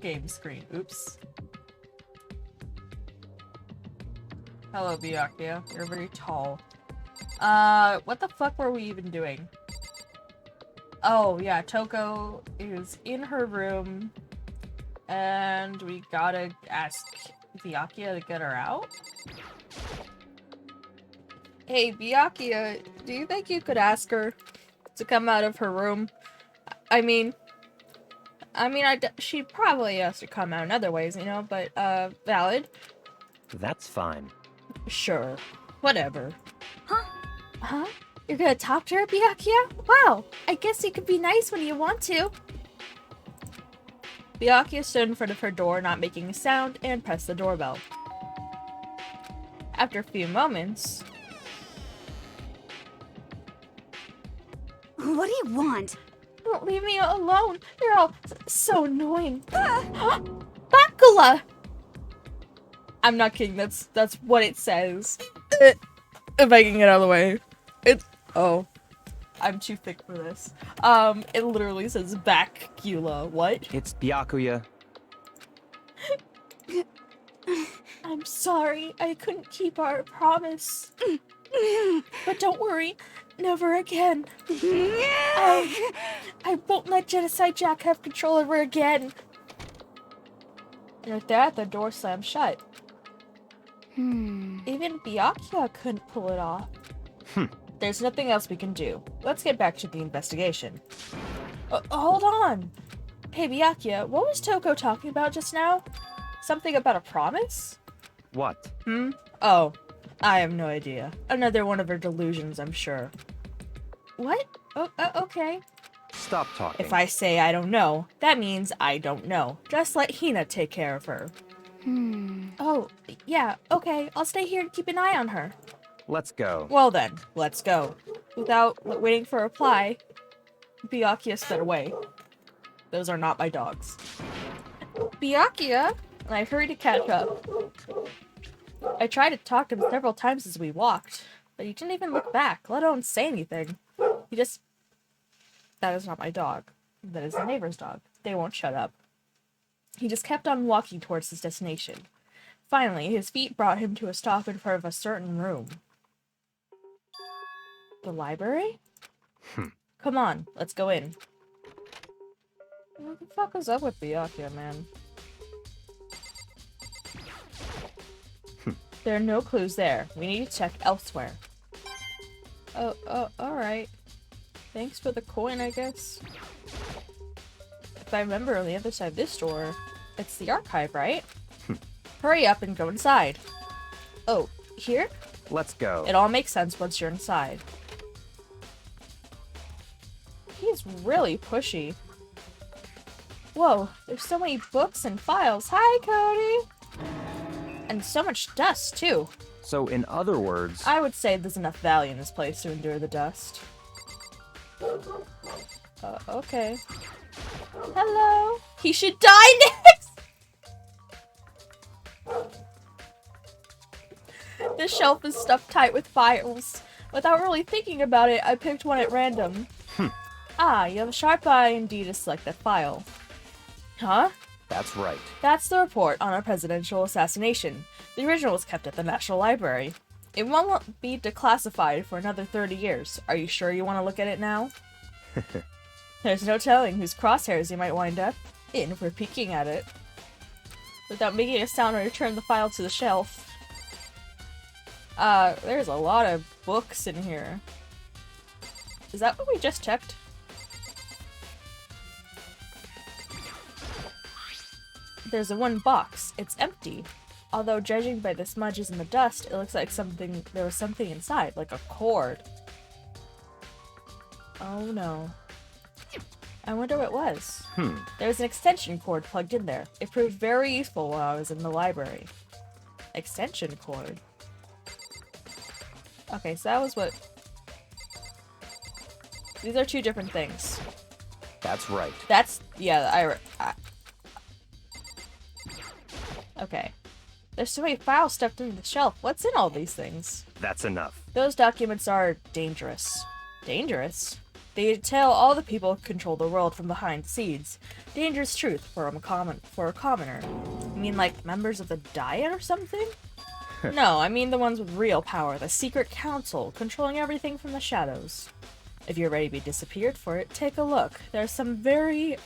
game screen. Oops. Hello, byakuya. You're very tall. What the fuck were we even doing? Oh, yeah, Toko is in her room, and we gotta ask byakuya to get her out? Hey, byakuya, do you think you could ask her to come out of her room? I mean, she probably has to come out in other ways, you know, but, valid. That's fine. Sure. Whatever. Huh? Huh? You're gonna talk to her, byakuya? Wow! I guess you could be nice when you want to. Byakuya stood in front of her door, not making a sound, and pressed the doorbell. After a few moments... What do you want? Don't leave me alone! You're all so annoying. Bakula! I'm not kidding, that's what it says. If I can get out of the way. Oh. I'm too thick for this. It literally says Bakula. What? It's byakuya. I'm sorry, I couldn't keep our promise. But don't worry, never again. I won't let Genocide Jack have control over again. And with that, the door slammed shut. Even byakuya couldn't pull it off. There's nothing else we can do. Let's get back to the investigation. Hold on! Hey byakuya, what was Toko talking about just now? Something about a promise? What? Oh, I have no idea. Another one of her delusions, I'm sure. What? Oh, okay. Stop talking. If I say I don't know, that means I don't know. Just let Hina take care of her. Oh, yeah, okay. I'll stay here and keep an eye on her. Let's go. Well then, let's go. Without waiting for a reply, byakuya sped away. Those are not my dogs. Byakuya! And I hurried to catch up. I tried to talk to him several times as we walked, but he didn't even look back, let alone say anything. He just... That is not my dog. That is the neighbor's dog. They won't shut up. He just kept on walking towards his destination. Finally, his feet brought him to a stop in front of a certain room. The library? Come on, let's go in. What the fuck is up with byakuya, man? There are no clues there. We need to check elsewhere. Oh, alright. Thanks for the coin, I guess. If I remember, on the other side of this door, it's the archive, right? Hurry up and go inside. Oh, here? Let's go. It all makes sense once you're inside. He's really pushy. Whoa, there's so many books and files. Hi, Cody! And so much dust, too. So, in other words... I would say there's enough value in this place to endure the dust. Okay. Hello? He should die next! This shelf is stuffed tight with files. Without really thinking about it, I picked one at random. Ah, you have a sharp eye indeed to select that file. Huh? That's right. That's the report on our presidential assassination. The original was kept at the National Library. It won't be declassified for another 30 years. Are you sure you want to look at it now? There's no telling whose crosshairs you might wind up in for peeking at it. Without making a sound, I return the file to the shelf. There's a lot of books in here. Is that what we just checked? There's one box. It's empty. Although, judging by the smudges in the dust, it looks like there was something inside, like a cord. Oh no. I wonder what it was. There was an extension cord plugged in there. It proved very useful while I was in the library. Extension cord. Okay, so that was what... These are two different things. That's right. That's... Yeah, Okay. There's so many files stuffed into the shelf. What's in all these things? That's enough. Those documents are dangerous. Dangerous? They detail all the people who control the world from behind the scenes. Dangerous truth for a commoner. You mean like members of the Diet or something? No, I mean the ones with real power, the secret council, controlling everything from the shadows. If you're ready to be disappeared for it, take a look. There's some very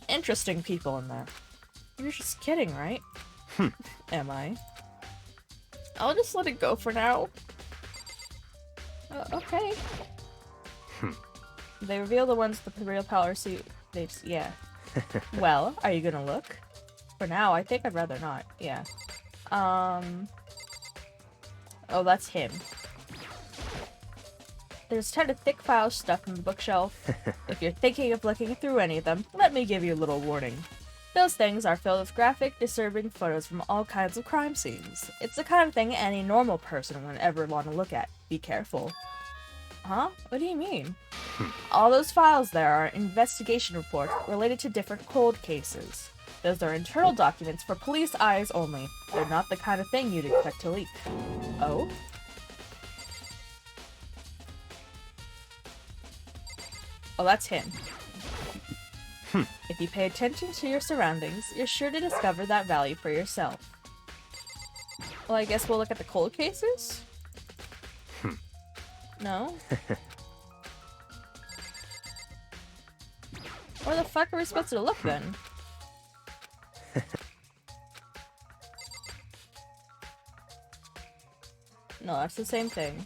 interesting people in there. You're just kidding, right? Am I? I'll just let it go for now. Okay. They reveal the ones with the real power, so they just, yeah. Well, are you gonna look? For now, I think I'd rather not. Yeah. Oh, that's him. There's a ton of thick file stuff in the bookshelf. If you're thinking of looking through any of them, let me give you a little warning. Those things are filled with graphic, disturbing photos from all kinds of crime scenes. It's the kind of thing any normal person would ever want to look at. Be careful. Huh? What do you mean? All those files there are investigation reports related to different cold cases. Those are internal documents for police eyes only. They're not the kind of thing you'd expect to leak. Oh? Oh, that's him. If you pay attention to your surroundings, you're sure to discover that value for yourself. Well, I guess we'll look at the cold cases? No? Where the fuck are we supposed to look then? No, that's the same thing.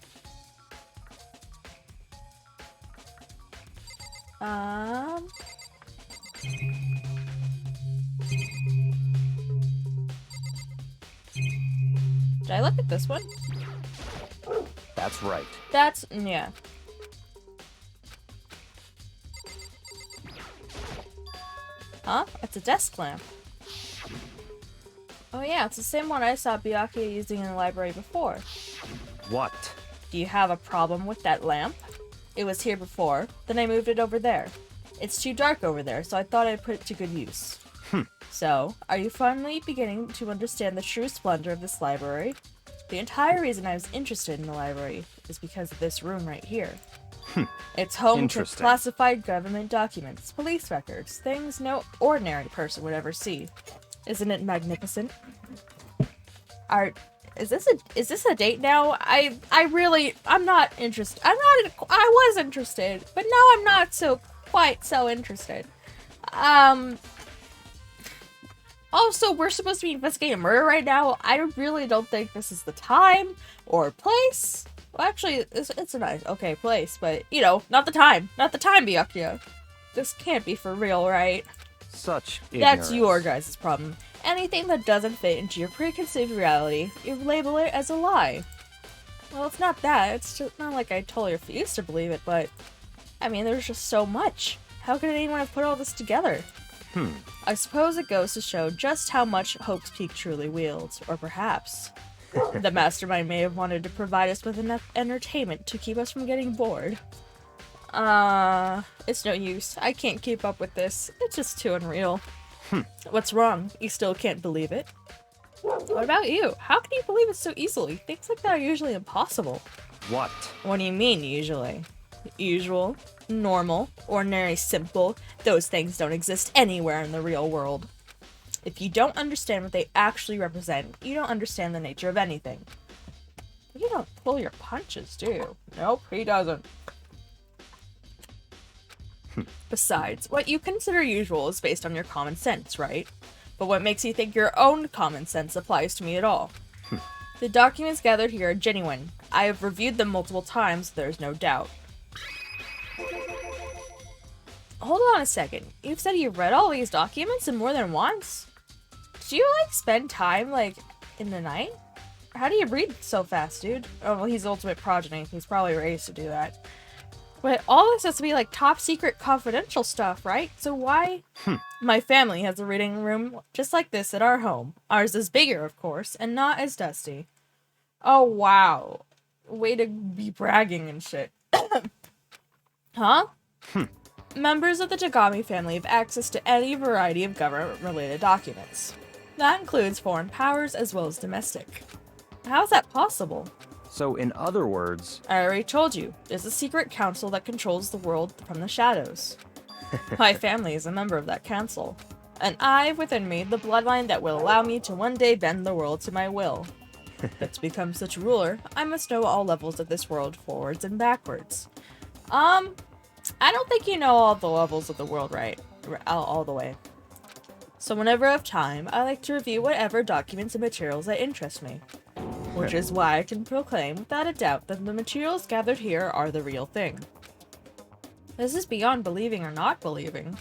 Did I look at this one? That's right. That's, yeah. Huh? It's a desk lamp. Oh yeah, it's the same one I saw Byakuya using in the library before. What? Do you have a problem with that lamp? It was here before, then I moved it over there. It's too dark over there, so I thought I'd put it to good use. So, are you finally beginning to understand the true splendor of this library? The entire reason I was interested in the library is because of this room right here. It's home to classified government documents, police records, things no ordinary person would ever see. Isn't it magnificent? Is this a date now? I'm not interested. I was interested, but now I'm not quite so interested. Also, we're supposed to be investigating a murder right now. I really don't think this is the time or place. Well, actually, it's a nice, okay, place, but, you know, not the time. Not the time, Byakuya. This can't be for real, right? Such ignorance. That's your guys' problem. Anything that doesn't fit into your preconceived reality, you label it as a lie. Well, it's not that. It's just not like I totally refuse to believe it, but, I mean, there's just so much. How could anyone have put all this together? I suppose it goes to show just how much Hope's Peak truly wields, or perhaps the mastermind may have wanted to provide us with enough entertainment to keep us from getting bored. It's no use. I can't keep up with this. It's just too unreal. What's wrong? You still can't believe it? What about you? How can you believe it so easily? Things like that are usually impossible. What? What do you mean, usually? Usual, normal, ordinary, simple. Those things don't exist anywhere in the real world. If you don't understand what they actually represent, you don't understand the nature of anything. You don't pull your punches, do you? Nope, he doesn't. Besides, what you consider usual is based on your common sense, right? But what makes you think your own common sense applies to me at all? The documents gathered here are genuine. I have reviewed them multiple times, so there's no doubt. Hold on a second. You've said you've read all these documents and more than once? Do you, like, spend time, like, in the night? How do you read so fast, dude? Oh, well, he's ultimate progeny. He's probably raised to do that. But all this has to be, like, top secret confidential stuff, right? So why? My family has a reading room just like this at our home. Ours is bigger, of course, and not as dusty. Oh, wow. Way to be bragging and shit. Huh? Members of the Tagami family have access to any variety of government-related documents. That includes foreign powers as well as domestic. How is that possible? So, in other words, I already told you, there's a secret council that controls the world from the shadows. My family is a member of that council, and I've within me the bloodline that will allow me to one day bend the world to my will. But to become such a ruler, I must know all levels of this world forwards and backwards. I don't think you know all the levels of the world right, all the way. So whenever I have time, I like to review whatever documents and materials that interest me. Which is why I can proclaim without a doubt that the materials gathered here are the real thing. This is beyond believing or not believing.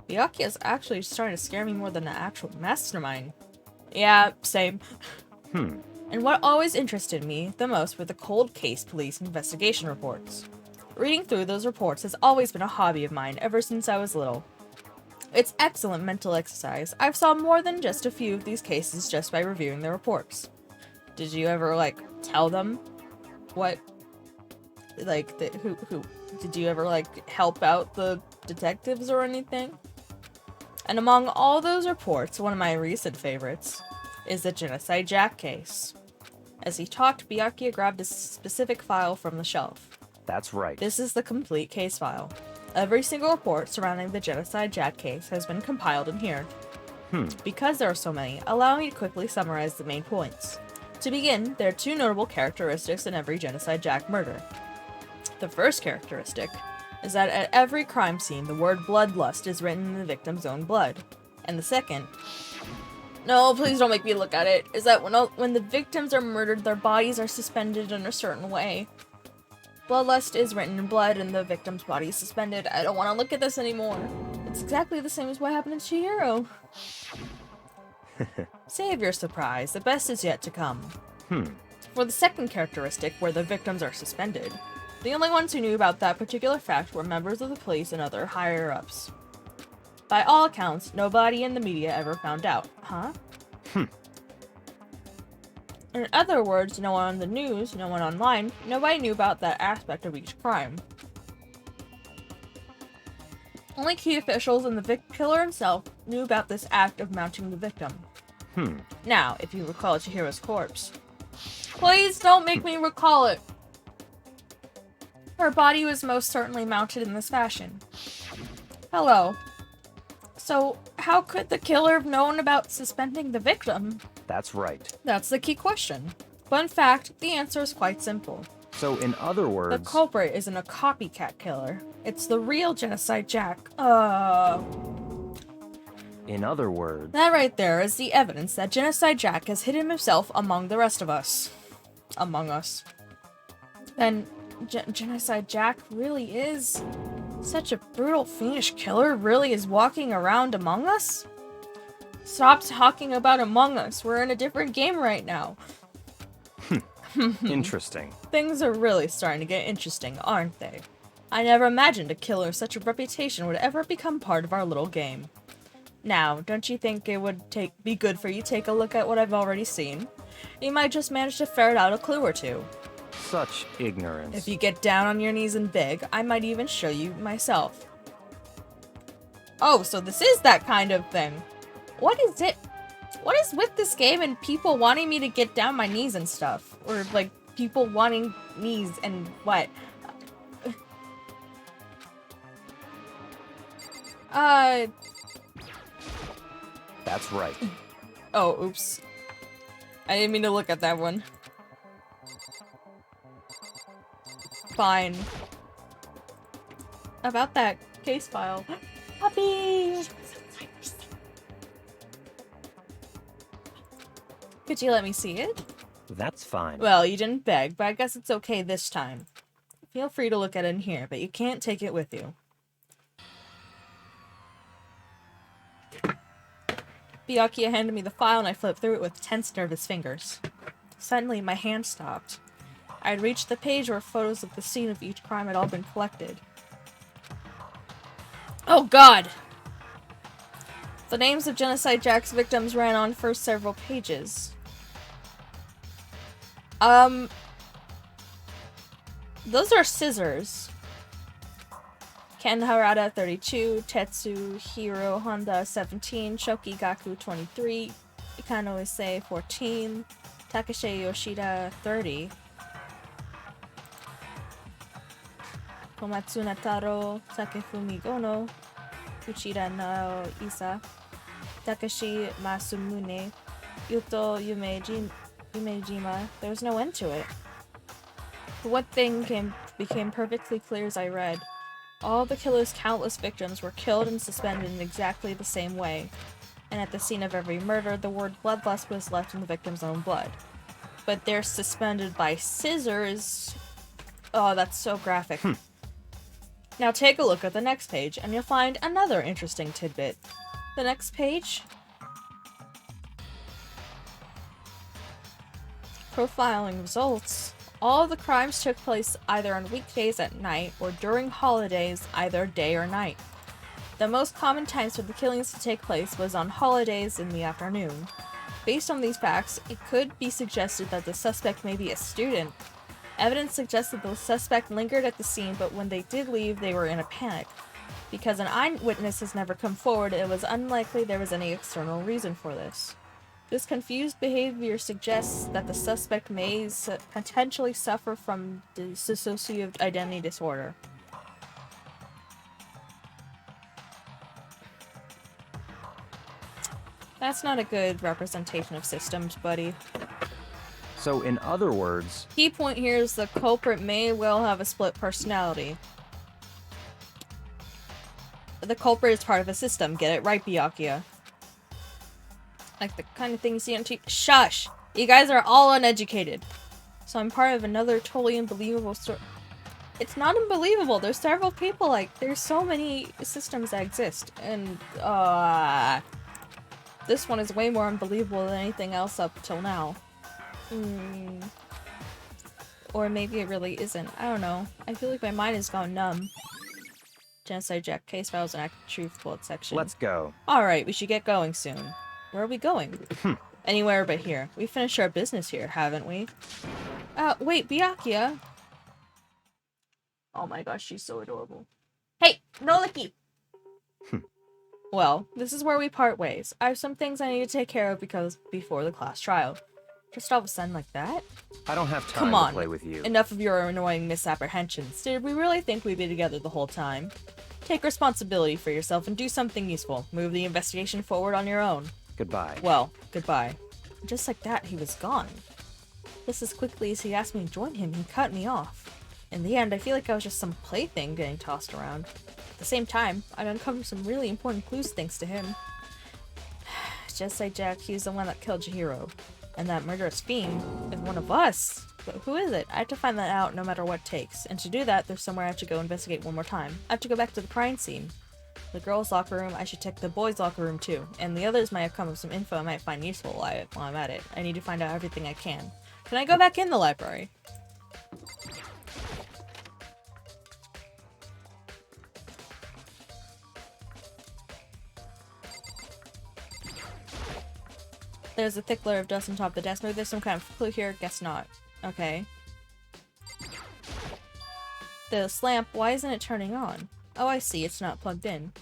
Byakuya is actually starting to scare me more than an actual mastermind. Yeah, same. And what always interested me the most were the cold case police investigation reports. Reading through those reports has always been a hobby of mine ever since I was little. It's excellent mental exercise. I've solved more than just a few of these cases just by reviewing the reports. Did you ever, like, tell them what, like, who, did you ever, like, help out the detectives or anything? And among all those reports, one of my recent favorites is the Genocide Jack case. As he talked, Byakuya grabbed a specific file from the shelf. that's right. This is the complete case file. Every single report surrounding the Genocide Jack case has been compiled in here. Because there are so many, allow me to quickly summarize the main points. To begin, there are two notable characteristics in every Genocide Jack murder. The first characteristic is that at every crime scene, the word bloodlust is written in the victim's own blood. And the second, no, please don't make me look at it, is that when the victims are murdered, their bodies are suspended in a certain way. Bloodlust is written in blood and the victim's body is suspended. I don't want to look at this anymore. It's exactly the same as what happened to Chihiro. Save your surprise, the best is yet to come. For the second characteristic, where the victims are suspended, the only ones who knew about that particular fact were members of the police and other higher-ups. By all accounts, nobody in the media ever found out. Huh? In other words, no one on the news, no one online, nobody knew about that aspect of each crime. Only key officials and the killer himself knew about this act of mounting the victim. Now, if you recall Chihiro's corpse. Please don't make me recall it! Her body was most certainly mounted in this fashion. Hello. So, how could the killer have known about suspending the victim? That's right. That's the key question. But in fact, the answer is quite simple. So, in other The words, culprit isn't a copycat killer. It's the real Genocide Jack. in other words, That right there is the evidence that Genocide Jack has hidden himself among the rest of us. Among us. Then, Genocide Jack really is such a brutal, fiendish killer? Really is walking around among us? Stop talking about Among Us. We're in a different game right now. interesting. Things are really starting to get interesting, aren't they? I never imagined a killer of such a reputation would ever become part of our little game. Now, don't you think it would be good for you to take a look at what I've already seen? You might just manage to ferret out a clue or two. Such ignorance. If you get down on your knees and beg, I might even show you myself. Oh, so this is that kind of thing. What is it? What is with this game and people wanting me to get down my knees and stuff? Or, like, people wanting knees and what? That's right. Oh, oops. I didn't mean to look at that one. Fine. About that case file. Puppy! Could you let me see it? That's fine. Well, you didn't beg, but I guess it's okay this time. Feel free to look at it in here, but you can't take it with you. Byakuya handed me the file and I flipped through it with tense, nervous fingers. Suddenly, my hand stopped. I had reached the page where photos of the scene of each crime had all been collected. Oh god! The names of Genocide Jack's victims ran on for several pages. Those are scissors. Ken Harada 32, Tetsuhiro Honda 17, Shoki Gaku 23, Ikano Issei 14, Takeshi Yoshida 30. Komatsu Nataro Takefumi Gono, Uchida no Isa, Takashi Masumune, Yuto Yumejima. There was no end to it. But one thing became perfectly clear as I read. All the killer's countless victims were killed and suspended in exactly the same way. And at the scene of every murder, the word bloodlust was left in the victim's own blood. But they're suspended by scissors. Oh, that's so graphic. Now take a look at the next page, and you'll find another interesting tidbit. The next page? Profiling results. All of the crimes took place either on weekdays at night, or during holidays, either day or night. The most common times for the killings to take place was on holidays in the afternoon. Based on these facts, it could be suggested that the suspect may be a student. Evidence suggests that the suspect lingered at the scene, but when they did leave, they were in a panic. Because an eyewitness has never come forward, it was unlikely there was any external reason for this. This confused behavior suggests that the suspect may potentially suffer from dissociative identity disorder. That's not a good representation of systems, buddy. So, in other words... Key point here is the culprit may well have a split personality. The culprit is part of a system. Get it right, Byakuya. Like the kind of thing you see on TV. Shush! You guys are all uneducated. So I'm part of another totally unbelievable story. It's not unbelievable. There's several people, like, there's so many systems that exist. And, this one is way more unbelievable than anything else up till now. Or maybe it really isn't. I don't know. I feel like my mind has gone numb. Genocide Jack case files and active truth bullet section. Let's go. Alright, we should get going soon. Where are we going? Anywhere but here. We finished our business here, haven't we? Wait, Byakuya. Oh my gosh, she's so adorable. Hey, no licky! Well, this is where we part ways. I have some things I need to take care of before the class trial. Just all of a sudden like that? I don't have time Come on. to play with you. Enough of your annoying misapprehensions. Did we really think we'd be together the whole time? Take responsibility for yourself and do something useful. Move the investigation forward on your own. Goodbye. Well, goodbye. Just like that, he was gone. Just as quickly as he asked me to join him, he cut me off. In the end, I feel like I was just some plaything getting tossed around. At the same time, I'd uncovered some really important clues thanks to him. Just like Jack, he's the one that killed Chihiro. And that murderous fiend is one of us. But who is it? I have to find that out no matter what it takes. And to do that, there's somewhere I have to go investigate one more time. I have to go back to the crime scene. The girls' locker room, I should check the boys' locker room too. And the others might have come with some info I might find useful while I'm at it. I need to find out everything I can. Can I go back in the library? There's a thick layer of dust on top of the desk. Maybe there's some kind of clue here. Guess not. Okay. The lamp, why isn't it turning on? Oh, I see. It's not plugged in.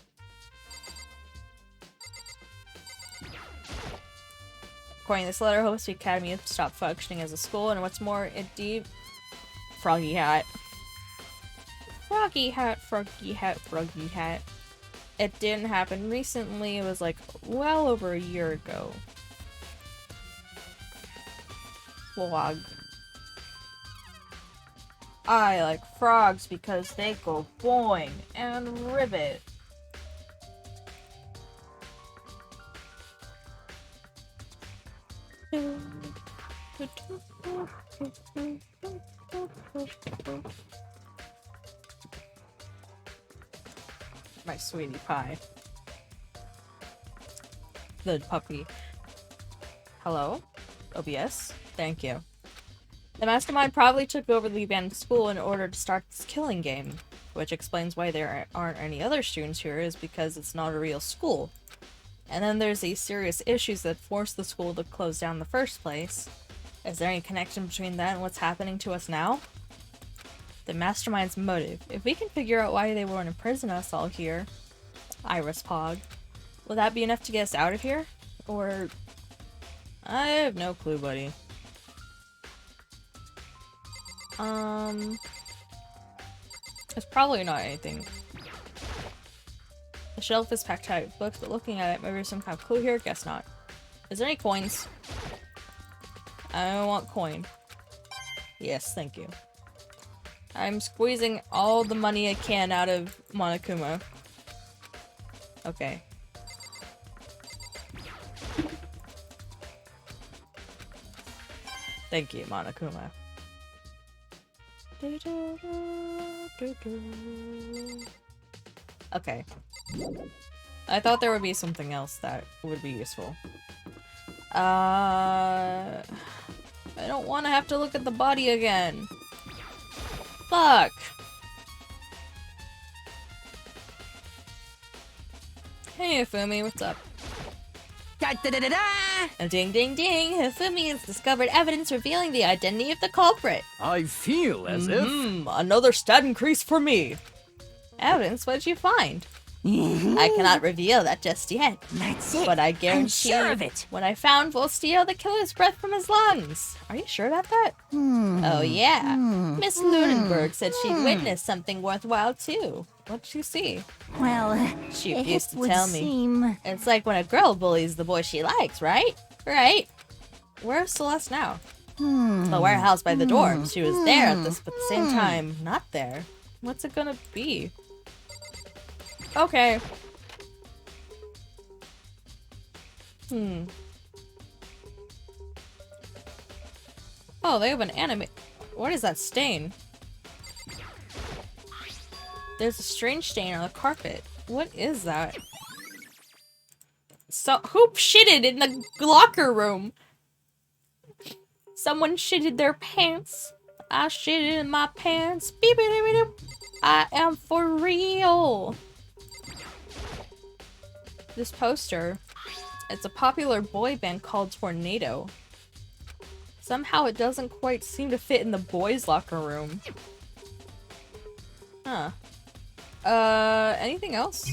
According to this letter, hopes the academy has stopped functioning as a school, and what's more, indeed, froggy hat. Froggy hat, froggy hat, froggy hat. It didn't happen recently. It was like well over a year ago. Frog. I like frogs because they go boing and ribbit. My sweetie pie. The puppy. Hello? OBS? Thank you. The mastermind probably took over the abandoned school in order to start this killing game, which explains why there aren't any other students here, is because it's not a real school. And then there's these serious issues that forced the school to close down in the first place. Is there any connection between that and what's happening to us now? The mastermind's motive. If we can figure out why they want to imprison us all here, Iris Pog, will that be enough to get us out of here? Or... I have no clue, buddy. It's probably not anything. The shelf is packed tight with books, but looking at it, maybe there's some kind of clue here? Guess not. Is there any coins? I don't want coin. Yes, thank you. I'm squeezing all the money I can out of Monokuma. Okay. Thank you, Monokuma. Okay. I thought there would be something else that would be useful. I don't want to have to look at the body again. Fuck! Hey, Hifumi, what's up? Da-da-da-da-da! Ding ding ding! Hifumi has discovered evidence revealing the identity of the culprit. I feel as if... Another stat increase for me! Evidence? What did you find? I cannot reveal that just yet. That's it. But I guarantee I'm sure of it. when I found we'll steal the killer's breath from his lungs. Are you sure about that? Oh yeah. Miss Lunenburg said she'd witnessed something worthwhile too. What'd she see? Well, She it used to would tell me. seem... It's like when a girl bullies the boy she likes, right? Right. Where's Celeste now? The warehouse by the dorms. She was there at this, but at the same time, not there. What's it gonna be? Okay. Oh, they have an anime. What is that stain? There's a strange stain on the carpet. What is that? So, who shitted in the locker room? Someone shitted their pants. I shitted in my pants. Beep, beep, beep, beep. I am for real. This poster, it's a popular boy band called Tornado. Somehow it doesn't quite seem to fit in the boys' locker room. Huh. Anything else?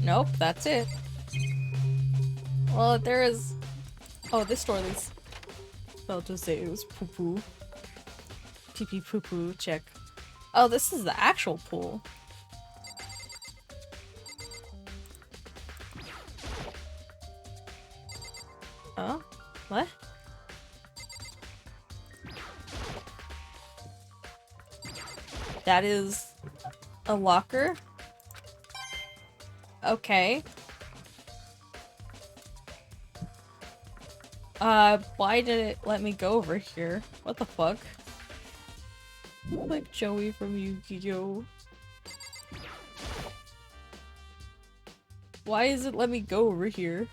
Nope, that's it. Well, there is... Oh, this door leads... I'll just say it was poo-poo. Pee-pee poo-poo, check. Oh, this is the actual pool. Oh? What? That is a locker? Okay. Why did it let me go over here? What the fuck? Like Joey from Yu-Gi-Oh! Why is it let me go over here?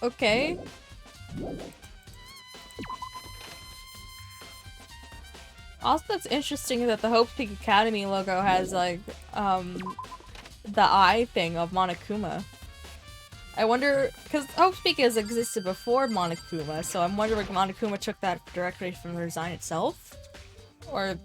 Okay. Also, that's interesting that the Hope Peak Academy logo has, like, the eye thing of Monokuma. I wonder, because Hope Peak has existed before Monokuma, so I'm wondering if Monokuma took that directly from the design itself? Or,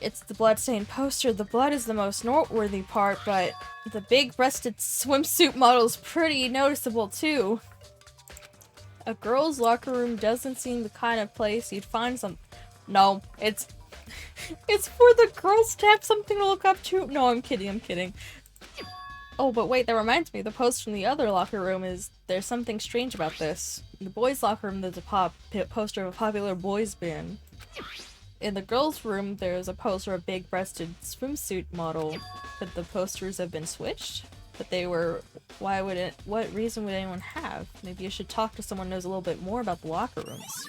It's the bloodstained poster. The blood is the most noteworthy part, but the big-breasted swimsuit model is pretty noticeable, too. A girl's locker room doesn't seem the kind of place you'd find some... No, it's... It's for the girls to have something to look up to. No, I'm kidding, I'm kidding. Oh, but wait, that reminds me. The poster in the other locker room is... There's something strange about this. In the boys' locker room, there's a poster of a popular boys band. In the girls' room, there's a poster of a big-breasted swimsuit model. But the posters have been switched? But they were... Why would it... What reason would anyone have? Maybe you should talk to someone who knows a little bit more about the locker rooms.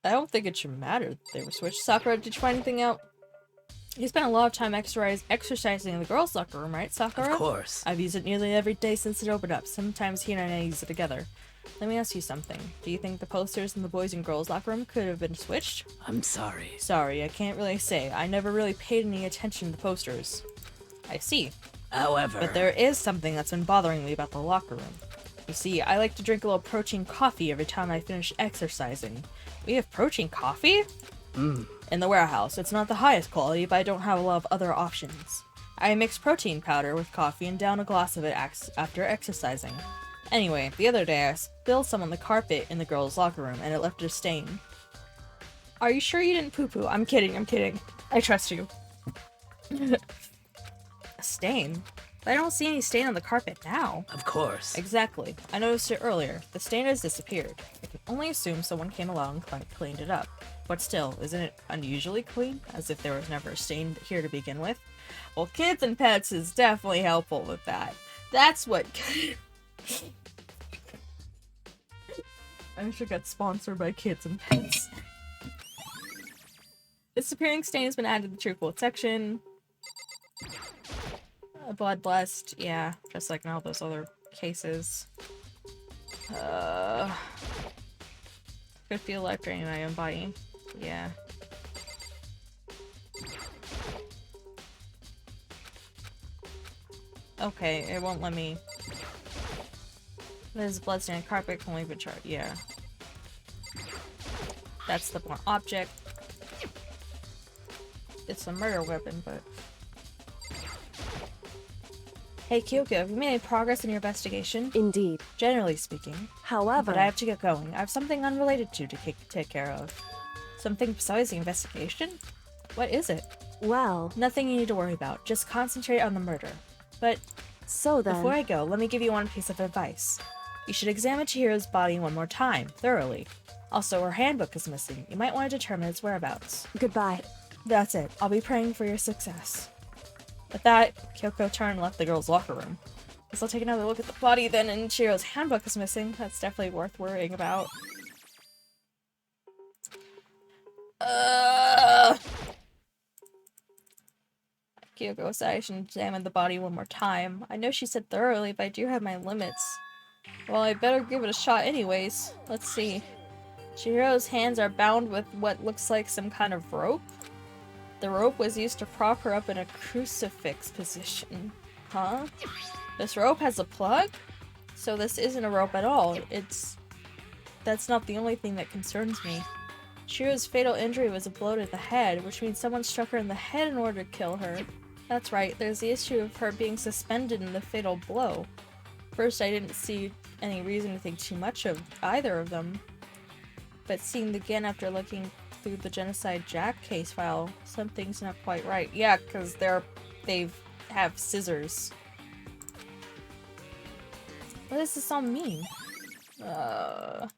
I don't think it should matter that they were switched. Sakura, did you find anything out? You spent a lot of time exercising in the girls' locker room, right, Sakura? Of course. I've used it nearly every day since it opened up. Sometimes he and I use it together. Let me ask you something. Do you think the posters in the boys' and girls' locker room could have been switched? I'm sorry. Sorry, I can't really say. I never really paid any attention to the posters. I see. However... But there is something that's been bothering me about the locker room. You see, I like to drink a little protein coffee every time I finish exercising. We have protein coffee? In the warehouse. It's not the highest quality, but I don't have a lot of other options. I mix protein powder with coffee and down a glass of it after exercising. Anyway, the other day I spilled some on the carpet in the girls' locker room, and it left a stain. Are you sure you didn't poo-poo? I'm kidding, I'm kidding. I trust you. A stain? But I don't see any stain on the carpet now. Of course. Exactly. I noticed it earlier. The stain has disappeared. I can only assume someone came along and cleaned it up. But still, isn't it unusually clean? As if there was never a stain here to begin with? Well, Kids and Pets is definitely helpful with that. That's what... I should get sponsored by Kids and Pets. Disappearing stain has been added to the True Quote section. Bloodlust, yeah, just like in all those other cases. Could feel life draining my own body. Yeah. Okay, it won't let me. There's a bloodstained carpet, can leave it chart. Yeah. That's the one object. It's a murder weapon, but. Hey Kyoko, have you made any progress in your investigation? Indeed. Generally speaking. However, But I have to get going. I have something unrelated to take care of. Something besides the investigation? What is it? well, Nothing you need to worry about. Just concentrate on the murder. But so then, before I go, let me give you one piece of advice. You should examine Chihiro's body one more time, thoroughly. Also, her handbook is missing. You might want to determine its whereabouts. goodbye. That's it. I'll be praying for your success. With that, Kyoko turned and left the girls' locker room. Guess I'll take another look at the body then, and Chihiro's handbook is missing. That's definitely worth worrying about. Kyoko said I should examine the body one more time. I know she said thoroughly, but I do have my limits. Well, I better give it a shot anyways. Let's see. Chihiro's hands are bound with what looks like some kind of rope. The rope was used to prop her up in a crucifix position. Huh? This rope has a plug? So this isn't a rope at all. That's not the only thing that concerns me. Chihiro's fatal injury was a blow to the head, which means someone struck her in the head in order to kill her. That's right, there's the issue of her being suspended in the fatal blow. First, I didn't see any reason to think too much of either of them. But seeing again after looking through the Genocide Jack case file, something's not quite right. Yeah, because they have scissors. What does this all mean? Well,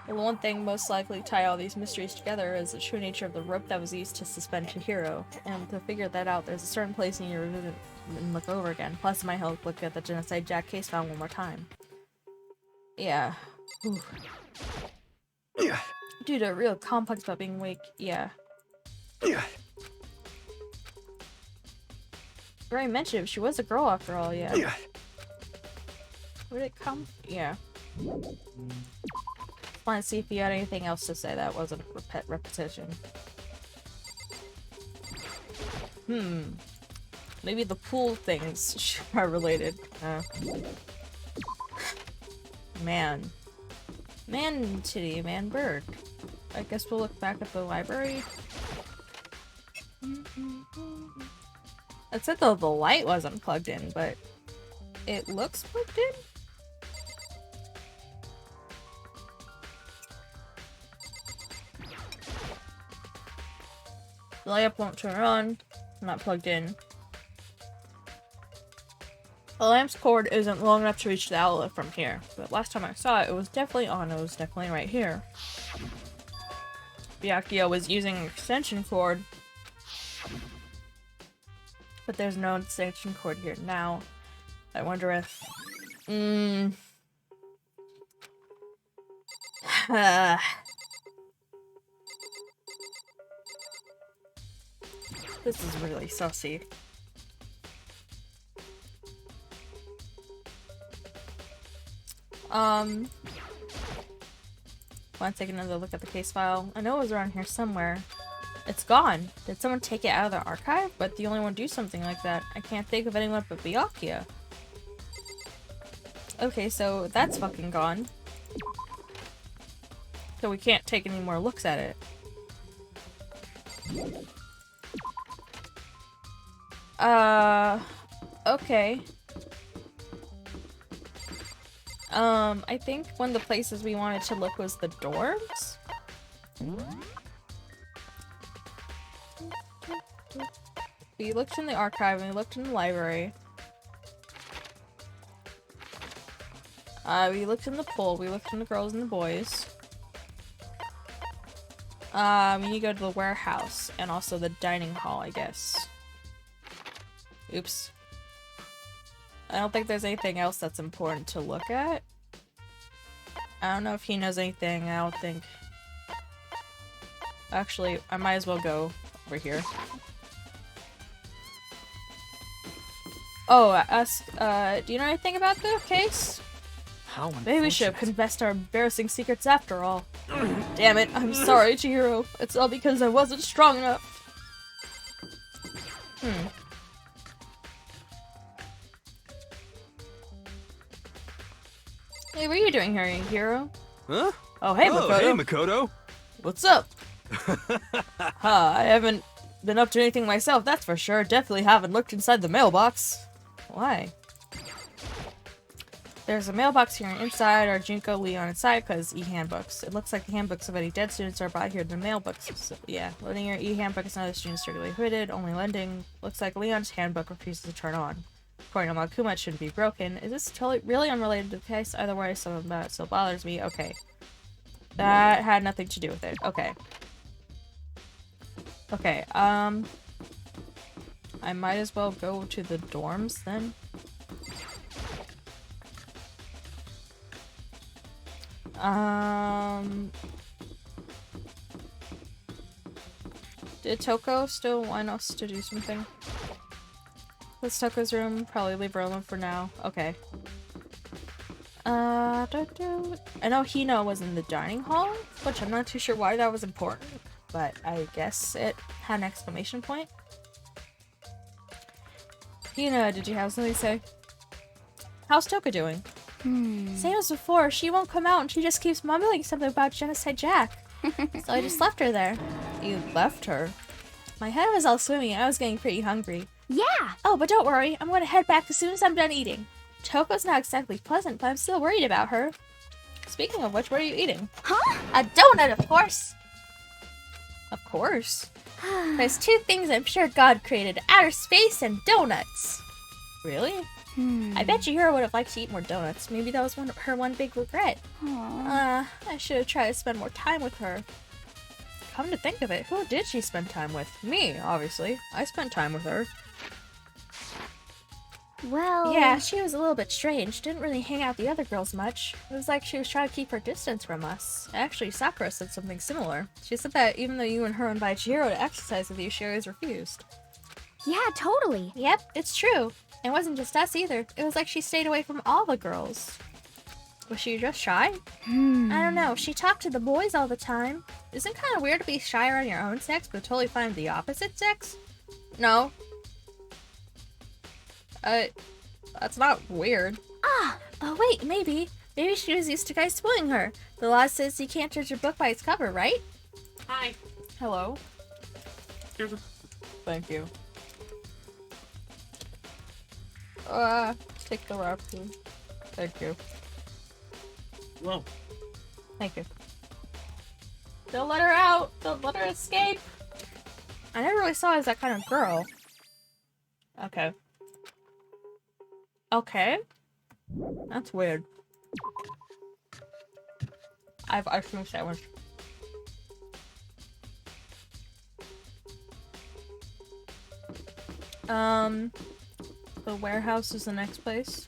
one thing most likely tie all these mysteries together is the true nature of the rope that was used to suspend Chihiro. And to figure that out, there's a certain place you need to revisit and look over again. Plus, it might help look at the Genocide Jack case file one more time. Yeah. Ooh. Yeah. Dude, a real complex about being awake. Yeah. Yeah. Already mentioned it, she was a girl after all, yeah. Yeah. Where did it come? Yeah. Want to see if you had anything else to say that wasn't repetition. Maybe the pool things are related. Man. Man titty, man bird. I guess we'll look back at the library. It said though the light wasn't plugged in, but it looks plugged in? The light won't turn on. I'm not plugged in. The lamp's cord isn't long enough to reach the outlet from here, but last time I saw it, it was definitely on. It was definitely right here. Byakuya was using an extension cord, but there's no extension cord here now. I wonder if... This is really sussy. Want to take another look at the case file? I know it was around here somewhere. It's gone. Did someone take it out of the archive? But the only one to do something like that. I can't think of anyone but Byakuya. Okay, so that's fucking gone. So we can't take any more looks at it. Okay. I think one of the places we wanted to look was the dorms? We looked in the archive and we looked in the library. We looked in the pool, we looked in the girls and the boys. We need to go to the warehouse and also the dining hall, I guess. Oops. I don't think there's anything else that's important to look at. I don't know if he knows anything, I don't think. Actually, I might as well go over here. Oh, do you know anything about the case? How Maybe we should have confessed our embarrassing secrets after all. Damn it, I'm sorry, Chihiro. It's all because I wasn't strong enough. Hey, what are you doing here, Chihiro? Huh? Oh, hey, Oh, Makoto. hey, Makoto. What's up? I haven't been up to anything myself, that's for sure. Definitely haven't looked inside the mailbox. Why? There's a mailbox here inside our Junko Leon inside because e-handbooks. It looks like the handbooks of any dead students are brought here to the mailbooks. So, yeah, loading your e-handbook is not a student strictly hooded, only lending. Looks like Leon's handbook refuses to turn on. According to Makuma, it shouldn't be broken. Is this totally really unrelated to the case? Either way, something about it still bothers me. Okay. That had nothing to do with it. Okay. Okay, I might as well go to the dorms then. Did Toko still want us to do something? That's Toko's room. Probably leave her alone for now. Okay. I know Hino was in the dining hall, which I'm not too sure why that was important, but I guess it had an exclamation point. Hina, did you have something to say? How's Toko doing? Same as before, she won't come out and she just keeps mumbling something about Genocide Jack. So I just left her there. You left her? My head was all swimming and I was getting pretty hungry. Yeah! Oh, but don't worry, I'm gonna head back as soon as I'm done eating. Toko's not exactly pleasant, but I'm still worried about her. Speaking of which, what are you eating? Huh? A donut, of course! Of course. There's two things I'm sure God created, outer space and donuts. Really? I bet Chihiro would have liked to eat more donuts. Maybe that was her one big regret. I should have tried to spend more time with her. Come to think of it, who did she spend time with? Me, obviously. I spent time with her. Well... Yeah, she was a little bit strange. Didn't really hang out with the other girls much. It was like she was trying to keep her distance from us. Actually, Sakura said something similar. She said that even though you and her invited Chihiro to exercise with you, she always refused. Yeah, totally. Yep, it's true. It wasn't just us either. It was like she stayed away from all the girls. Was she just shy? I don't know. She talked to the boys all the time. Isn't it kind of weird to be shy around your own sex, but totally fine with the opposite sex? No. That's not weird. Oh wait, maybe. Maybe she was used to guys spoiling her. The law says you can't judge a book by its cover, right? Hi. Hello. Here's a... Thank you. Take the wrap, please. Thank you. Whoa. Thank you. Don't let her out! Don't let her escape! I never really saw her as that kind of girl. Okay. Okay. That's weird. I have ice cream sandwich. The warehouse is the next place.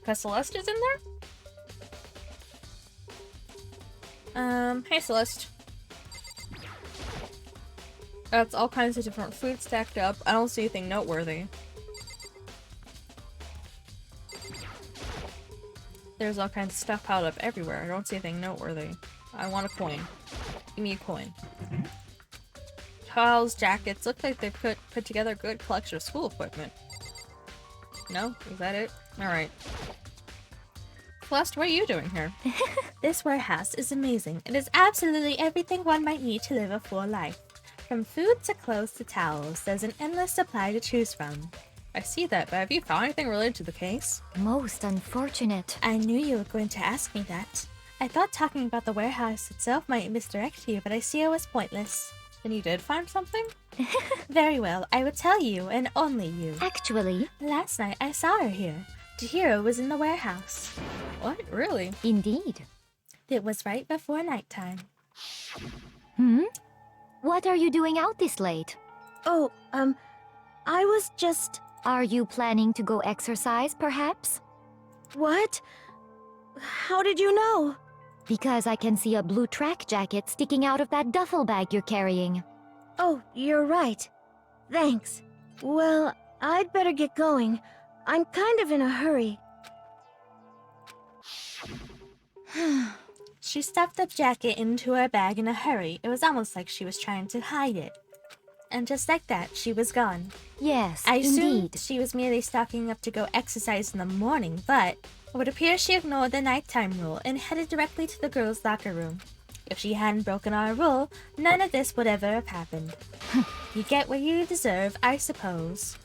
Cause Celeste is in there? Hey Celeste. That's all kinds of different food stacked up. I don't see anything noteworthy. There's all kinds of stuff piled up everywhere. I don't see anything noteworthy. I want a coin. Give me a coin. Towels, jackets. Look like they've put together a good collection of school equipment. No? Is that it? Alright. Celeste, what are you doing here? This warehouse is amazing. It is absolutely everything one might need to live a full life. From food to clothes to towels, there's an endless supply to choose from. I see that, but have you found anything related to the case? Most unfortunate. I knew you were going to ask me that. I thought talking about the warehouse itself might misdirect you, but I see it was pointless. Then you did find something? Very well, I will tell you, and only you. Actually, Last night I saw her here. Chihiro was in the warehouse. What? Really? indeed. It was right before nighttime. What are you doing out this late? Oh, I was just... Are you planning to go exercise, perhaps? What? How did you know? Because I can see a blue track jacket sticking out of that duffel bag you're carrying. Oh, you're right. Thanks. Well, I'd better get going. I'm kind of in a hurry. She stuffed the jacket into her bag in a hurry. It was almost like she was trying to hide it. And just like that, she was gone. Yes, I assumed indeed. she was merely stocking up to go exercise in the morning, but it would appear she ignored the nighttime rule and headed directly to the girls' locker room. If she hadn't broken our rule, none of this would ever have happened. You get what you deserve, I suppose.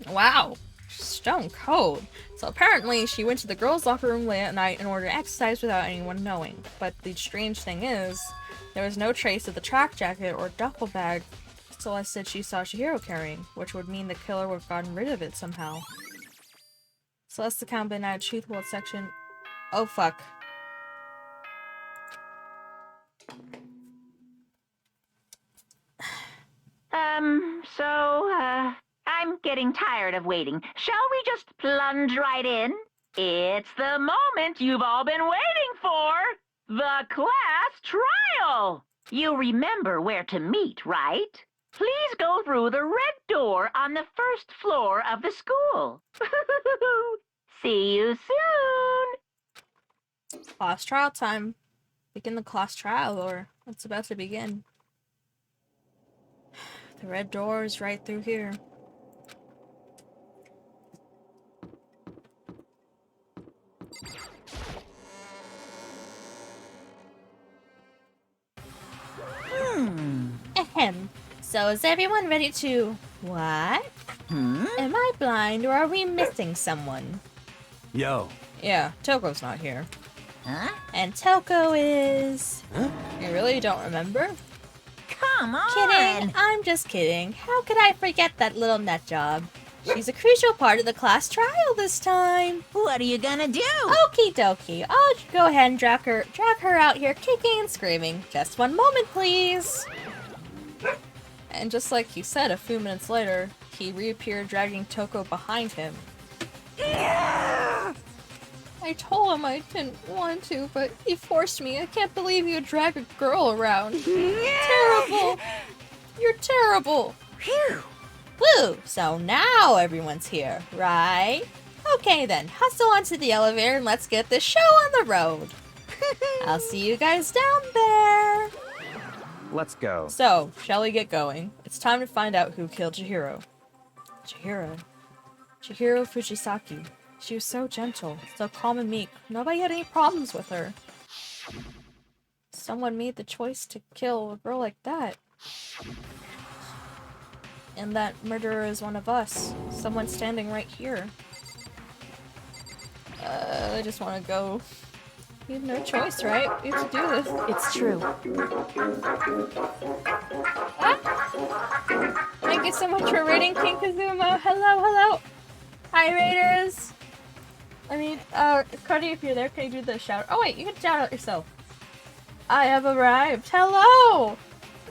Wow, stone cold. So apparently she went to the girls' locker room late at night in order to exercise without anyone knowing. But the strange thing is, there was no trace of the track jacket or duffel bag Celeste said she saw Chihiro carrying, which would mean the killer would have gotten rid of it somehow. Celeste's account been added truthful section. Oh fuck. I'm getting tired of waiting. Shall we just plunge right in? It's the moment you've all been waiting for! The class trial! You remember where to meet, right? Please go through the red door on the first floor of the school. See you soon! Class trial time. Begin the class trial, or it's about to begin. The red door is right through here. Ahem. So is everyone ready to... What? Am I blind or are we missing someone? Yo. Yeah, Toko's not here. Huh? And Toko is... You really don't remember? Come on! Kidding, I'm just kidding. How could I forget that little nut job? She's a crucial part of the class trial this time. What are you gonna do? Okie dokie, I'll go ahead and drag her out here kicking and screaming. Just one moment, please. And just like he said a few minutes later, he reappeared dragging Toko behind him. I told him I didn't want to, but he forced me. I can't believe you drag a girl around. Terrible. You're terrible. Phew! Woo! So now everyone's here, right? Okay then, hustle onto the elevator and let's get this show on the road. I'll see you guys down there. Let's go. So, shall we get going? It's time to find out who killed Chihiro. Chihiro Fujisaki. She was so gentle, so calm and meek. Nobody had any problems with her. Someone made the choice to kill a girl like that. And that murderer is one of us. Someone standing right here. I just want to go. You have no choice, right? You have to do this. It's true. Ah! Thank you so much for raiding King Kazuma. Hello, hello. Hi, raiders. I mean, Cardi, if you're there, can you do the shout? Oh wait, you can shout out yourself. I have arrived. Hello.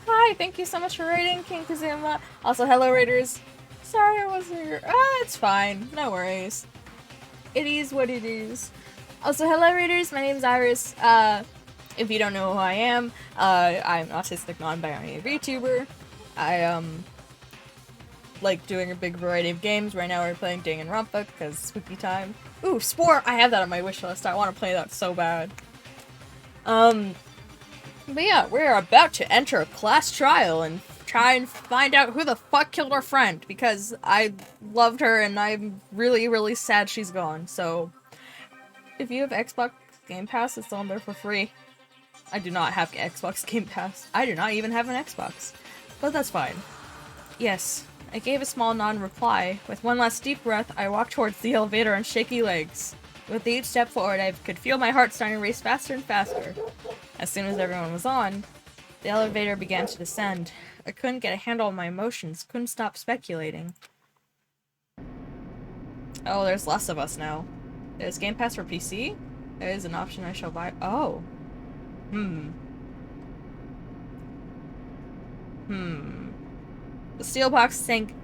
Hi, thank you so much for raiding King Kazuma. Also, hello, raiders. Sorry I wasn't here. It's fine. No worries. It is what it is. Also, hello, raiders. My name is Iris. If you don't know who I am, I'm an autistic non-binary VTuber. I like doing a big variety of games. Right now we're playing Danganronpa because spooky time. Ooh, Spore! I have that on my wish list. I want to play that so bad. But yeah, we're about to enter a class trial and try and find out who the fuck killed our friend, because I loved her and I'm really, really sad she's gone. So, If you have Xbox Game Pass, it's on there for free. I do not have Xbox Game Pass. I do not even have an Xbox. But that's fine. Yes, I gave a small non-reply. With one last deep breath, I walked towards the elevator on shaky legs. With each step forward, I could feel my heart starting to race faster and faster. As soon as everyone was on, the elevator began to descend. I couldn't get a handle on my emotions, couldn't stop speculating. Oh, there's less of us now. There's Game Pass for PC? There is an option I shall buy. Oh. The steel box sank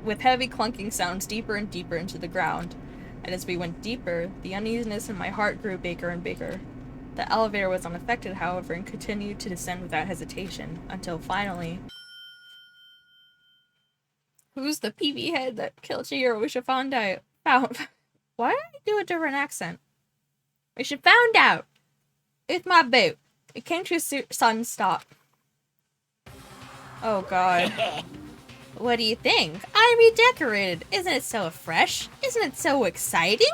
with heavy clunking sounds deeper and deeper into the ground. And as we went deeper, the uneasiness in my heart grew bigger and bigger. The elevator was unaffected, however, and continued to descend without hesitation, until finally... Who's the PB head that killed Chihiro? We should find out. Why did I do a different accent? We should find out. With my boot. It came to a sudden stop. Oh god. What do you think? I redecorated. Isn't it so fresh? Isn't it so exciting?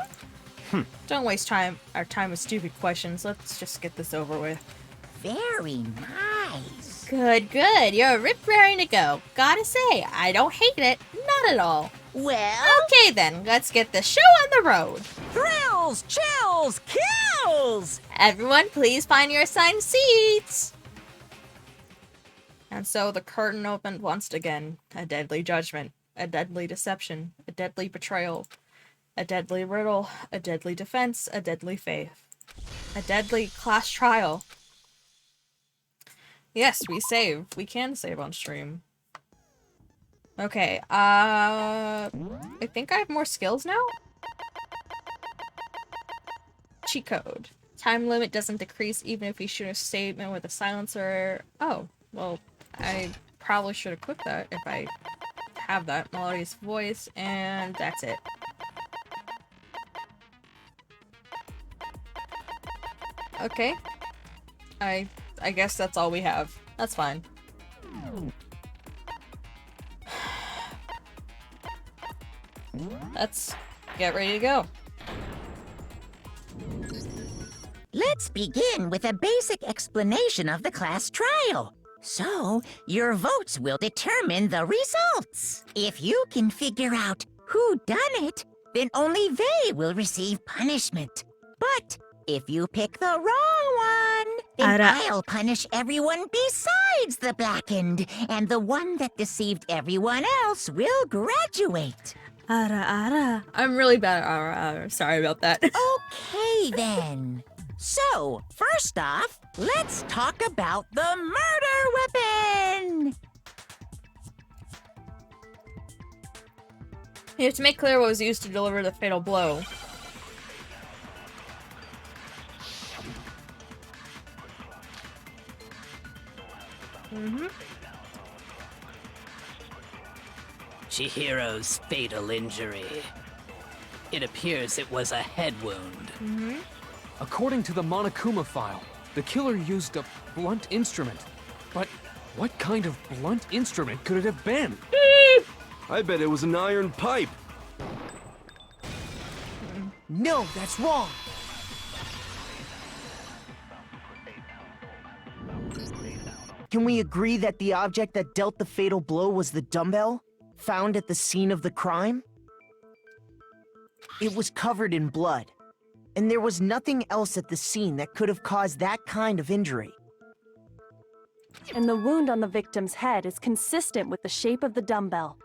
Don't waste our time with stupid questions. Let's just get this over with. Very nice. Good, good. You're ripped raring to go. Gotta say, I don't hate it. Not at all. Well, Okay then, let's get the show on the road. thrills, chills, kills! Everyone, please find your assigned seats. And so the curtain opened once again. A deadly judgment, a deadly deception, a deadly betrayal, a deadly riddle, a deadly defense, a deadly faith, a deadly class trial. Yes, we save. We can save on stream. Okay, I think I have more skills now? Cheat code. Time limit doesn't decrease even if you shoot a statement with a silencer. Oh, well, I probably should equip that if I have that. Melodious voice, and that's it. Okay. I guess that's all we have. That's fine. Let's get ready to go. Let's begin with a basic explanation of the class trial. So, your votes will determine the results. If you can figure out who done it, then only they will receive punishment. But if you pick the wrong one, then I'll punish everyone besides the blackened, and the one that deceived everyone else will graduate. I'm really bad at ara. Sorry about that. Okay, then. So, first off, let's talk about the murder weapon! You have to make clear what was used to deliver the fatal blow. Chihiro's fatal injury. It appears it was a head wound. According to the Monokuma file, the killer used a blunt instrument. But what kind of blunt instrument could it have been? I bet it was an iron pipe. No, that's wrong. Can we agree that the object that dealt the fatal blow was the dumbbell, found at the scene of the crime? It was covered in blood, and there was nothing else at the scene that could have caused that kind of injury. And the wound on the victim's head is consistent with the shape of the dumbbell.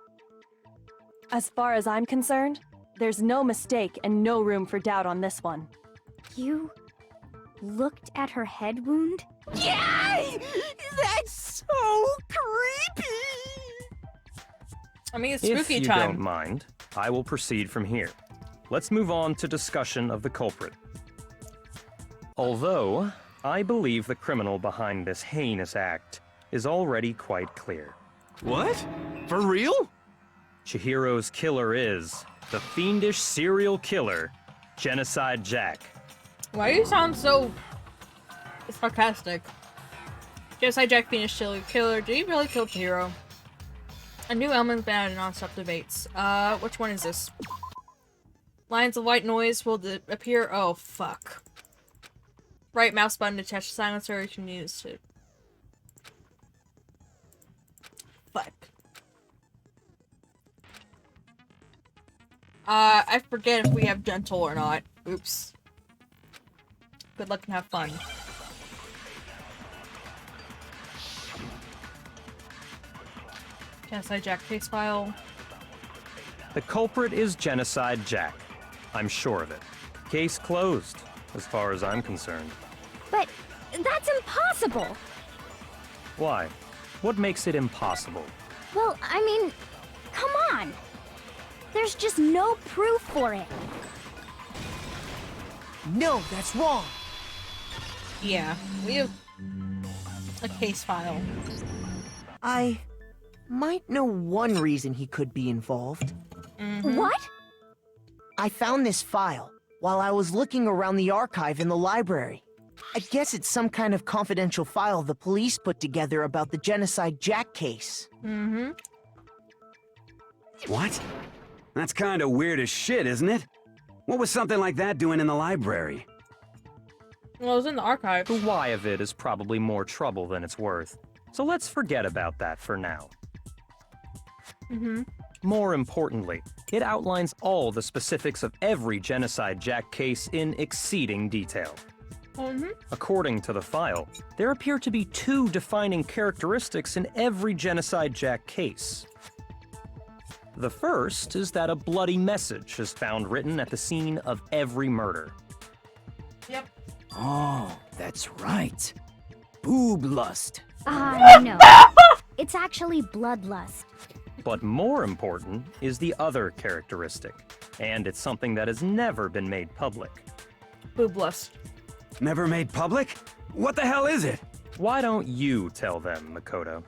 As far as I'm concerned, there's no mistake and no room for doubt on this one. You looked at her head wound? Yay! That's so creepy! I mean, it's If spooky you time. don't mind, I will proceed from here. Let's move on to discussion of the culprit. Although, I believe the criminal behind this heinous act is already quite clear. What? For real? Chihiro's killer is the fiendish serial killer, Genocide Jack. Why do you sound so sarcastic? Genocide Jack Phoenix Chili Killer. Did he really kill Chihiro? A new element's been added non-stop debates. Which one is this? Lines of white noise will appear. Oh, fuck. Right mouse button to touch the silencer you can use to... Fuck. I forget if we have gentle or not. Oops. Good luck and have fun. Genocide Jack case file. The culprit is Genocide Jack. I'm sure of it. Case closed, as far as I'm concerned. But that's impossible! Why? What makes it impossible? Well, I mean, come on! There's just no proof for it. No, that's wrong. Yeah, we have a case file. I might know one reason he could be involved. What? I found this file while I was looking around the archive in the library. I guess it's some kind of confidential file the police put together about the Genocide Jack case. What? That's kind of weird as shit, isn't it? What was something like that doing in the library? Well, it was in the archive. The why of it is probably more trouble than it's worth. So let's forget about that for now. More importantly, it outlines all the specifics of every Genocide Jack case in exceeding detail. According to the file, there appear to be 2 defining characteristics in every Genocide Jack case. The first is that a bloody message is found written at the scene of every murder. Yep. Oh, that's right. Boob lust. No. It's actually bloodlust. But more important is the other characteristic, and it's something that has never been made public. Boob lust. Never made public? What the hell is it? Why don't you tell them, Makoto?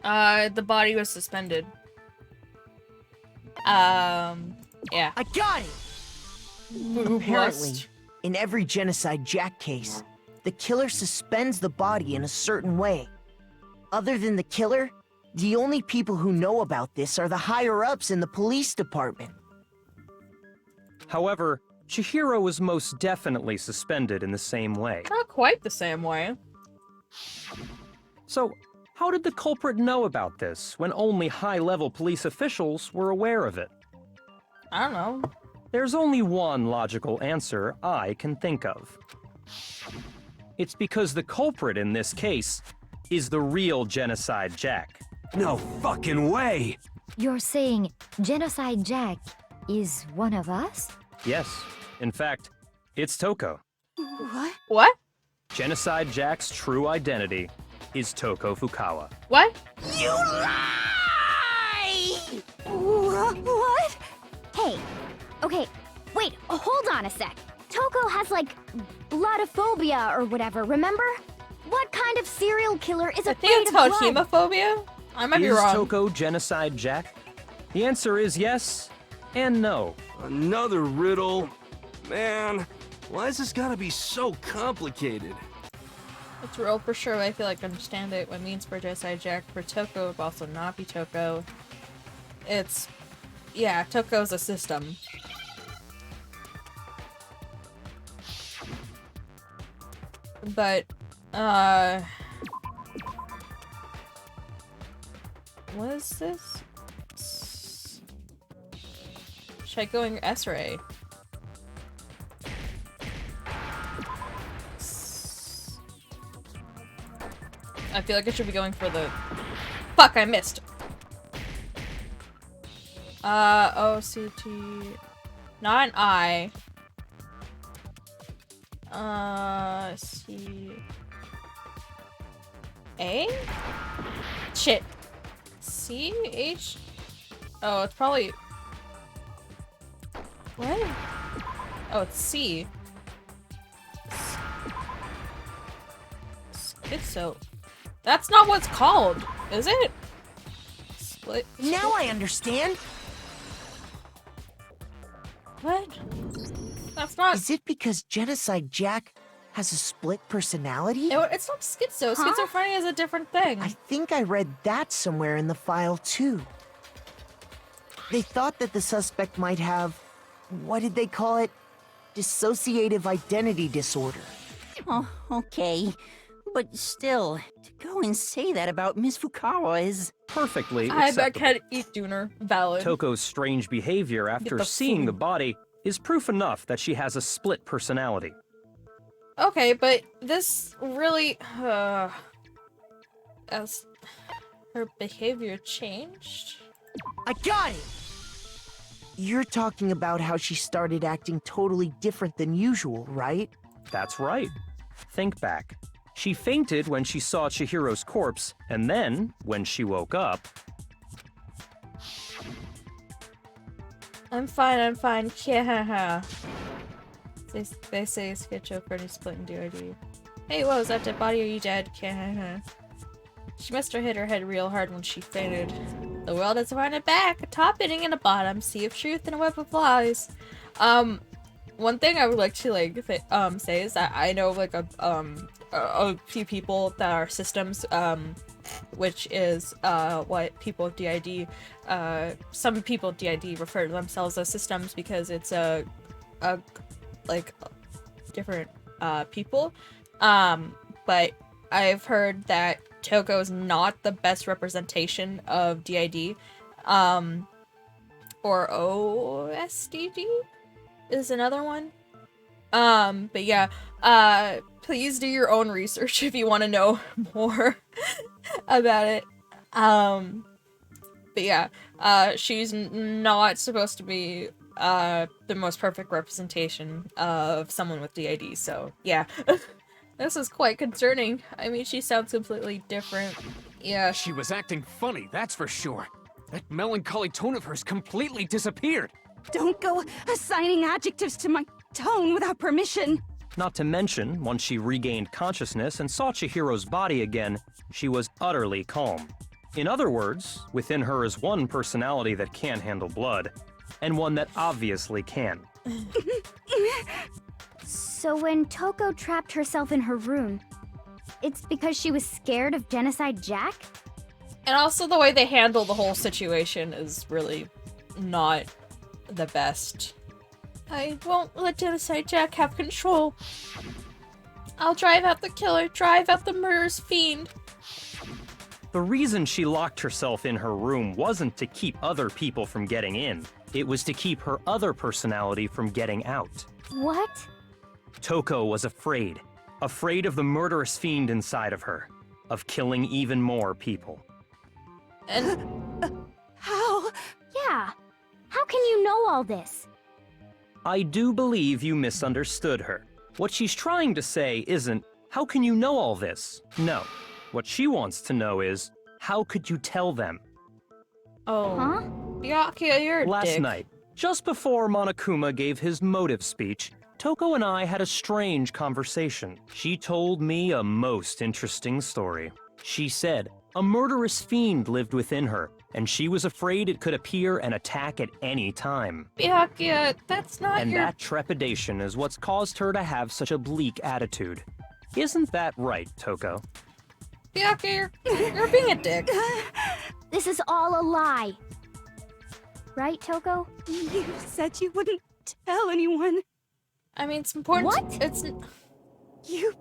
The body was suspended. Yeah. I got it! Boob Apparently, lust. in every Genocide Jack case, the killer suspends the body in a certain way. Other than the killer, the only people who know about this are the higher-ups in the police department. However, Chihiro was most definitely suspended in the same way. Not quite the same way. So, how did the culprit know about this when only high-level police officials were aware of it? I don't know. There's only one logical answer I can think of. It's because the culprit in this case is the real Genocide Jack. No fucking way! You're saying Genocide Jack is one of us? Yes. In fact, it's Toko. What? What? Genocide Jack's true identity is Toko Fukawa. What? You lie! What? Hey, okay, wait, hold on a sec. Toko has, like, bloodophobia or whatever, remember? What kind of serial killer is I afraid think it's of called blood? hemophobia? I might be Is wrong. Toko Genocide Jack? The answer is yes and no. Another riddle? Man, why has this gotta be so complicated? It's real for sure, but I feel like I understand it. What it means for Genocide Jack, for Toko, but also not be Toko. It's... yeah, Toko's a system. But, what is this? Should I go in S-ray? I feel like I should be going for the... Fuck, I missed! O-C-T... Not an I. C... A? Shit. C-H... Oh, it's probably... What? Oh, it's C. Schizo. That's not what it's called, is it? Split. Now I understand. What? That's not. Is it because Genocide Jack has a split personality? It's not schizo. Huh? Schizophrenia is a different thing. I think I read that somewhere in the file too. They thought that the suspect might have what did they call it? Dissociative identity disorder. Oh, okay. But still, to go and say that about Miss Fukawa is... Perfectly I acceptable. can't eat Dooner. Valid. Toko's strange behavior after the seeing food. the body is proof enough that she has a split personality. Okay, but this really, as her behavior changed? I got it! You're talking about how she started acting totally different than usual, right? That's right. Think back. She fainted when she saw Chihiro's corpse, and then, when she woke up... I'm fine, yeah. They say schizophrenia split in DID. Hey, whoa, is that dead body? Are you dead? Yeah. She must have hit her head real hard when she fainted. The world has run it back, a top hitting and a bottom, sea of truth and a web of lies. One thing I would like to say is that I know like a few people that are systems, which is what people with DID, some people with DID refer to themselves as systems because it's different people. But I've heard that Toko is not the best representation of DID, or OSDD is another one. But yeah, please do your own research if you want to know more about it. But yeah, she's not supposed to be the most perfect representation of someone with DID, so yeah. This is quite concerning. I mean, she sounds completely different. Yeah. She was acting funny, that's for sure. That melancholy tone of hers completely disappeared. Don't go assigning adjectives to my tone without permission. Not to mention, once she regained consciousness and saw Chihiro's body again, she was utterly calm. In other words, within her is one personality that can't handle blood, and one that obviously can. So when Toko trapped herself in her room, it's because she was scared of Genocide Jack? And also the way they handle the whole situation is really not the best. I won't let Genocide Jack have control. I'll drive out the killer, drive out the murderous fiend. The reason she locked herself in her room wasn't to keep other people from getting in. It was to keep her other personality from getting out. What? Toko was afraid. Afraid of the murderous fiend inside of her. Of killing even more people. And... How? Yeah. How can you know all this? I do believe you misunderstood her. What she's trying to say isn't, how can you know all this? No. What she wants to know is, how could you tell them? Oh. Huh? Byakuya, you're a Last dick. night, just before Monokuma gave his motive speech, Toko and I had a strange conversation. She told me a most interesting story. She said a murderous fiend lived within her, and she was afraid it could appear and attack at any time. Byakuya, that's not And your... that trepidation is what's caused her to have such a bleak attitude. Isn't that right, Toko? Byakuya, you're being a dick. This is all a lie. Right, Toko? You said you wouldn't tell anyone. I mean, it's important. What? It's... You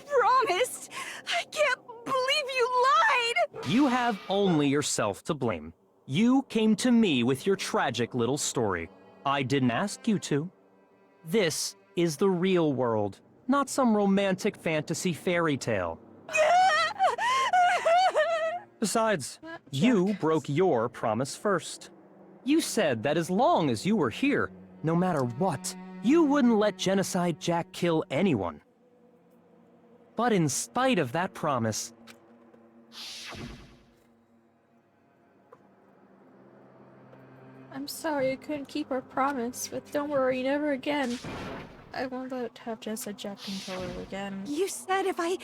promised! I can't believe you lied! You have only yourself to blame. You came to me with your tragic little story. I didn't ask you to. This is the real world, not some romantic fantasy fairy tale. Besides, you broke your promise first. You said that as long as you were here, no matter what, you wouldn't let Genocide Jack kill anyone. But in spite of that promise... I'm sorry I couldn't keep our promise, but don't worry, never again. I won't have Genocide Jack control her again. You said if I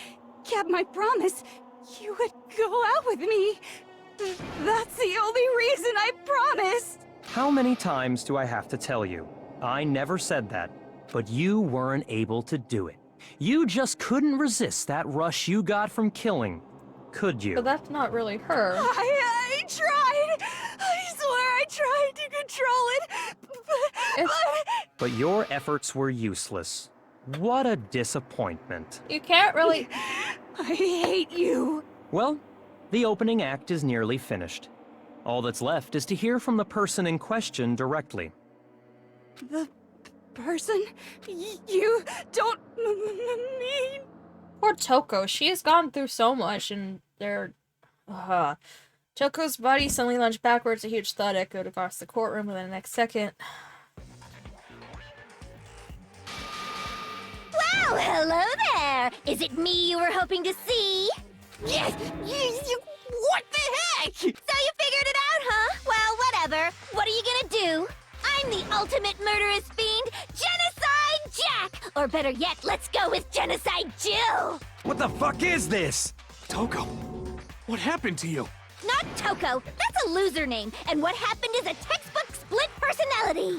kept my promise, you would go out with me. That's the only reason I promised. How many times do I have to tell you? I never said that, but you weren't able to do it. You just couldn't resist that rush you got from killing, could you? But that's not really her. I tried. I swear I tried to control it, But your efforts were useless. What a disappointment. You can't really... I hate you. Well, the opening act is nearly finished. All that's left is to hear from the person in question directly. The person you don't mean... Poor Toko. She has gone through so much, and they're... Toko's body suddenly lunged backwards. A huge thud echoed across the courtroom within the next second. Well, hello there! Is it me you were hoping to see? Yes! What the heck? So you figured it out, huh? Well, whatever. What are you gonna do? I'm the ultimate murderous fiend, Genocide Jack! Or better yet, let's go with Genocide Jill! What the fuck is this? Toko, what happened to you? Not Toko. That's a loser name. And what happened is a textbook split personality.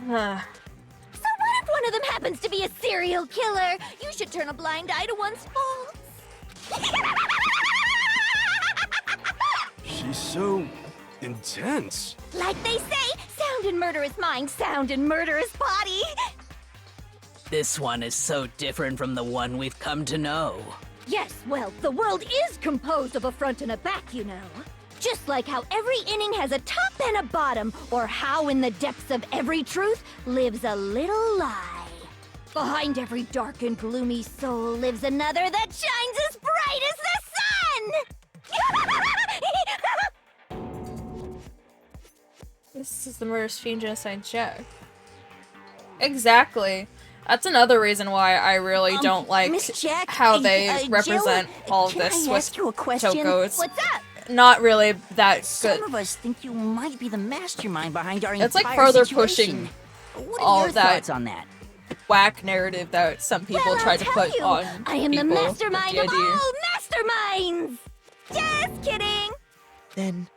So what if one of them happens to be a serial killer? You should turn a blind eye to one's faults. She's so intense. Like they say, sound in murderous mind, sound in murderous body. This one is so different from the one we've come to know. Yes, well, the world is composed of a front and a back, you know. Just like how every inning has a top and a bottom, or how in the depths of every truth lives a little lie. Behind every dark and gloomy soul lives another that shines as bright as the sun! This is the murderous fiend Genocide Jack. Exactly. That's another reason why I really don't like Jack, how they represent Jill, all of can this I with ask you a question? Toko. It's What's up? not really that good. Some of us think you might be the mastermind behind our It's entire like further situation. pushing What all are your of that thoughts on that? whack narrative that some people Well, try I'll to tell put you, on I am the people with mastermind the of idea. all masterminds! Just kidding! Then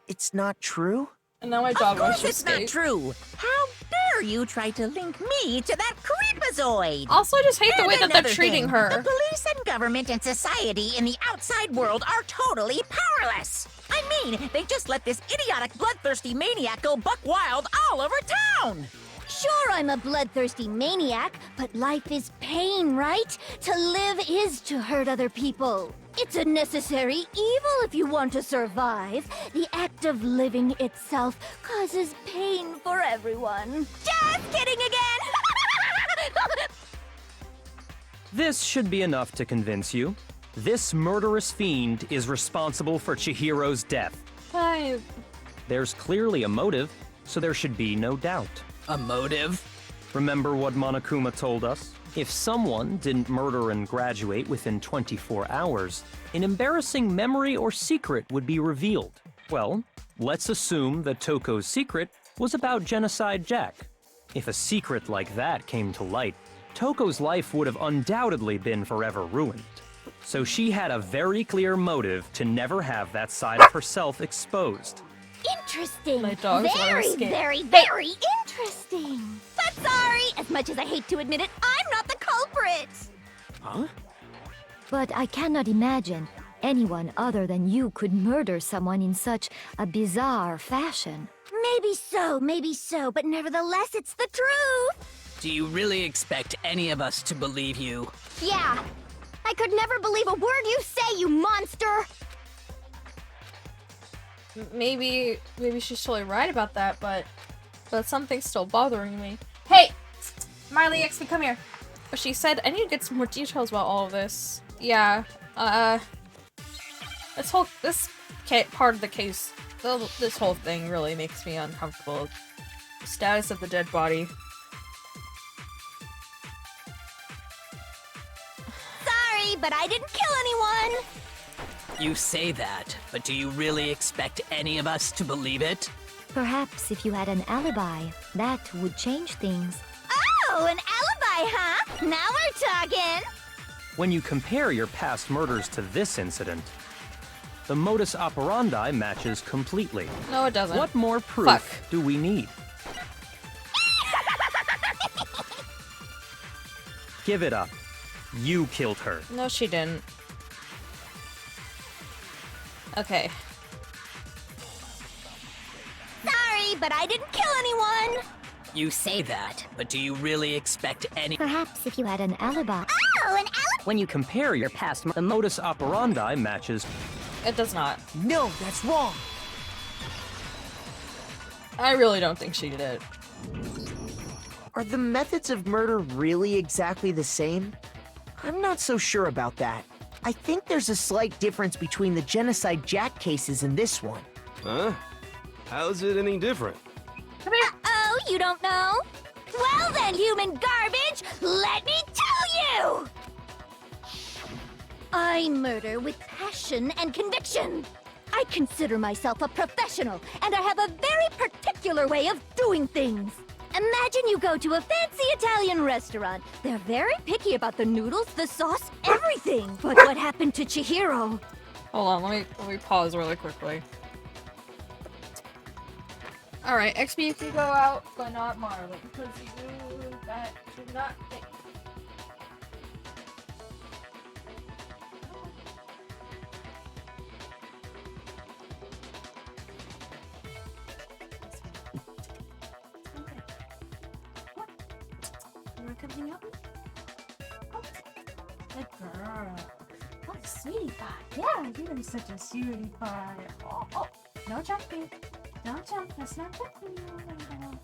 it's not true? And now my Of dog wants course to it's not escape. true. How dare you try to link me to that creepazoid? Also, I just hate the And way that they're another treating thing, her. The police and government and society in the outside world are totally powerless. I mean, they just let this idiotic, bloodthirsty maniac go buck wild all over town. Sure, I'm a bloodthirsty maniac, but life is pain, right? To live is to hurt other people. It's a necessary evil if you want to survive. The act of living itself causes pain for everyone. Just kidding again! This should be enough to convince you. This murderous fiend is responsible for Chihiro's death. Hi. There's clearly a motive, so there should be no doubt. A motive? Remember what Monokuma told us? If someone didn't murder and graduate within 24 hours, an embarrassing memory or secret would be revealed. Well, let's assume that Toko's secret was about Genocide Jack. If a secret like that came to light, Toko's life would have undoubtedly been forever ruined. So she had a very clear motive to never have that side of herself exposed. Interesting. My dogs wanna very, escape. very interesting. But sorry, as much as I hate to admit it, I'm not the culprit. Huh? But I cannot imagine anyone other than you could murder someone in such a bizarre fashion. Maybe so, but nevertheless, it's the truth. Do you really expect any of us to believe you? Yeah. I could never believe a word you say, you monster. Maybe she's totally right about that, but something's still bothering me. Hey! Marley XP, come here. But she said, I need to get some more details about all of this. Yeah, this part of the case, this whole thing really makes me uncomfortable. The status of the dead body. Sorry, but I didn't kill anyone. You say that, but do you really expect any of us to believe it? Perhaps if you had an alibi, that would change things. Oh, an alibi, huh? Now we're talking. When you compare your past murders to this incident, the modus operandi matches completely. No, it doesn't. What more proof do we need? Give it up. You killed her. No, she didn't. Okay. Sorry, but I didn't kill anyone. You say that, but do you really expect any— Perhaps if you had an alibi. Oh, an alibi! When you compare your past, the modus operandi matches. It does not. No, that's wrong. I really don't think she did it. Are the methods of murder really exactly the same? I'm not so sure about that. I think there's a slight difference between the Genocide Jack cases and this one. Huh? How's it any different? Uh-oh, you don't know? Well then, human garbage, let me tell you! I murder with passion and conviction. I consider myself a professional, and I have a very particular way of doing things. Imagine you go to a fancy Italian restaurant. They're very picky about the noodles, the sauce, everything. But what happened to Chihiro? Hold on, let me pause really quickly. Alright, XP can go out, but not Marley, because that should not take. Coming up? Oh, good girl. Oh, sweetie pie. Yeah, you're such a sweetie pie. Oh, no jumping. Don't jump. That's not good for you. Come on.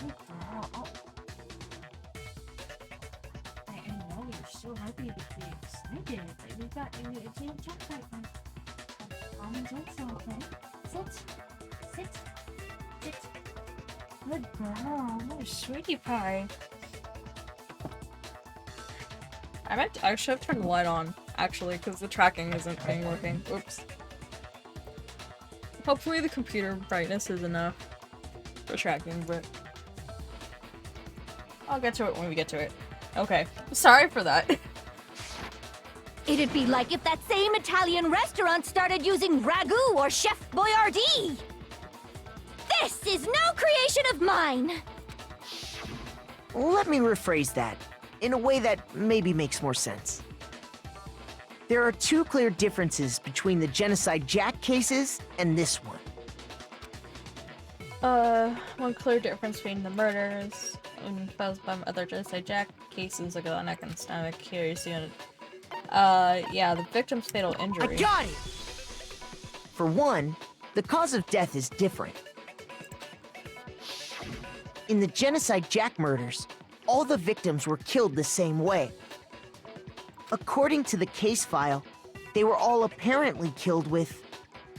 Good girl. Oh. I know you're so happy to be excited. We got you a jump right now. Okay. Sit. Good girl. Oh, sweetie pie. I should have turned the light on, actually, because the tracking isn't working. Oops. Hopefully the computer brightness is enough for tracking, but I'll get to it when we get to it. Okay. Sorry for that. It'd be like if that same Italian restaurant started using ragu or Chef Boyardee. This is no creation of mine. Let me rephrase that, in a way that maybe makes more sense. There are two clear differences between the Genocide Jack cases and this one. One clear difference between the murders caused by other Genocide Jack cases, like a neck and stomach, curious unit. Yeah, the victim's fatal injury. I got it! For one, the cause of death is different. In the Genocide Jack murders, all the victims were killed the same way. According to the case file, they were all apparently killed with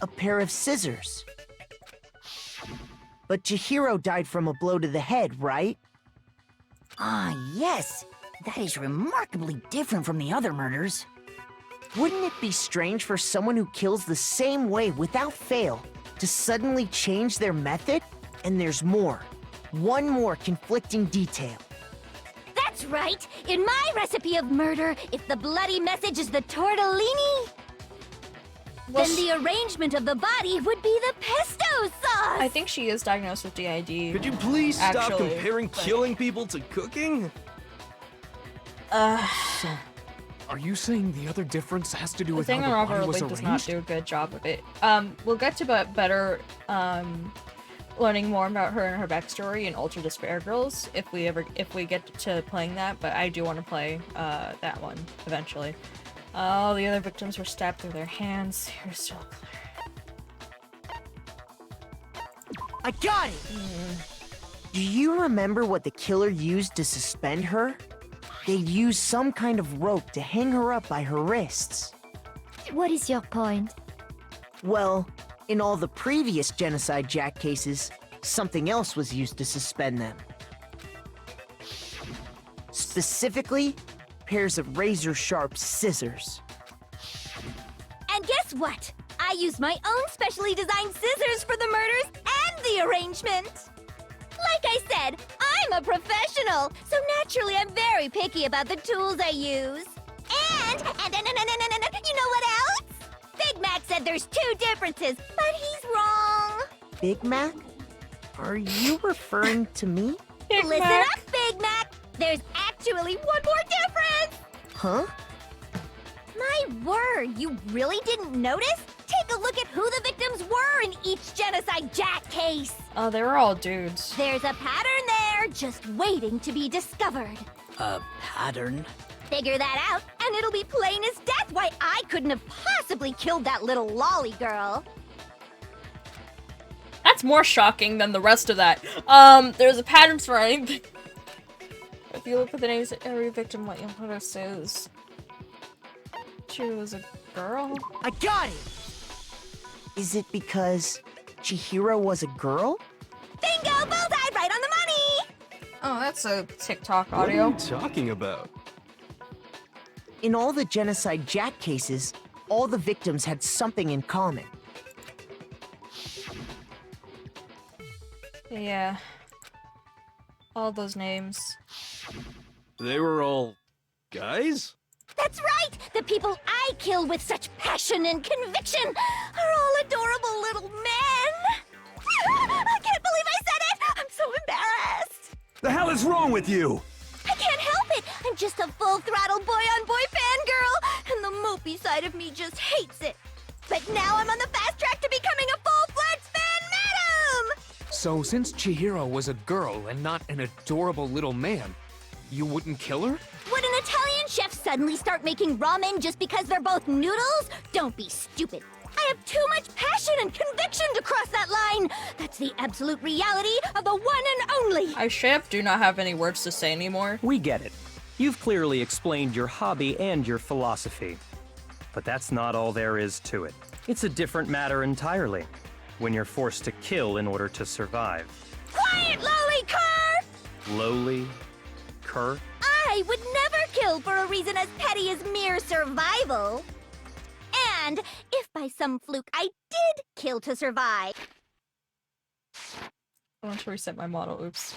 a pair of scissors. But Chihiro died from a blow to the head, right? Ah, yes. That is remarkably different from the other murders. Wouldn't it be strange for someone who kills the same way without fail to suddenly change their method? And there's more. One more conflicting detail. That's right! In my recipe of murder, if the bloody message is the tortellini, then the arrangement of the body would be the pesto sauce! I think she is diagnosed with DID. Could you please stop comparing killing people to cooking? So, are you saying the other difference has to do with how the Danganronpa body was really arranged? does not do a good job of it. We'll get to better learning more about her and her backstory in Ultra Despair Girls if we get to playing that, but I do want to play that one eventually. Oh, the other victims were stabbed through their hands. Here's so clear. I got it! Do you remember what the killer used to suspend her? They'd use some kind of rope to hang her up by her wrists. What is your point? Well, in all the previous Genocide Jack cases, something else was used to suspend them. Specifically, pairs of razor-sharp scissors. And guess what? I used my own specially designed scissors for the murders and the arrangement! Like I said, I'm a professional, so naturally I'm very picky about the tools I use. And you know what else? Big Mac said there's two differences, but he's wrong. Big Mac? Are you referring to me? Listen up, Big Mac! There's actually one more difference! Huh? My word, you really didn't notice? Take a look at who the victims were in each Genocide Jack case. Oh, they were all dudes. There's a pattern there, just waiting to be discovered. A pattern? Figure that out, and it'll be plain as death why I couldn't have possibly killed that little lolly girl. That's more shocking than the rest of that. There's a pattern for anything. If you look at the names of every victim, what you'll notice is she was a girl. I got it! Is it because Chihiro was a girl? Bingo! Bullseye! Right on the money! Oh, that's a TikTok What are audio. you talking about? In all the Genocide Jack cases, all the victims had something in common. Yeah. All those names. They were all guys? That's right! The people I kill with such passion and conviction are all adorable little men! I can't believe I said it! I'm so embarrassed! The hell is wrong with you? I can't help it! I'm just a full-throttle boy-on-boy fangirl, and the mopey side of me just hates it. But now I'm on the fast track to becoming a full-fledged fan madam! So, since Chihiro was a girl and not an adorable little man, you wouldn't kill her? Would an Italian chef suddenly start making ramen just because they're both noodles? Don't be stupid. I have too much passion and conviction to cross that line. That's the absolute reality of the one and only. I straight up do not have any words to say anymore. We get it. You've clearly explained your hobby and your philosophy. But that's not all there is to it. It's a different matter entirely, when you're forced to kill in order to survive. Quiet, lowly cur! Lowly? Cur? I would never kill for a reason as petty as mere survival. And if by some fluke I did kill to survive, I want to reset my model, oops.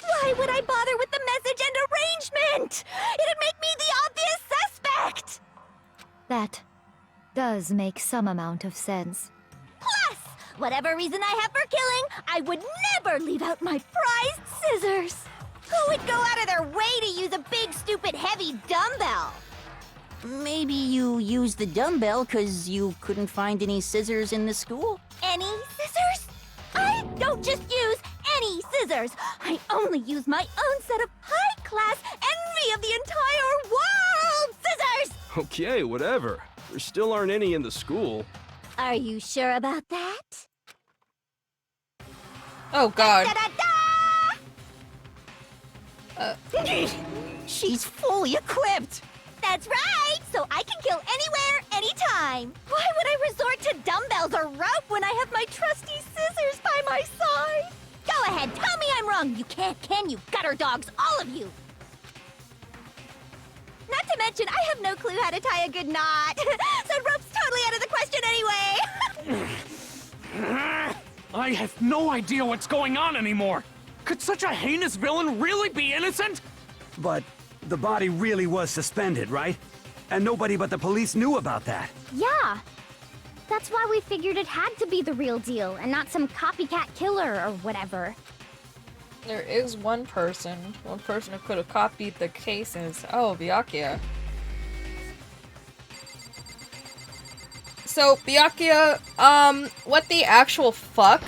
why would I bother with the message and arrangement? It'd make me the obvious suspect! That does make some amount of sense. Plus, whatever reason I have for killing, I would never leave out my prized scissors. Who would go out of their way to use a big, stupid, heavy dumbbell? Maybe you used the dumbbell because you couldn't find any scissors in the school? Any scissors? I don't just use any scissors. I only use my own set of high-class envy of the entire world scissors! Okay, whatever. There still aren't any in the school. Are you sure about that? Oh god. She's fully equipped! That's right! So I can kill anywhere, anytime! Why would I resort to dumbbells or rope when I have my trusty scissors by my side? Go ahead, tell me I'm wrong! You can't, can you, gutter dogs, all of you! Not to mention, I have no clue how to tie a good knot. So rope's totally out of the question anyway! I have no idea what's going on anymore! Could such a heinous villain really be innocent? But the body really was suspended, right? And nobody but the police knew about that. Yeah. That's why we figured it had to be the real deal and not some copycat killer or whatever. There is one person who could have copied the case and it's, oh, Byakuya. So, Byakuya, what the actual fuck?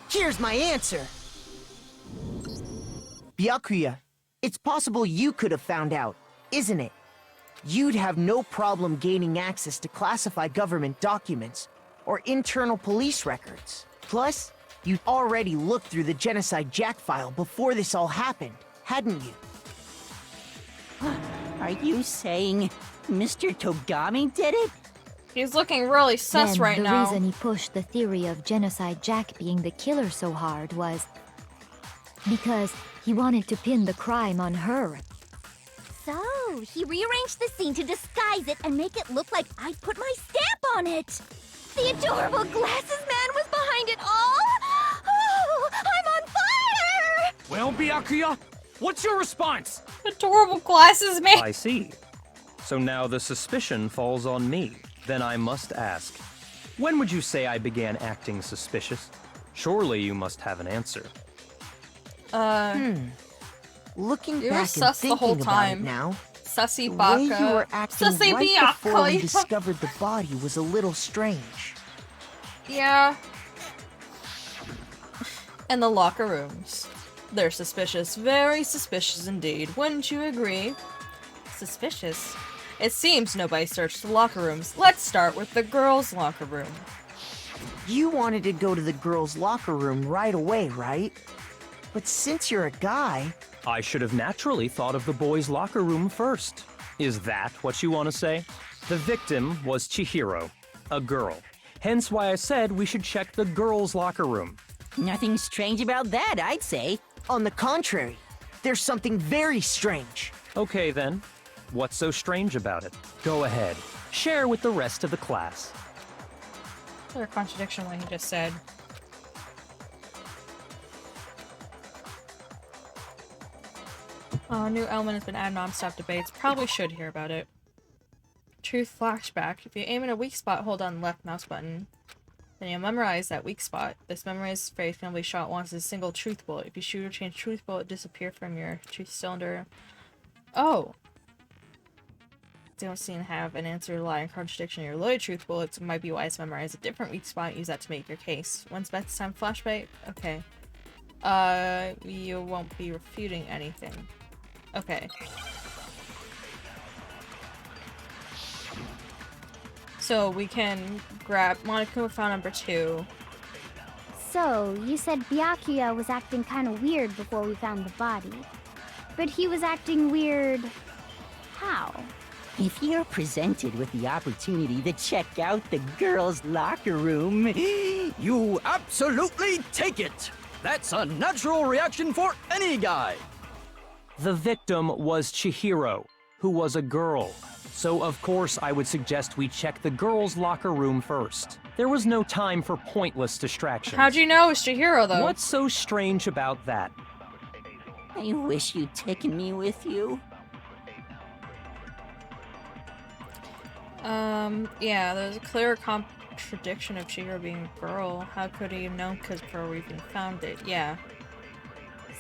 Here's my answer. Byakuya, it's possible you could have found out, isn't it? You'd have no problem gaining access to classified government documents or internal police records. Plus, you'd already looked through the Genocide Jack file before this all happened, hadn't you? Are you saying Mr. Togami did it? He's looking really sus Then right the now. reason he pushed the theory of Genocide Jack being the killer so hard was because he wanted to pin the crime on her. So, he rearranged the scene to disguise it and make it look like I put my stamp on it. The adorable glasses man was behind it all. Oh, I'm on fire! Well, Byakuya, what's your response? Adorable glasses man. I see. So now the suspicion falls on me. Then I must ask, when would you say I began acting suspicious? Surely you must have an answer. Looking You were back and sus the whole thinking about it time. now, Sussy The baka. way you were acting Sussy right before we byakuya. discovered the body was a little strange. Yeah. And the locker rooms. They're suspicious. Very suspicious indeed. Wouldn't you agree? Suspicious? It seems nobody searched the locker rooms. Let's start with the girls' locker room. You wanted to go to the girls' locker room right away, right? But since you're a guy... I should have naturally thought of the boys' locker room first. Is that what you want to say? The victim was Chihiro, a girl. Hence why I said we should check the girls' locker room. Nothing strange about that, I'd say. On the contrary, there's something very strange. Okay then. What's so strange about it? Go ahead. Share with the rest of the class. There's a contradiction in what he just said. Oh, a new element has been added non-stop debates. Probably should hear about it. Truth flashback. If you aim at a weak spot, hold down the left mouse button. Then you'll memorize that weak spot. This memorized phrase can only be shot once as a single truth bullet. If you shoot or change truth bullet, disappear from your truth cylinder. Oh! They don't seem to have an answer to lie in contradiction to your loaded truth bullets. It might be wise to memorize a different weak spot and use that to make your case. When's best time flashback? Okay. You won't be refuting anything. Okay. So we can grab Monokuma file number 2. So, you said Byakuya was acting kind of weird before we found the body. But he was acting weird... how? If you're presented with the opportunity to check out the girls' locker room, you absolutely take it! That's a natural reaction for any guy! The victim was Chihiro, who was a girl. So of course I would suggest we check the girls' locker room first. There was no time for pointless distractions. How'd you know it's Chihiro, though? What's so strange about that? I wish you'd taken me with you. Yeah, there's a clear contradiction of Chihiro being a girl. How could he have known before we even found it? Yeah.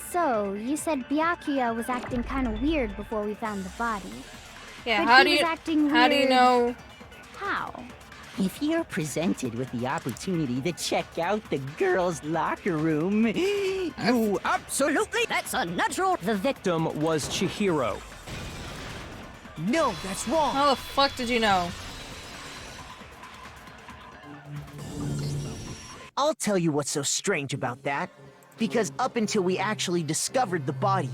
So, you said Byakuya was acting kind of weird before we found the body. Yeah, but how he do you was acting how do you weird- know? How? If you're presented with the opportunity to check out the girls' locker room, you absolutely... That's a natural... The victim was Chihiro. No, that's wrong. How the fuck did you know? I'll tell you what's so strange about that. Because up until we actually discovered the body,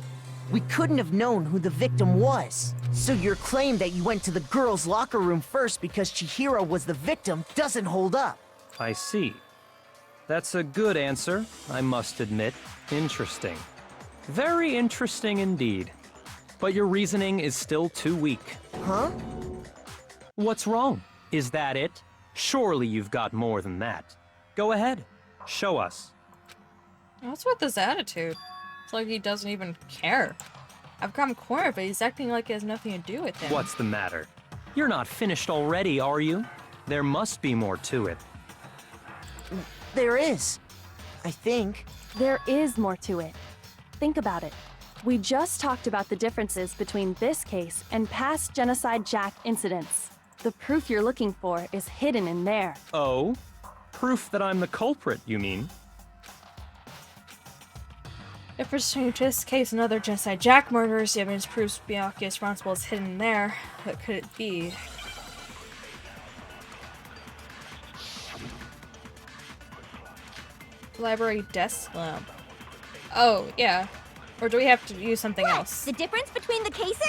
we couldn't have known who the victim was. So your claim that you went to the girls' locker room first because Chihiro was the victim doesn't hold up. I see. That's a good answer, I must admit. Interesting. Very interesting indeed. But your reasoning is still too weak. Huh? What's wrong? Is that it? Surely you've got more than that. Go ahead. Show us. What's with this attitude? It's like he doesn't even care. I've got him cornered, but he's acting like it has nothing to do with him. What's the matter? You're not finished already, are you? There must be more to it. There is. I think. There is more to it. Think about it. We just talked about the differences between this case and past Genocide Jack incidents. The proof you're looking for is hidden in there. Oh? Proof that I'm the culprit, you mean? If pursuing this case and other Genocide Jack murders, the evidence proves Byakuya is responsible is hidden in there. What could it be? Library desk lamp. Oh, yeah. Or do we have to use something else? The difference between the cases?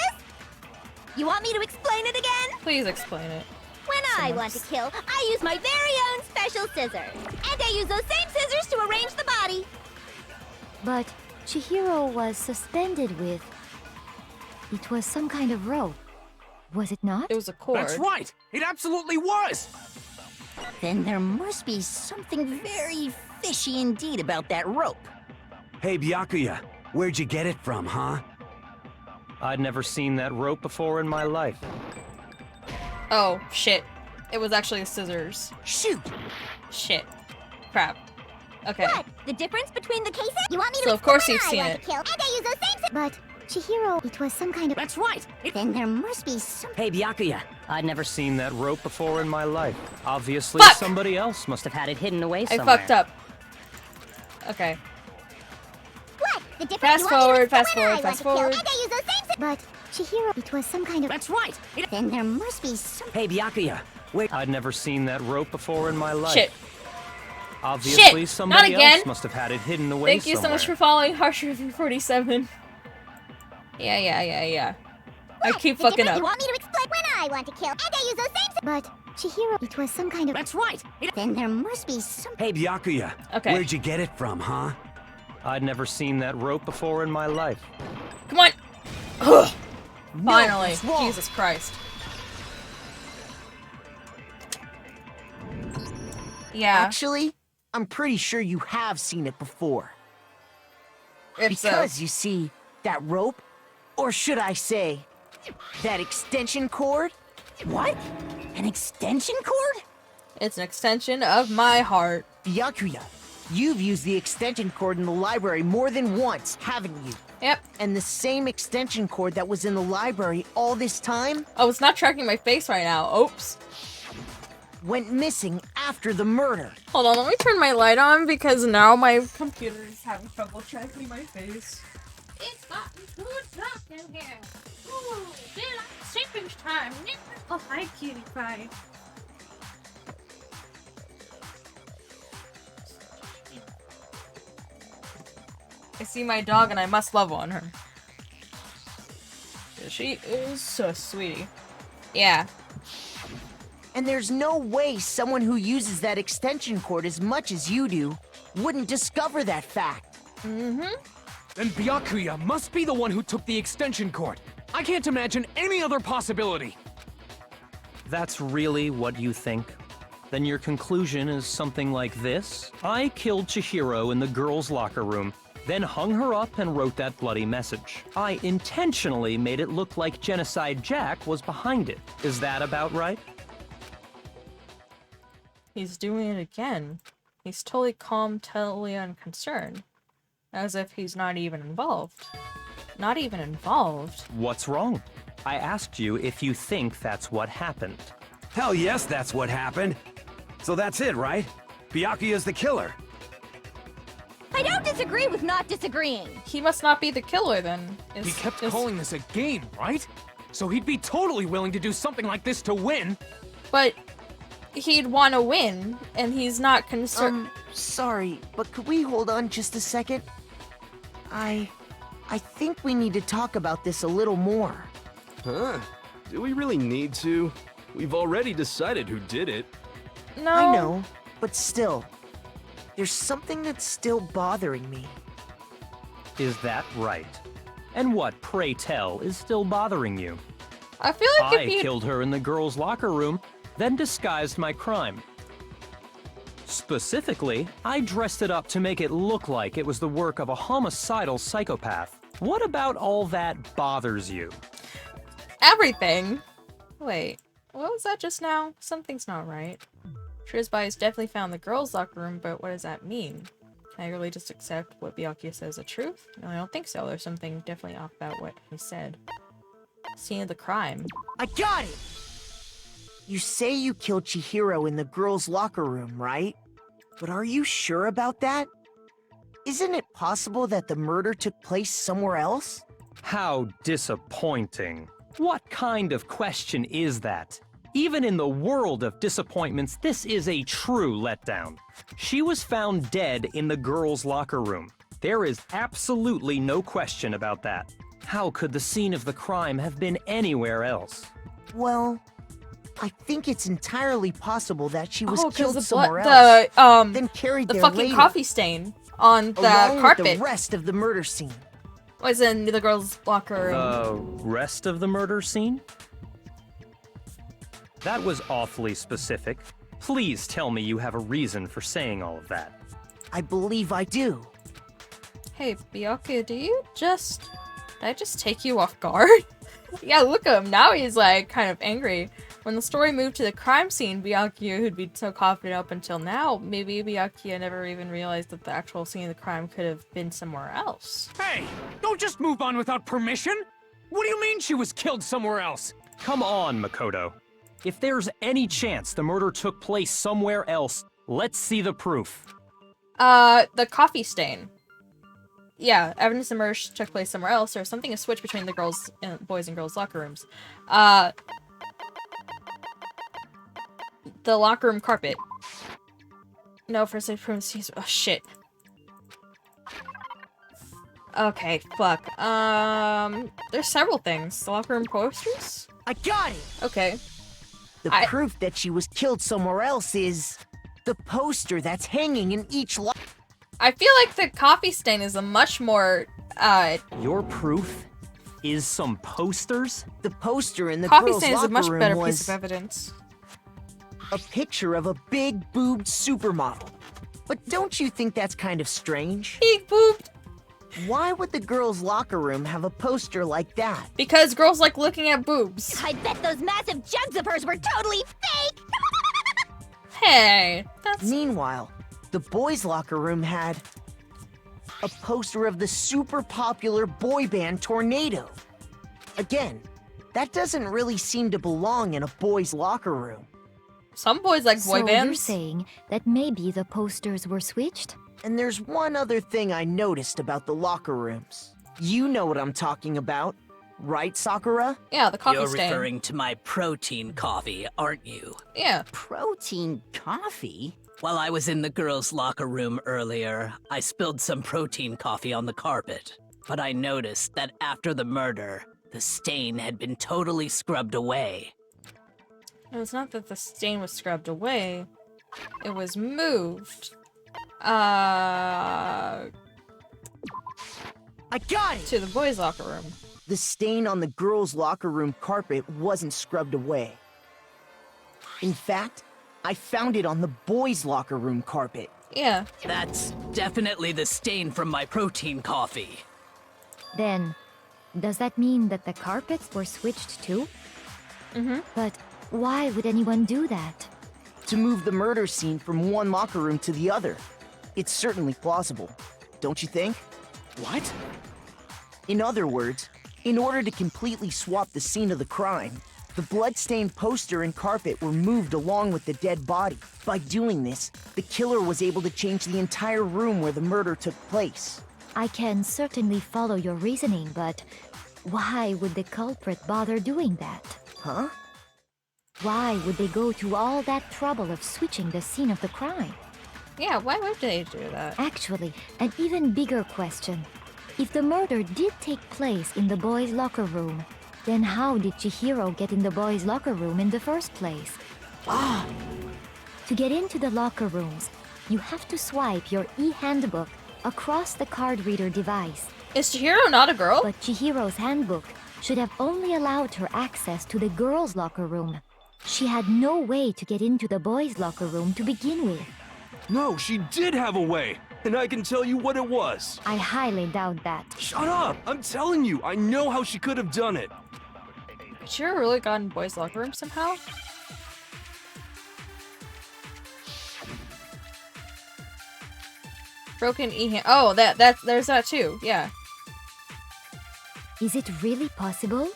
You want me to explain it again? Please explain it. When I want to kill, I use my very own special scissors. And I use those same scissors to arrange the body. But Chihiro was suspended with... It was some kind of rope. Was it not? It was a cord. That's right! It absolutely was! Then there must be something very fishy indeed about that rope. Hey, Byakuya, where'd you get it from, huh? I'd never seen that rope before in my life. Oh, shit. It was actually scissors. Shoot! Shit. Crap. Okay. What? The difference between the cases? You want me to So of course explain you've when seen I it. want to kill, and I use those same But Chihiro, it was some kind of... That's right! Then there must be some... Hey, Byakuya. I'd never seen that rope before in my life. Obviously, Fuck! somebody else must have had it hidden away I somewhere. fucked up. Okay. What? The difference... Fast forward, fast forward, I fast want to forward. kill, and I use those same... But, Chihiro, it was some kind of... That's right! Then there must be some... Hey, Byakuya. Wait. I'd never seen that rope before in my life. Shit. Obviously, Shit! somebody Not again! else must have had it hidden away Thank you so much for following Harsher 47. Yeah. I keep fucking up. You want me to explain when I want to kill, and I use those same... But, Chihiro, it was some kind of... That's right! Then there must be some... Hey, Byakuya. Okay. Where'd you get it from, huh? I'd never seen that rope before in my life. Come on! Ugh. No, Finally. that's wrong. Jesus Christ. Yeah. Actually, I'm pretty sure you have seen it before. Because, you see, that rope, or should I say, that extension cord? What? An extension cord? It's an extension of my heart. Byakuya, you've used the extension cord in the library more than once, haven't you? Yep. And the same extension cord that was in the library all this time? Oh, it's not tracking my face right now. Oops. Went missing after the murder. Hold on, let me turn my light on because now my computer is having trouble tracking my face. It's gotten too dark in here. Ooh, daylight savings time. Oh, hi, cutie pie. I see my dog and I must love on her. She is a sweetie. Yeah. And there's no way someone who uses that extension cord as much as you do wouldn't discover that fact. Mm-hmm. Then Byakuya must be the one who took the extension cord. I can't imagine any other possibility. That's really what you think? Then your conclusion is something like this? I killed Chihiro in the girls' locker room, then hung her up and wrote that bloody message. I intentionally made it look like Genocide Jack was behind it. Is that about right? He's doing it again. He's totally calm, totally unconcerned. As if he's not even involved. Not even involved. What's wrong? I asked you if you think that's what happened. Hell yes, that's what happened. So that's it, right? Byakuya's the killer. I don't disagree with not disagreeing. He must not be the killer then. He kept calling this a game, right? So he'd be totally willing to do something like this to win. But he'd want to win, and he's not concerned. Sorry, but could we hold on just a second? I think we need to talk about this a little more. Huh? Do we really need to? We've already decided who did it. No. I know, but still, there's something that's still bothering me. Is that right? And what, pray tell, is still bothering you? I feel like I if you killed her in the girls' locker room, then disguised my crime. Specifically, I dressed it up to make it look like it was the work of a homicidal psychopath. What about all that bothers you? everything. Wait, what was that just now? Something's not right. Trisby has definitely found the girls' locker room, but what does that mean? Can I really just accept what Byakuya says as truth? No, I don't think so. There's something definitely off about what he said. Scene of the crime. I got it! You say you killed Chihiro in the girls' locker room, right? But are you sure about that? Isn't it possible that the murder took place somewhere else? How disappointing. What kind of question is that? Even in the world of disappointments, this is a true letdown. She was found dead in the girls' locker room. There is absolutely no question about that. How could the scene of the crime have been anywhere else? Well, I think it's entirely possible that she was 'cause killed the somewhere else, then carried the there fucking later, coffee stain on the along carpet with the rest of the murder scene. was in the girls' locker room. The rest of the murder scene? That was awfully specific. Please tell me you have a reason for saying all of that. I believe I do. Hey, Byakuya, did I just take you off guard? Yeah, look at him. Now he's like kind of angry. When the story moved to the crime scene, Byakuya, who'd been so confident up until now, maybe Byakuya never even realized that the actual scene of the crime could have been somewhere else. Hey, don't just move on without permission! What do you mean she was killed somewhere else? Come on, Makoto. If there's any chance the murder took place somewhere else, let's see the proof. The coffee stain. Yeah, evidence the murder took place somewhere else, or something is switched between the boys and girls' locker rooms. The locker room carpet. No, first aid proof. Oh, shit. Okay, fuck. There's several things. The locker room posters? I got it! Okay. The proof that she was killed somewhere else is the poster that's hanging in each locker. I feel like the coffee stain is a much more, Your proof is some posters? The poster in the coffee girls' stain is a locker much room better was piece of evidence. a picture of a big-boobed supermodel. But don't you think that's kind of strange? Big-boobed? Why would the girls' locker room have a poster like that? Because girls like looking at boobs. I bet those massive jugs of hers were totally fake! Hey, that's... Meanwhile, the boys' locker room had a poster of the super popular boy band Tornado. Again, that doesn't really seem to belong in a boys' locker room. Some boys like boy So bands. you're saying that maybe the posters were switched? And there's one other thing I noticed about the locker rooms. You know what I'm talking about, right, Sakura? Yeah, the coffee You're stain. referring to my protein coffee, aren't you? Yeah. Protein coffee? While I was in the girls' locker room earlier, I spilled some protein coffee on the carpet. But I noticed that after the murder, the stain had been totally scrubbed away. No, it's not that the stain was scrubbed away. It was moved. I got it! To the boys' locker room. The stain on the girls' locker room carpet wasn't scrubbed away. In fact, I found it on the boys' locker room carpet. Yeah. That's definitely the stain from my protein coffee. Then, does that mean that the carpets were switched too? Mm-hmm. But why would anyone do that? To move the murder scene from one locker room to the other. It's certainly plausible, don't you think? What? In other words, in order to completely swap the scene of the crime, the blood-stained poster and carpet were moved along with the dead body. By doing this, the killer was able to change the entire room where the murder took place. I can certainly follow your reasoning, but why would the culprit bother doing that? Huh? Why would they go to all that trouble of switching the scene of the crime? Yeah, why would they do that? Actually, an even bigger question. If the murder did take place in the boys' locker room, then how did Chihiro get in the boys' locker room in the first place? To get into the locker rooms, you have to swipe your e-handbook across the card reader device. Is Chihiro not a girl? But Chihiro's handbook should have only allowed her access to the girls' locker room. She had no way to get into the boys' locker room to begin with. No, she did have a way, and I can tell you what it was. I highly doubt that. Shut up! I'm telling you, I know how she could have done it. Could Chihiro really got in boys' locker room somehow? Broken e-hand. Oh, there's that too. Yeah. Is it really possible?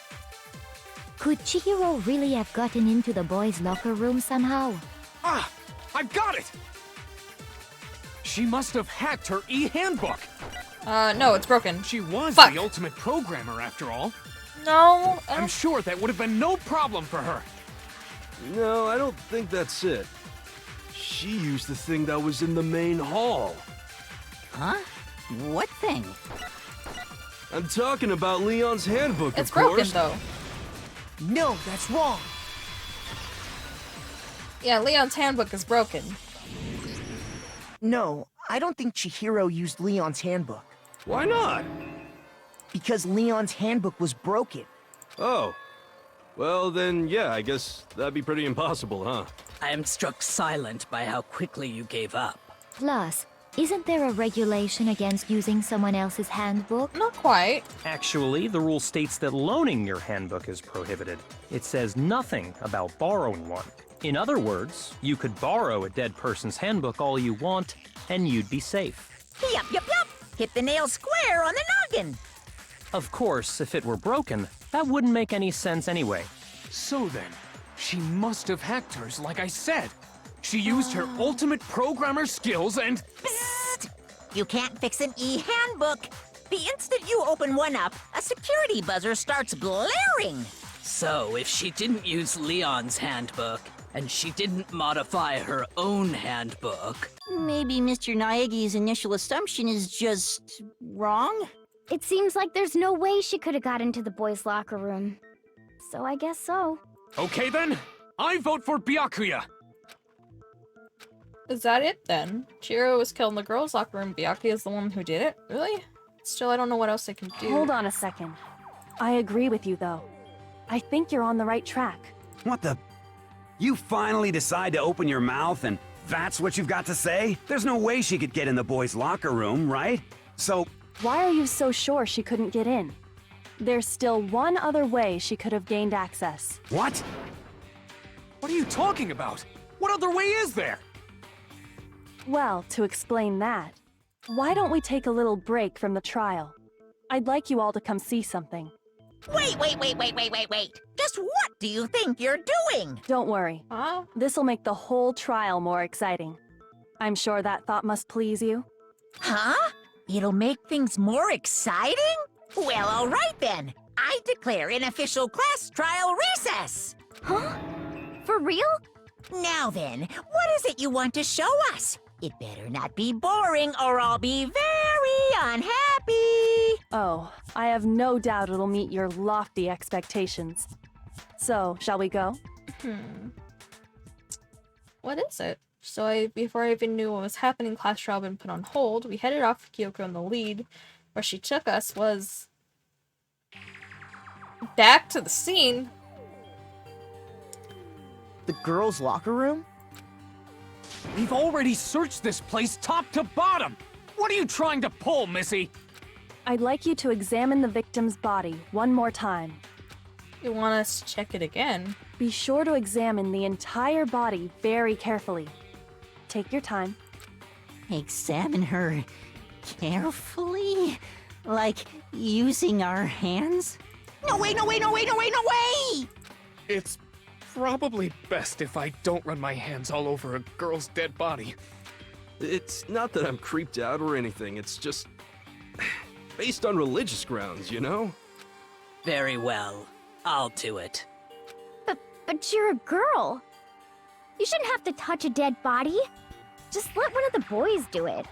Could Chihiro really have gotten into the boys' locker room somehow? Ah! I've got it! She must have hacked her e-handbook! No, it's broken. She was Fuck. the ultimate programmer, after all. No, I'm sure that would have been no problem for her. No, I don't think that's it. She used the thing that was in the main hall. Huh? What thing? I'm talking about Leon's handbook, It's of course. broken though. No, that's wrong. Yeah, Leon's handbook is broken. No, I don't think Chihiro used Leon's handbook. Why not? Because Leon's handbook was broken. Oh. Well, then, yeah, I guess that'd be pretty impossible, huh? I am struck silent by how quickly you gave up. Plus, Isn't there a regulation against using someone else's handbook? Not quite. Actually, the rule states that loaning your handbook is prohibited. It says nothing about borrowing one. In other words, you could borrow a dead person's handbook all you want, and you'd be safe. Yup. Hit the nail square on the noggin. Of course, if it were broken, that wouldn't make any sense anyway. So then, she must have hacked hers like I said. She used her ultimate programmer skills and... Psst! You can't fix an e-handbook. The instant you open one up, a security buzzer starts blaring. So, if she didn't use Leon's handbook, and she didn't modify her own handbook... Maybe Mr. Naegi's initial assumption is just wrong? It seems like there's no way she could have got into the boys' locker room. So I guess so. Okay then, I vote for Byakuya. Is that it then? Chihiro was killed in the girls' locker room. Byakuya is the one who did it? Really? Still, I don't know what else they can do. Hold on a second. I agree with you, though. I think you're on the right track. What the? You finally decide to open your mouth and that's what you've got to say? There's no way she could get in the boys' locker room, right? So... Why are you so sure she couldn't get in? There's still one other way she could have gained access. What? What are you talking about? What other way is there? Well, to explain that, why don't we take a little break from the trial? I'd like you all to come see something. Wait. Just what do you think you're doing? Don't worry. Huh? This'll make the whole trial more exciting. I'm sure that thought must please you. Huh? It'll make things more exciting? Well, all right then. I declare an official class trial recess. Huh? For real? Now then, what is it you want to show us? It better not be boring or I'll be very unhappy. Oh, I have no doubt it'll meet your lofty expectations. So, shall we go? What is it? So before I even knew what was happening, class trial had been put on hold. We headed off with Kyoko in the lead. Where she took us was... back to the scene. The girls' locker room? We've already searched this place top to bottom! What are you trying to pull, Missy? I'd like you to examine the victim's body one more time. You want us to check it again? Be sure to examine the entire body very carefully. Take your time. Examine her carefully? Like using our hands? No way! It's probably best if I don't run my hands all over a girl's dead body. It's not that I'm creeped out or anything, it's just... based on religious grounds, you know? Very well. I'll do it. But you're a girl. You shouldn't have to touch a dead body. Just let one of the boys do it.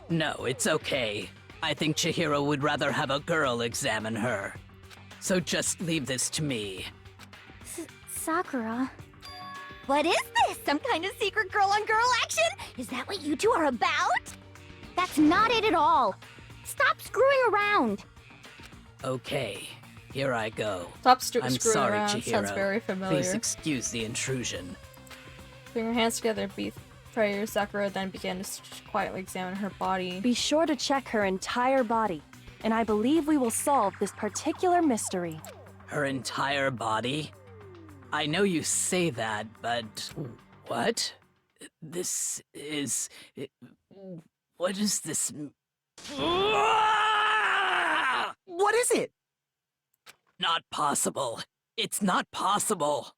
No, it's okay. I think Chihiro would rather have a girl examine her. So just leave this to me. Sakura. What is this? Some kind of secret girl-on-girl action? Is that what you two are about? That's not it at all. Stop screwing around. Okay, here I go. Stop I'm screwing sorry, around. Chihiro. Sounds very familiar. Please excuse the intrusion. Putting her hands together, beat prayer, Sakura then began to quietly examine her body. Be sure to check her entire body, and I believe we will solve this particular mystery. Her entire body? I know you say that, but... What? This is... What is this... What is it? Not possible. It's not possible.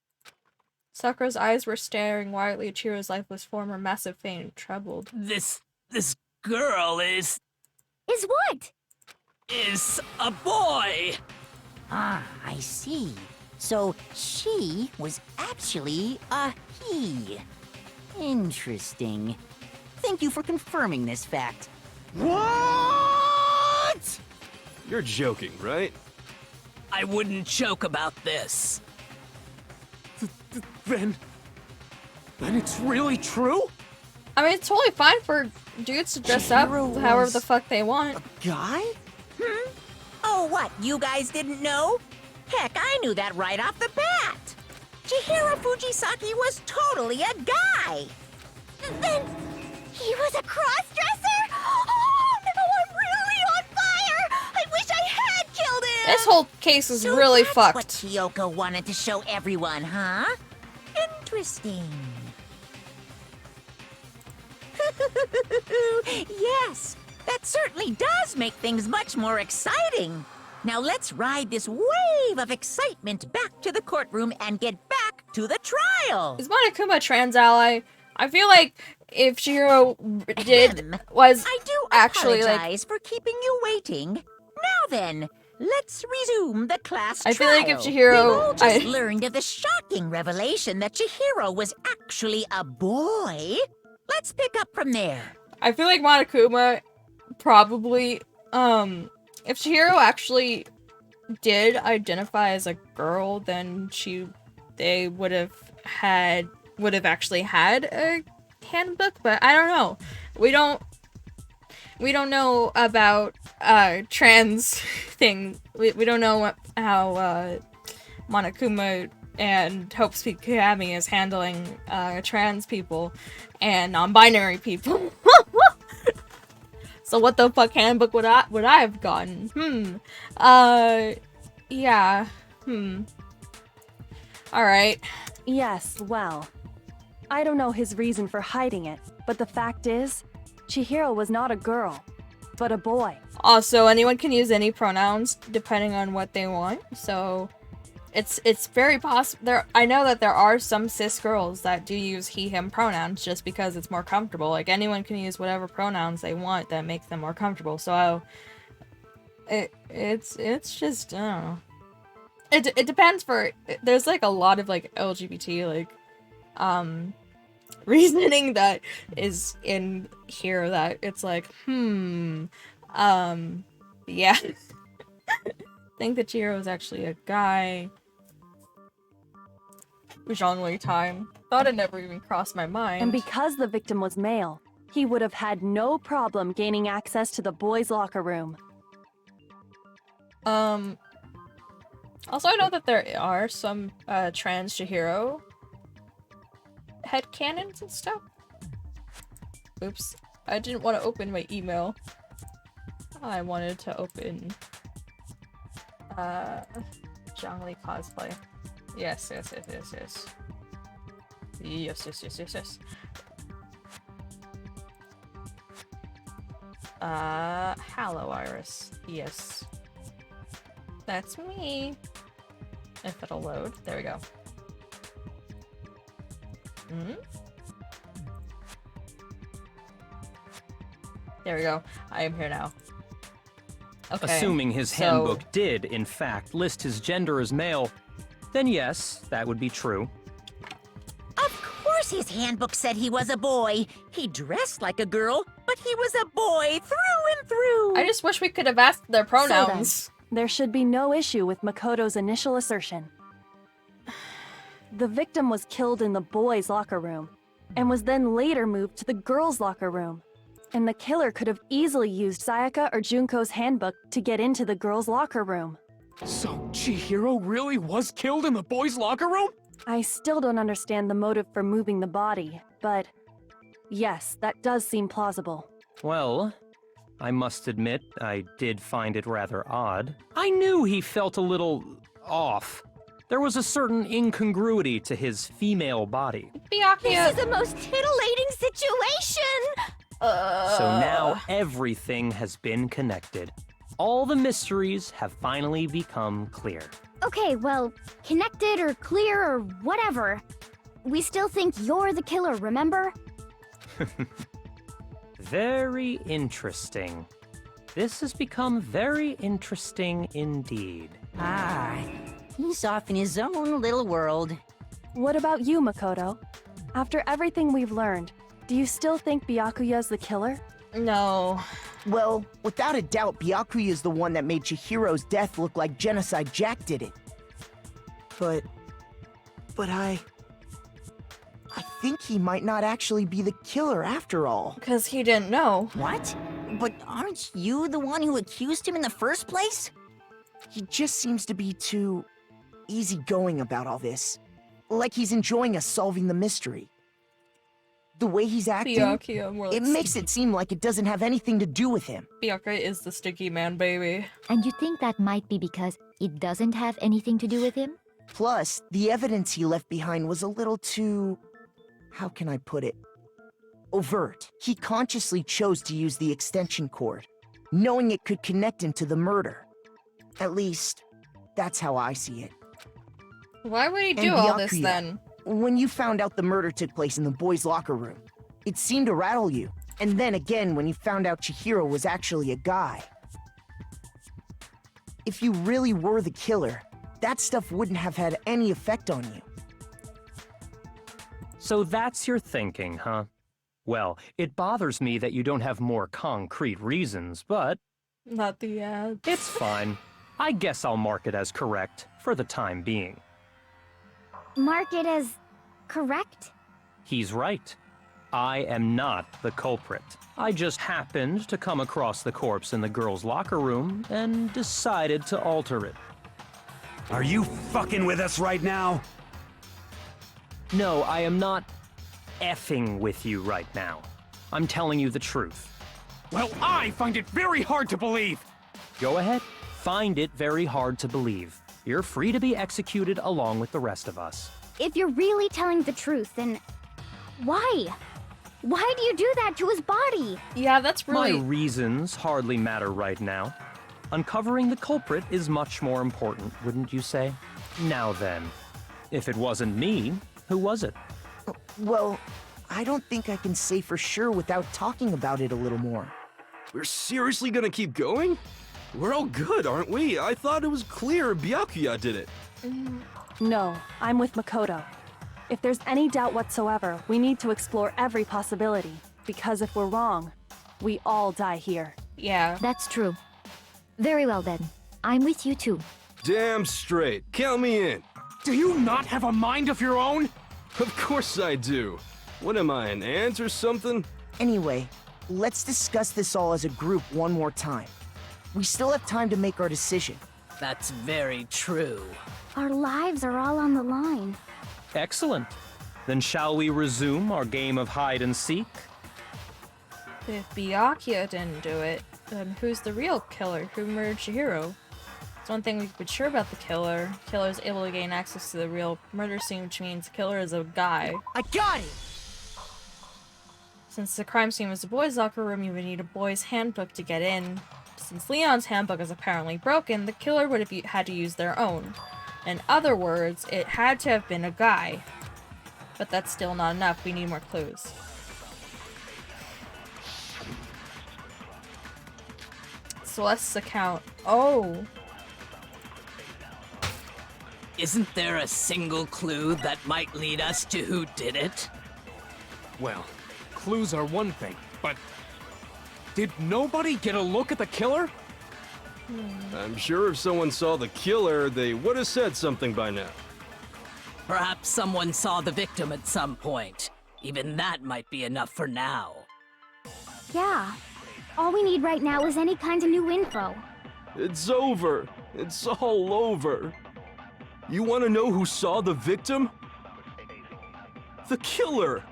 Sakura's eyes were staring wildly at Chihiro's lifeless form, her massive face trembled. This girl is what? Is a boy! Ah, I see. So she was actually a he. Interesting. Thank you for confirming this fact. What? You're joking, right? I wouldn't joke about this. Then it's really true? I mean, it's totally fine for dudes to dress up however the fuck they want. Guy? Oh, what? You guys didn't know? Heck, I knew that right off the bat. Chihiro Fujisaki was totally a guy. Then he was a cross-dresser? This whole case is So really that's fucked. what Chiyoko wanted to show everyone, huh? Interesting. Yes, that certainly does make things much more exciting. Now let's ride this wave of excitement back to the courtroom and get back to the trial. Is Monokuma trans ally? I feel like if Chihiro was I do actually apologize for keeping you waiting. Now then, let's resume the class I feel trial. like if Chihiro- We've all just learned of the shocking revelation that Chihiro was actually a boy. Let's pick up from there. I feel like Monokuma probably, if Chihiro actually did identify as a girl, then they would have actually had a handbook, but I don't know. We don't know about trans thing. We don't know how Monokuma and Hope Speak Kagami is handling trans people and non-binary people. So what the fuck handbook would I have gotten? Yeah. Alright. Yes, well, I don't know his reason for hiding it, but the fact is, Chihiro was not a girl, but a boy. Also, anyone can use any pronouns depending on what they want, so it's very possible. I know that there are some cis girls that do use he, him pronouns just because it's more comfortable. Like, anyone can use whatever pronouns they want that makes them more comfortable, so it's just, I don't know. It depends there's like a lot of like LGBT like reasoning that is in here that it's like yeah. Think that Chihiro is actually a guy. Zhongli time. Thought it never even crossed my mind. And because the victim was male, he would have had no problem gaining access to the boys' locker room. Also, I know that there are some trans Chihiro headcanons and stuff. Oops. I didn't want to open my email. I wanted to open Zhongli cosplay. Yes. Yes. Hello, Iris. Yes. That's me. If it'll load. There we go. There we go. I am here now. Okay. Assuming his handbook did, in fact, list his gender as male, then yes, that would be true. Of course his handbook said he was a boy. He dressed like a girl, but he was a boy through and through. I just wish we could have asked their pronouns. So then, there should be no issue with Makoto's initial assertion. The victim was killed in the boys' locker room, and was then later moved to the girls' locker room. And the killer could have easily used Sayaka or Junko's handbook to get into the girls' locker room. So Chihiro really was killed in the boys' locker room? I still don't understand the motive for moving the body, but yes, that does seem plausible. Well, I must admit, I did find it rather odd. I knew he felt a little off. There was a certain incongruity to his female body. This is the most titillating situation! So now everything has been connected. All the mysteries have finally become clear. Okay, well, connected or clear or whatever. We still think you're the killer, remember? Very interesting. This has become very interesting indeed. Ah, he's off in his own little world. What about you, Makoto? After everything we've learned, do you still think Byakuya's the killer? No. Well, without a doubt, Byakuya is the one that made Chihiro's death look like Genocide Jack did it. But I think he might not actually be the killer after all. Because he didn't know. What? But aren't you the one who accused him in the first place? He just seems to be too easygoing about all this. Like he's enjoying us solving the mystery. The way he's acting, Byakuya, more like it makes it seem like it doesn't have anything to do with him. Byakuya is the sticky man, baby. And you think that might be because it doesn't have anything to do with him? Plus, the evidence he left behind was a little too... how can I put it? Overt. He consciously chose to use the extension cord, knowing it could connect him to the murder. At least, that's how I see it. Why would he And do all this Byakuya, then? When you found out the murder took place in the boys' locker room, it seemed to rattle you. And then again when you found out Chihiro was actually a guy. If you really were the killer, that stuff wouldn't have had any effect on you. So that's your thinking, huh? Well, it bothers me that you don't have more concrete reasons, but... Not the ad. It's fine. I guess I'll mark it as correct for the time being. Mark it as correct? He's right. I am not the culprit. I just happened to come across the corpse in the girls' locker room and decided to alter it. Are you fucking with us right now? No, I am not effing with you right now. I'm telling you the truth. Well, I find it very hard to believe. Go ahead. Find it very hard to believe. You're free to be executed along with the rest of us. If you're really telling the truth, then why? Why do you do that to his body? Yeah, that's really... My reasons hardly matter right now. Uncovering the culprit is much more important, wouldn't you say? Now then, if it wasn't me, who was it? Well, I don't think I can say for sure without talking about it a little more. We're seriously gonna keep going? We're all good, aren't we? I thought it was clear Byakuya did it. No, I'm with Makoto. If there's any doubt whatsoever, we need to explore every possibility. Because if we're wrong, we all die here. Yeah. That's true. Very well then. I'm with you too. Damn straight. Count me in. Do you not have a mind of your own? Of course I do. What am I, an ant or something? Anyway, let's discuss this all as a group one more time. We still have time to make our decision. That's very true. Our lives are all on the line. Excellent. Then shall we resume our game of hide and seek? If Byakuya didn't do it, then who's the real killer? Who murdered Chihiro? It's one thing we could be sure about the killer. The killer is able to gain access to the real murder scene, which means the killer is a guy. I got it! Since the crime scene was a boys' locker room, you would need a boys' handbook to get in. Since Leon's handbook is apparently broken, the killer would have had to use their own. In other words, it had to have been a guy. But that's still not enough. We need more clues. Celeste's account. Oh. Isn't there a single clue that might lead us to who did it? Well, clues are one thing, but did nobody get a look at the killer? I'm sure if someone saw the killer, they would have said something by now. Perhaps someone saw the victim at some point. Even that might be enough for now. Yeah. All we need right now is any kind of new info. It's over. It's all over. You want to know who saw the victim? The killer.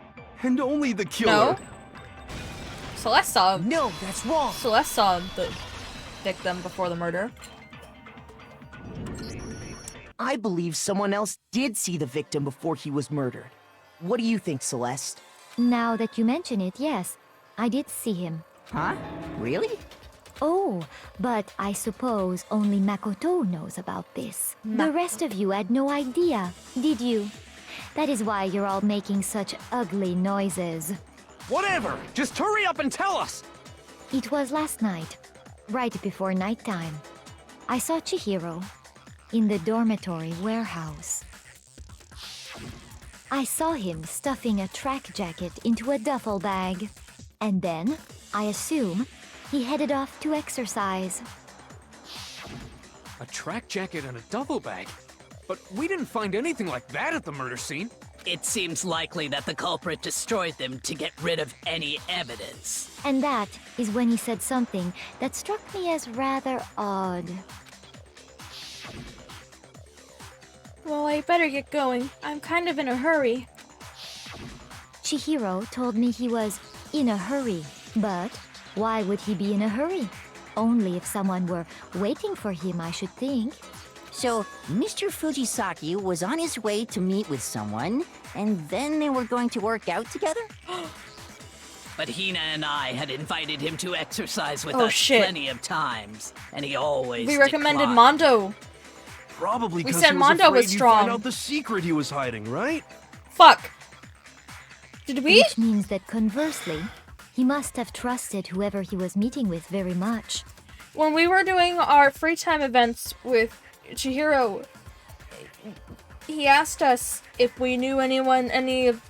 And only the killer. No. Celeste saw him. No, that's wrong. Celeste saw the victim before the murder. I believe someone else did see the victim before he was murdered. What do you think, Celeste? Now that you mention it, yes, I did see him. Huh? Really? Oh, but I suppose only Makoto knows about this. The rest of you had no idea, did you? That is why you're all making such ugly noises. Whatever! Just hurry up and tell us! It was last night, right before nighttime. I saw Chihiro in the dormitory warehouse. I saw him stuffing a track jacket into a duffel bag. And then, I assume, he headed off to exercise. A track jacket and a duffel bag? But we didn't find anything like that at the murder scene. It seems likely that the culprit destroyed them to get rid of any evidence. And that is when he said something that struck me as rather odd. Well, I better get going. I'm kind of in a hurry. Chihiro told me he was in a hurry. But why would he be in a hurry? Only if someone were waiting for him, I should think. So, Mr. Fujisaki was on his way to meet with someone, and then they were going to work out together? But Hina and I had invited him to exercise with Oh, us shit. plenty of times, and he always We recommended declined. Mondo. Probably We because said he was Mondo was afraid you'd find strong. out the secret he was hiding, right? Fuck. Did we? Which means that conversely, he must have trusted whoever he was meeting with very much. When we were doing our free time events with Chihiro, he asked us if we knew any of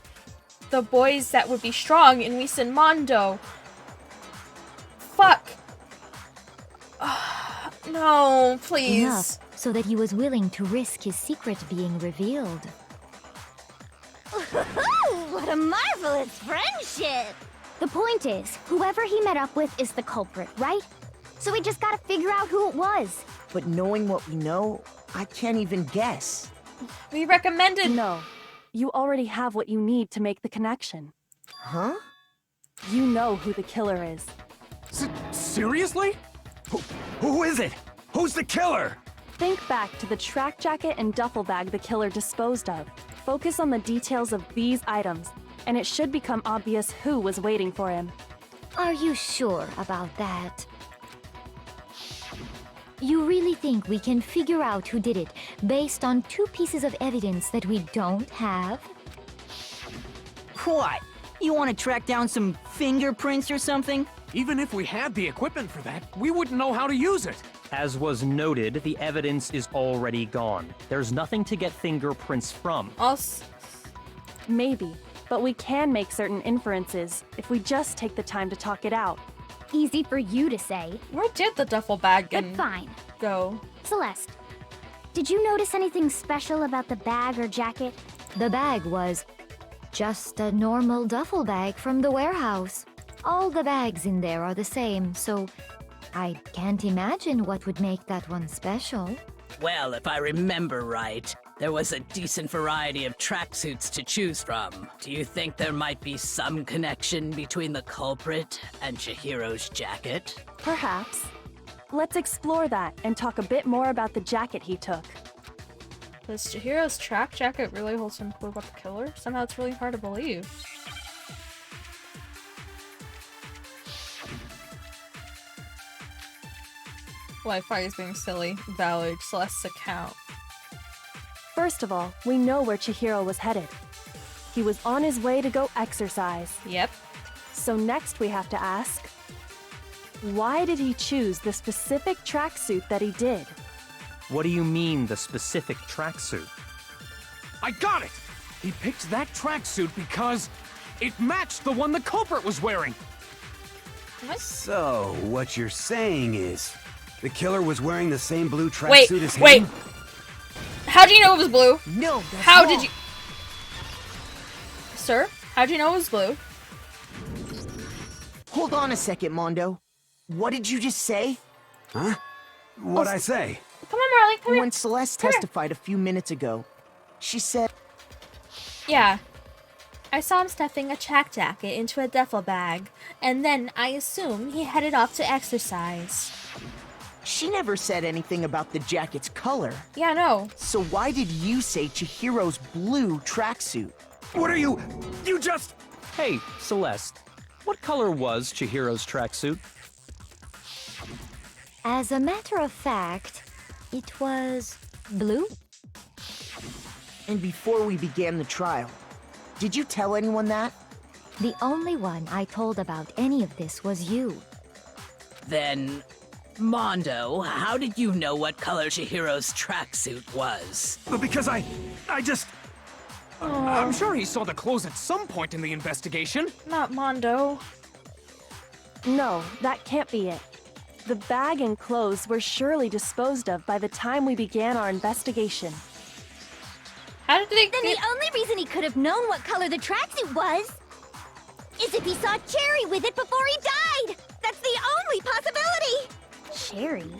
the boys that would be strong, and we said Mondo. Fuck. No, please. Enough so that he was willing to risk his secret being revealed. What a marvelous friendship! The point is, whoever he met up with is the culprit, right? So we just gotta figure out who it was. But knowing what we know, I can't even guess. We recommended. No. You already have what you need to make the connection. Huh? You know who the killer is. Seriously? Who is it? Who's the killer? Think back to the track jacket and duffel bag the killer disposed of. Focus on the details of these items, and it should become obvious who was waiting for him. Are you sure about that? You really think we can figure out who did it based on 2 pieces of evidence that we don't have? What? You want to track down some fingerprints or something? Even if we had the equipment for that, we wouldn't know how to use it. As was noted, the evidence is already gone. There's nothing to get fingerprints from. Us. Maybe, but we can make certain inferences if we just take the time to talk it out. Easy for you to say. Where did the duffel bag But fine. go? Celeste, did you notice anything special about the bag or jacket? The bag was just a normal duffel bag from the warehouse. All the bags in there are the same, so I can't imagine what would make that one special. Well, if I remember right, there was a decent variety of tracksuits to choose from. Do you think there might be some connection between the culprit and Chihiro's jacket? Perhaps. Let's explore that and talk a bit more about the jacket he took. Does Chihiro's track jacket really hold some clue about the killer? Somehow it's really hard to believe. Wi-Fi is being silly. Valid. Celeste's account. First of all, we know where Chihiro was headed. He was on his way to go exercise. Yep. So next we have to ask, why did he choose the specific tracksuit that he did? What do you mean, the specific tracksuit? I got it! He picked that tracksuit because it matched the one the culprit was wearing. What? So, what you're saying is, the killer was wearing the same blue Wait, tracksuit as him? wait. How do you know it was blue? No, that's How wrong. did you... Sir, how do you know it was blue? Hold on a second, Mondo. What did you just say? Huh? What'd I say? Come on, Marley, come When Celeste testified a few minutes ago, she said... Yeah. I saw him stuffing a track jacket into a duffel bag, and then I assume he headed off to exercise. She never said anything about the jacket's color. Yeah, no. So why did you say Chihiro's blue tracksuit? What are you... You just... Hey, Celeste, what color was Chihiro's tracksuit? As a matter of fact, it was blue. And before we began the trial, did you tell anyone that? The only one I told about any of this was you. Then, Mondo, how did you know what color Chihiro's tracksuit was? Because I just... I'm sure he saw the clothes at some point in the investigation. Not Mondo. No, that can't be it. The bag and clothes were surely disposed of by the time we began our investigation. How did they... Then the only reason he could have known what color the tracksuit was is if he saw Cherry with it before he died! That's the only possibility! Cherry?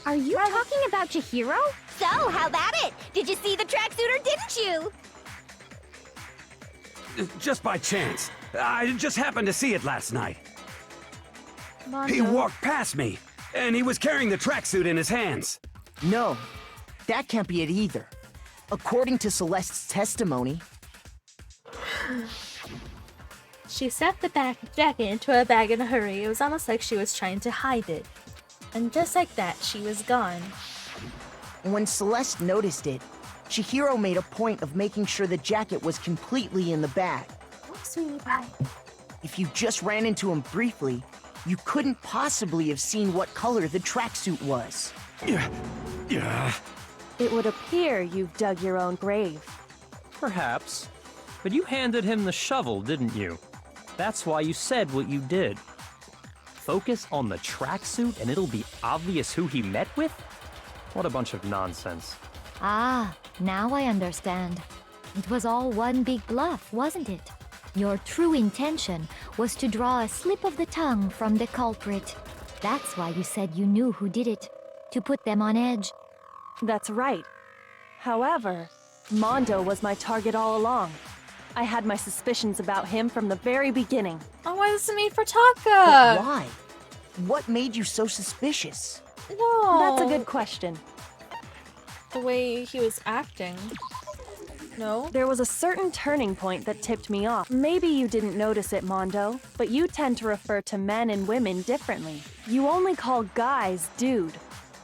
Are you talking about Chihiro? So, how about it? Did you see the tracksuit or didn't you? just by chance. I just happened to see it last night. Mondo. He walked past me, and he was carrying the tracksuit in his hands. No, that can't be it either. According to Celeste's testimony, She stuffed the jacket into a bag in a hurry. It was almost like she was trying to hide it. And just like that, she was gone. when Celeste noticed it, Chihiro made a point of making sure the jacket was completely in the bag. Sweetie pie. If you just ran into him briefly, you couldn't possibly have seen what color the tracksuit was. Yeah. It would appear you've dug your own grave. Perhaps. But you handed him the shovel, didn't you? That's why you said what you did. Focus on the tracksuit and it'll be obvious who he met with? What a bunch of nonsense. Ah, now I understand. It was all one big bluff, wasn't it? Your true intention was to draw a slip of the tongue from the culprit. That's why you said you knew who did it, to put them on edge. That's right. However, Mondo was my target all along. I had my suspicions about him from the very beginning. Oh, why is it made for Taka? But why? What made you so suspicious? No. That's a good question. The way he was acting. No? There was a certain turning point that tipped me off. Maybe you didn't notice it, Mondo, but you tend to refer to men and women differently. You only call guys dude.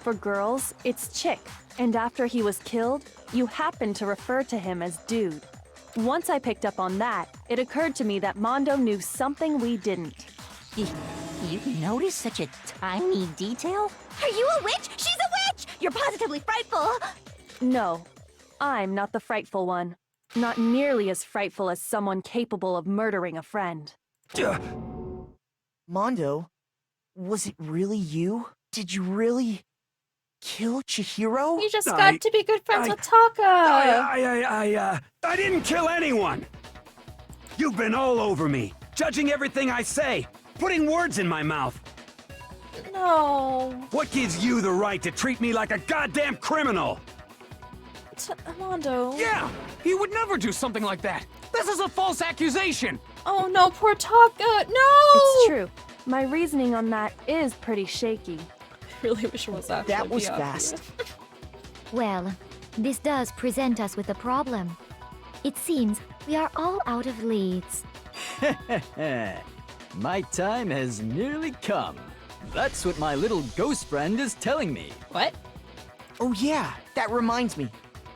For girls, it's chick. And after he was killed, you happened to refer to him as dude. Once I picked up on that, it occurred to me that Mondo knew something we didn't. You noticed such a tiny detail? Are you a witch? She's a witch! You're positively frightful! No, I'm not the frightful one. Not nearly as frightful as someone capable of murdering a friend. Mondo, was it really you? Did you really kill Chihiro? You just got to be good friends with Taka. I didn't kill anyone. You've been all over me, judging everything I say, putting words in my mouth. No. What gives you the right to treat me like a goddamn criminal? Mondo. Yeah, he would never do something like that. This is a false accusation. Oh no, poor Taka. No! It's true. My reasoning on that is pretty shaky. I really wish it was actually That was Byakuya. fast. Well, this does present us with a problem. It seems we are all out of leads. My time has nearly come. That's what my little ghost friend is telling me. What? Oh yeah, that reminds me.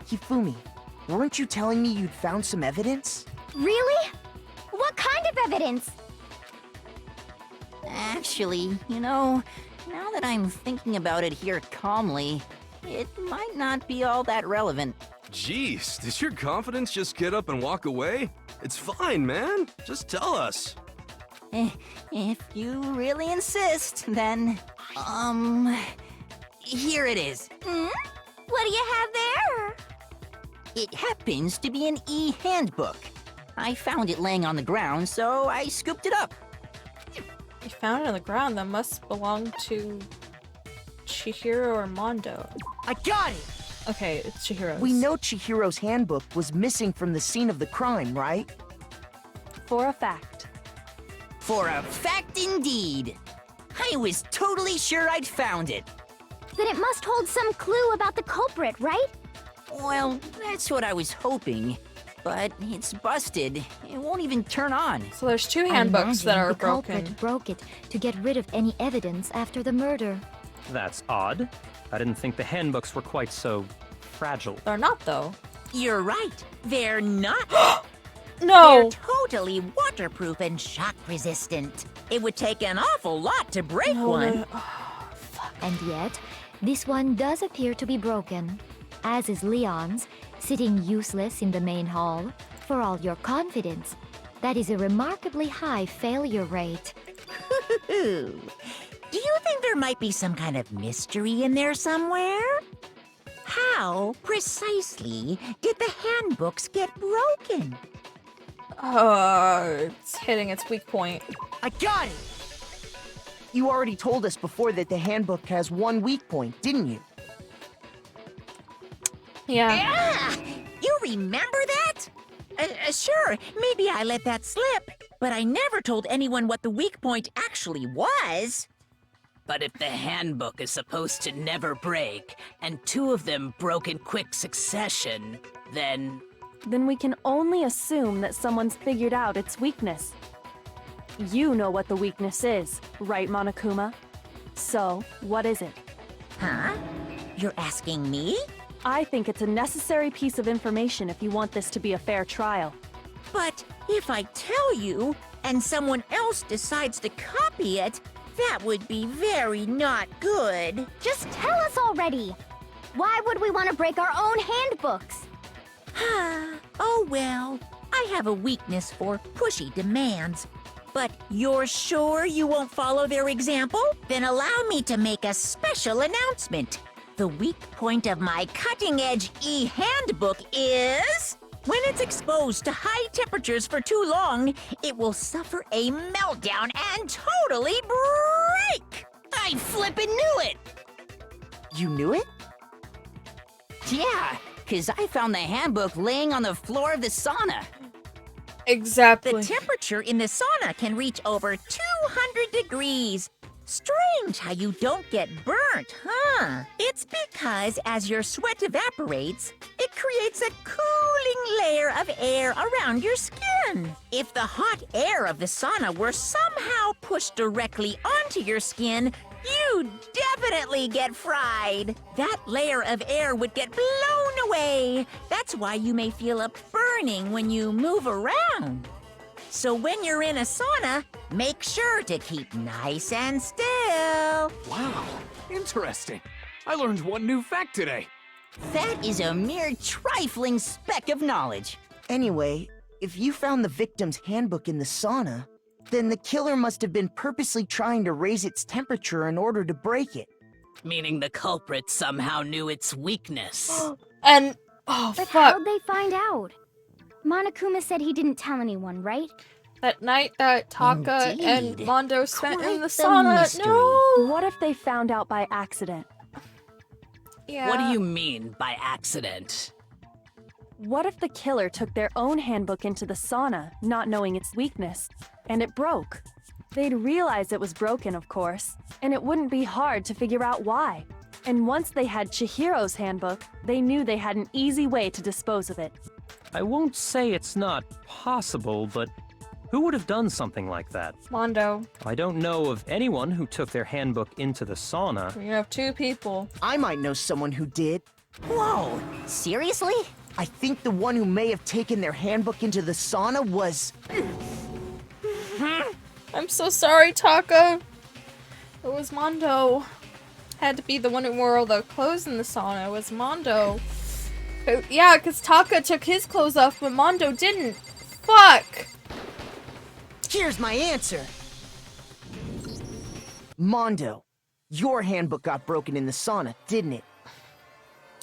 Hifumi, weren't you telling me you'd found some evidence? Really? What kind of evidence? Actually, now that I'm thinking about it here calmly, it might not be all that relevant. Jeez, does your confidence just get up and walk away? It's fine, man. Just tell us. If you really insist, then, here it is. What do you have there? It happens to be an e-handbook. I found it laying on the ground, so I scooped it up. You found it on the ground. That must belong to Chihiro or Mondo. I got it! Okay, it's Chihiro's. We know Chihiro's handbook was missing from the scene of the crime, right? For a fact. For a fact indeed. I was totally sure I'd found it. Then it must hold some clue about the culprit, right? Well, that's what I was hoping. But it's busted. It won't even turn on. So there's two I handbooks that imagine are the broken. culprit broke it to get rid of any evidence after the murder. That's odd. I didn't think the handbooks were quite so fragile. They're not, though. You're right. They're not. No! They're totally waterproof and shock resistant. It would take an awful lot to break one. And yet, this one does appear to be broken, as is Leon's, sitting useless in the main hall. For all your confidence, that is a remarkably high failure rate. Do you think there might be some kind of mystery in there somewhere? How precisely did the handbooks get broken? It's hitting its weak point. I got it! You already told us before that the handbook has one weak point, didn't you? Yeah. Yeah! You remember that? Sure, maybe I let that slip, but I never told anyone what the weak point actually was. But if the handbook is supposed to never break, and two of them broke in quick succession, then... Then we can only assume that someone's figured out its weakness. You know what the weakness is, right, Monokuma? So, what is it? Huh? You're asking me? I think it's a necessary piece of information if you want this to be a fair trial. But if I tell you, and someone else decides to copy it, that would be very not good. Just tell us already! Why would we want to break our own handbooks? Oh well, I have a weakness for pushy demands. But you're sure you won't follow their example? Then allow me to make a special announcement. The weak point of my cutting-edge e-handbook is... When it's exposed to high temperatures for too long, it will suffer a meltdown and totally break! I flippin' knew it! You knew it? Yeah, because I found the handbook laying on the floor of the sauna. Exactly. The temperature in the sauna can reach over 200 degrees. Strange how you don't get burnt, huh? It's because as your sweat evaporates, it creates a cooling layer of air around your skin. If the hot air of the sauna were somehow pushed directly onto your skin, you'd definitely get fried. That layer of air would get blown away. That's why you may feel a burning when you move around. So when you're in a sauna, make sure to keep nice and still. Wow, interesting. I learned one new fact today. That is a mere trifling speck of knowledge. Anyway, if you found the victim's handbook in the sauna, then the killer must have been purposely trying to raise its temperature in order to break it. Meaning the culprit somehow knew its weakness. And... oh, But fuck. how'd they find out? Monokuma said he didn't tell anyone, right? That night that Taka and Indeed. Mondo spent in Quite the the sauna. mystery. No! What if they found out by accident? Yeah. What do you mean by accident? What if the killer took their own handbook into the sauna, not knowing its weakness, and it broke? They'd realize it was broken, of course, and it wouldn't be hard to figure out why. And once they had Chihiro's handbook, they knew they had an easy way to dispose of it. I won't say it's not possible, but who would have done something like that? Mondo. I don't know of anyone who took their handbook into the sauna. You have two people. I might know someone who did. Whoa, seriously? I think the one who may have taken their handbook into the sauna was... I'm so sorry, Taka. It was Mondo. Had to be the one who wore all the clothes in the sauna. It was Mondo. Yeah, because Taka took his clothes off, but Mondo didn't. Fuck! Here's my answer. Mondo, your handbook got broken in the sauna, didn't it?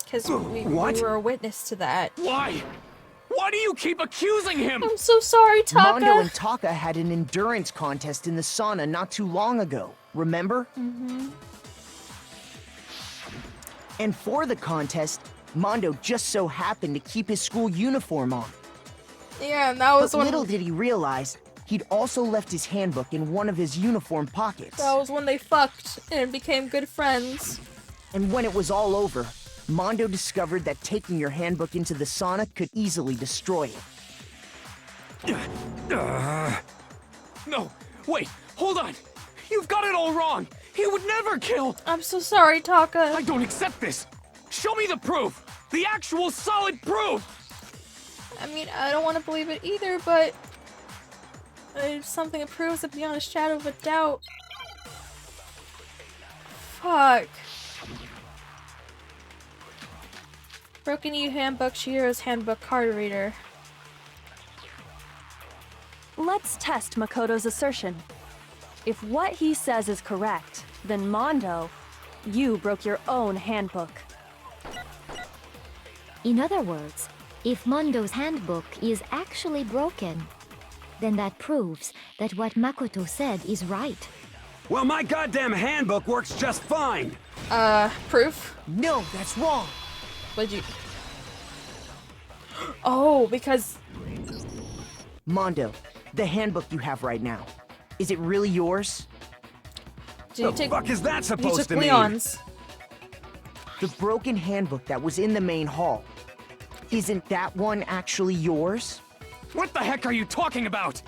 Because we What? were a witness to that. Why? Why do you keep accusing him? I'm so sorry, Taka. Mondo and Taka had an endurance contest in the sauna not too long ago, remember? Mm-hmm. And for the contest, Mondo just so happened to keep his school uniform on. Yeah, and that was But when... little did he realize, he'd also left his handbook in one of his uniform pockets. That was when they fucked and became good friends. And when it was all over, Mondo discovered that taking your handbook into the sauna could easily destroy it. No, wait, hold on. You've got it all wrong. He would never kill. I'm so sorry, Taka. I don't accept this. Show me the proof. The actual solid proof. I mean, I don't want to believe it either, but... it's something that proves it beyond a shadow of a doubt. Fuck. Broken U handbook, Shihiro's handbook card reader. Let's test Makoto's assertion. If what he says is correct, then Mondo, you broke your own handbook. In other words, if Mondo's handbook is actually broken, then that proves that what Makoto said is right. Well, my goddamn handbook works just fine. Proof? No, that's wrong. What'd you... Oh, because Mondo, the handbook you have right now, is it really yours? The fuck is that supposed to mean? Leon's. The broken handbook that was in the main hall. Isn't that one actually yours? What the heck are you talking about?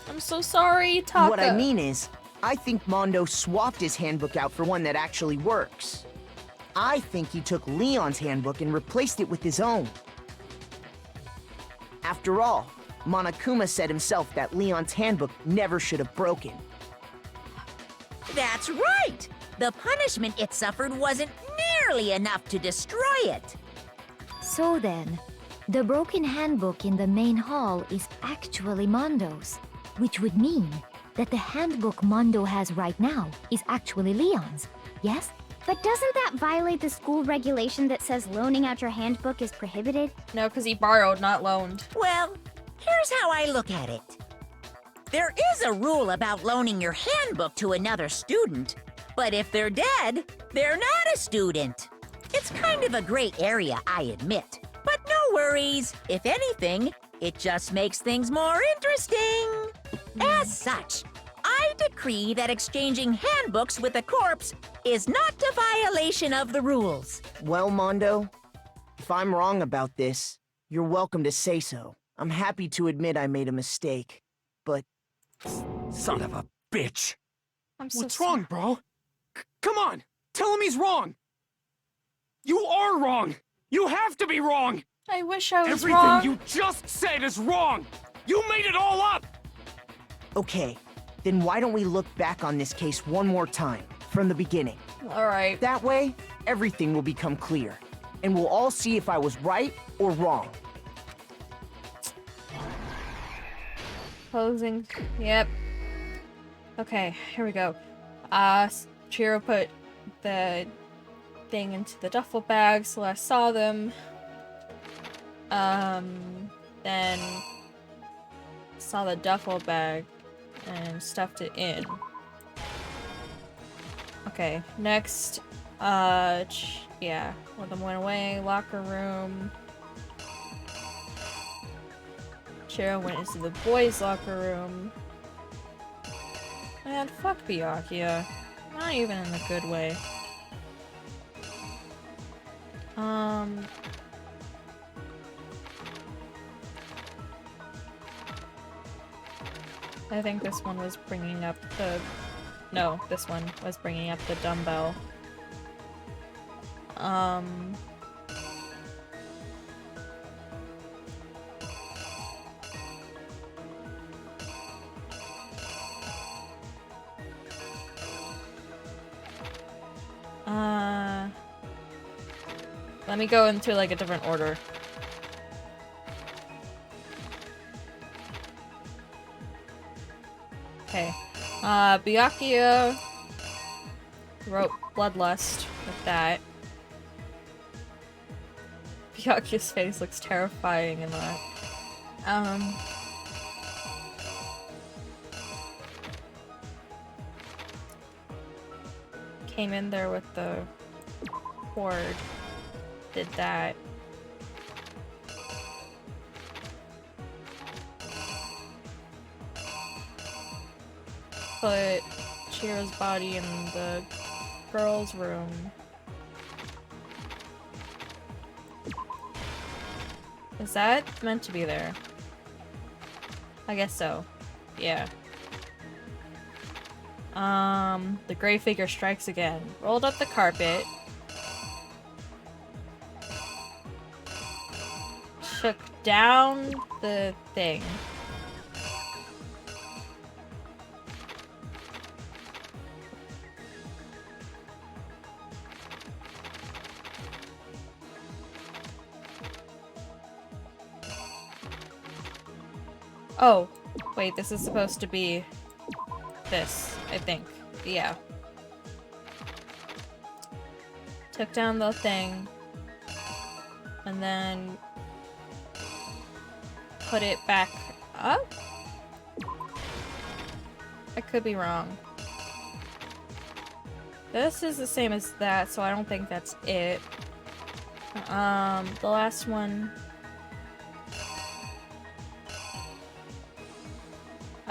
I'm so sorry, Taka. What I mean is, I think Mondo swapped his handbook out for one that actually works. I think he took Leon's handbook and replaced it with his own. After all, Monokuma said himself that Leon's handbook never should have broken. That's right! The punishment it suffered wasn't nearly enough to destroy it. So then, the broken handbook in the main hall is actually Mondo's, which would mean that the handbook Mondo has right now is actually Leon's, yes? But doesn't that violate the school regulation that says loaning out your handbook is prohibited? No, because he borrowed, not loaned. Well, here's how I look at it. There is a rule about loaning your handbook to another student, but if they're dead, they're not a student. It's kind of a gray area, I admit. But no worries. If anything, it just makes things more interesting. As such, I decree that exchanging handbooks with a corpse is not a violation of the rules. Well, Mondo, if I'm wrong about this, you're welcome to say so. I'm happy to admit I made a mistake, but... Son of a bitch! I'm so What's wrong, bro? Come on! Tell him he's wrong! You are wrong! You have to be wrong! I wish I was Everything wrong. you just said is wrong! You made it all up! Okay, then why don't we look back on this case one more time, from the beginning? Alright. That way, everything will become clear, and we'll all see if I was right or wrong. Closing. Yep. Okay, here we go. Chiro put the thing into the duffel bag, Celeste saw them. Then saw the duffel bag and stuffed it in. Okay, next, yeah, one of them went away, locker room. Chiro went into the boys' locker room. And fuck Byakuya. Not even in a good way. I think this one was bringing up the... No, this one was bringing up the dumbbell. Let me go into like a different order. Okay. Byakuya wrote Bloodlust with that. Byakuya's face looks terrifying in that. Came in there with the cord. Did that. Put Chiro's body in the girls' room. Is that meant to be there? I guess so. Yeah. The gray figure strikes again. Rolled up the carpet. Took down the thing. Oh, wait, this is supposed to be this, I think. Yeah. Took down the thing. And then put it back up? I could be wrong. This is the same as that, so I don't think that's it. The last one...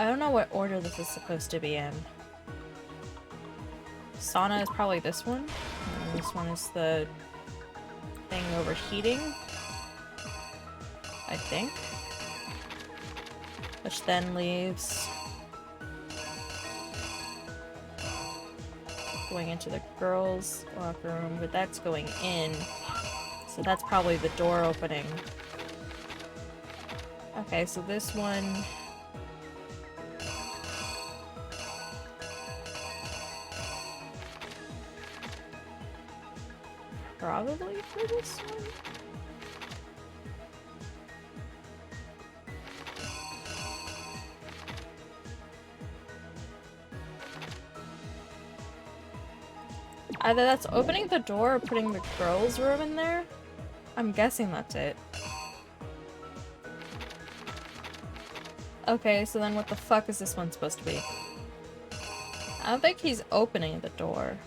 I don't know what order this is supposed to be in. Sauna is probably this one. And this one is the thing overheating. I think. Which then leaves going into the girls' locker room, but that's going in. So that's probably the door opening. Okay, so this one... Probably for this one? Either that's opening the door or putting the girls' room in there? I'm guessing that's it. Okay, so then what the fuck is this one supposed to be? I don't think he's opening the door.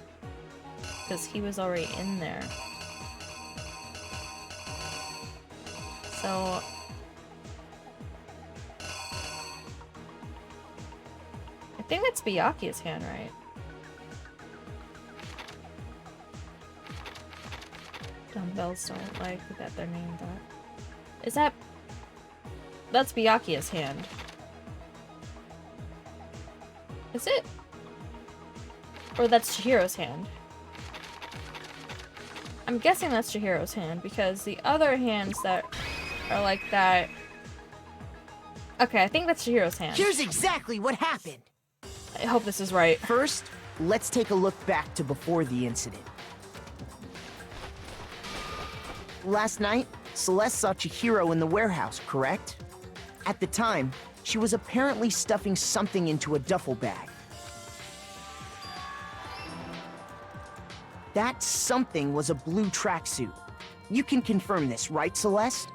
Because he was already in there. So... I think that's Byakuya's hand, right? Dumbbells don't like that they're named that. Is that... That's Byakuya's hand. Is it? Or that's Chihiro's hand? I'm guessing that's Chihiro's hand, because the other hands that are like that... Okay, I think that's Chihiro's hand. Here's exactly what happened! I hope this is right. First, let's take a look back to before the incident. Last night, Celeste saw Chihiro in the warehouse, correct? At the time, she was apparently stuffing something into a duffel bag. That something was a blue tracksuit. You can confirm this, right, Celeste?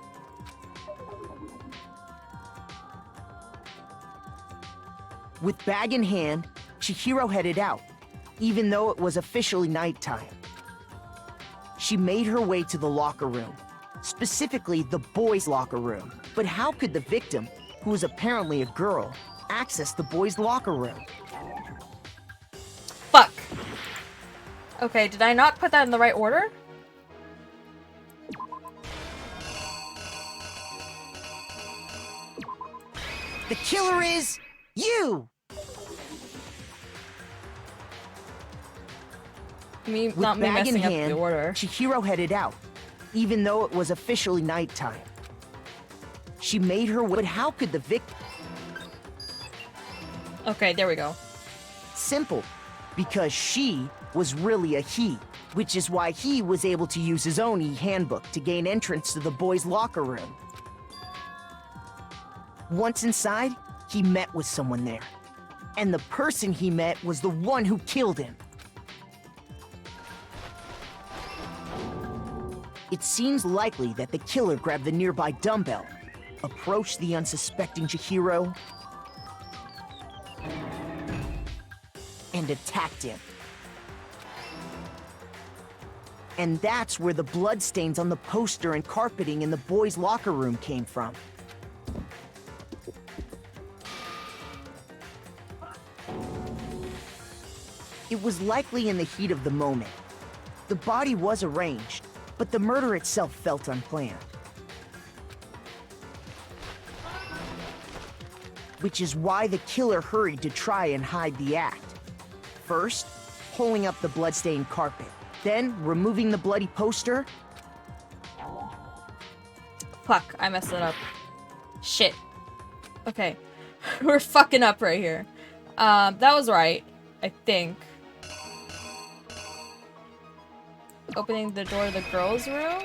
With bag in hand, Chihiro headed out, even though it was officially nighttime. She made her way to the locker room, specifically the boys' locker room. But how could the victim, who was apparently a girl, access the boys' locker room? Fuck! Okay, did I not put that in the right order? The killer is... you! Not me bag in messing up hand, the order. Chihiro headed out, even though it was officially nighttime. She made her way, but how could the victim... Okay, there we go. Simple. Because she was really a he, which is why he was able to use his own e-handbook to gain entrance to the boys' locker room. Once inside, he met with someone there. And the person he met was the one who killed him. It seems likely that the killer grabbed the nearby dumbbell, approached the unsuspecting Chihiro, and attacked him. And that's where the bloodstains on the poster and carpeting in the boys' locker room came from. It was likely in the heat of the moment. The body was arranged, but the murder itself felt unplanned. Which is why the killer hurried to try and hide the act. First, pulling up the bloodstained carpet, then removing the bloody poster. Fuck, I messed it up. Shit. Okay. We're fucking up right here. That was right, I think. Opening the door to the girls' room?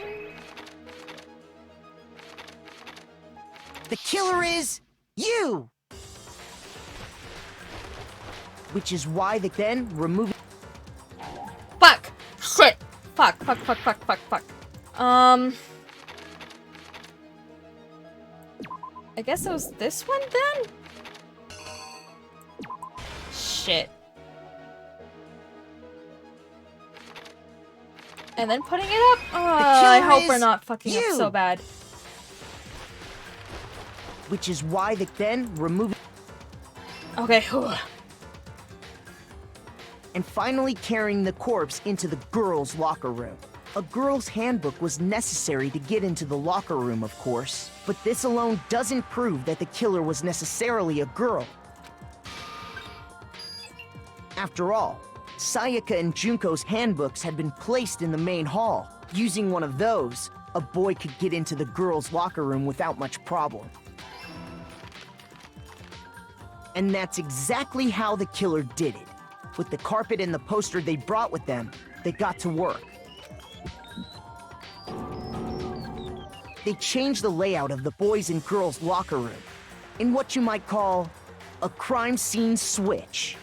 The killer is... you! Which is why they then removed... Fuck! Shit! Fuck, fuck, fuck, fuck, fuck, fuck. I guess it was this one then? Shit. And then putting it up? Oh, I hope we're not fucking up so bad. Which is why they then removed... Okay. And finally carrying the corpse into the girls' locker room. A girl's handbook was necessary to get into the locker room, of course, but this alone doesn't prove that the killer was necessarily a girl. After all, Sayaka and Junko's handbooks had been placed in the main hall. Using one of those, a boy could get into the girls' locker room without much problem. And that's exactly how the killer did it. With the carpet and the poster they brought with them, they got to work. They changed the layout of the boys' and girls' locker room in what you might call a crime scene switch.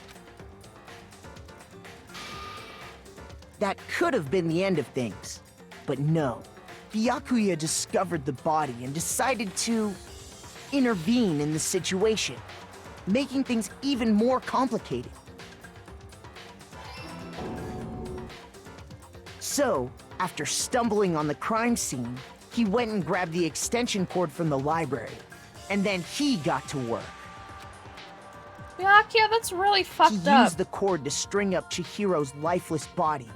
That could have been the end of things, but no. Byakuya discovered the body and decided to intervene in the situation, making things even more complicated. So, after stumbling on the crime scene, he went and grabbed the extension cord from the library, and then he got to work. Byakuya, that's really fucked up. He used the cord to string up Chihiro's lifeless body.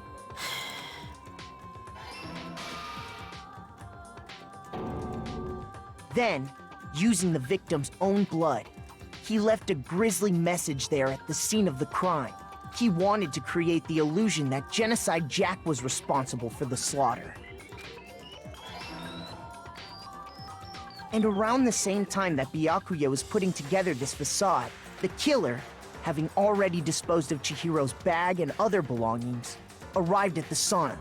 Then, using the victim's own blood, he left a grisly message there at the scene of the crime. He wanted to create the illusion that Genocide Jack was responsible for the slaughter. And around the same time that Byakuya was putting together this facade, the killer, having already disposed of Chihiro's bag and other belongings, arrived at the sauna.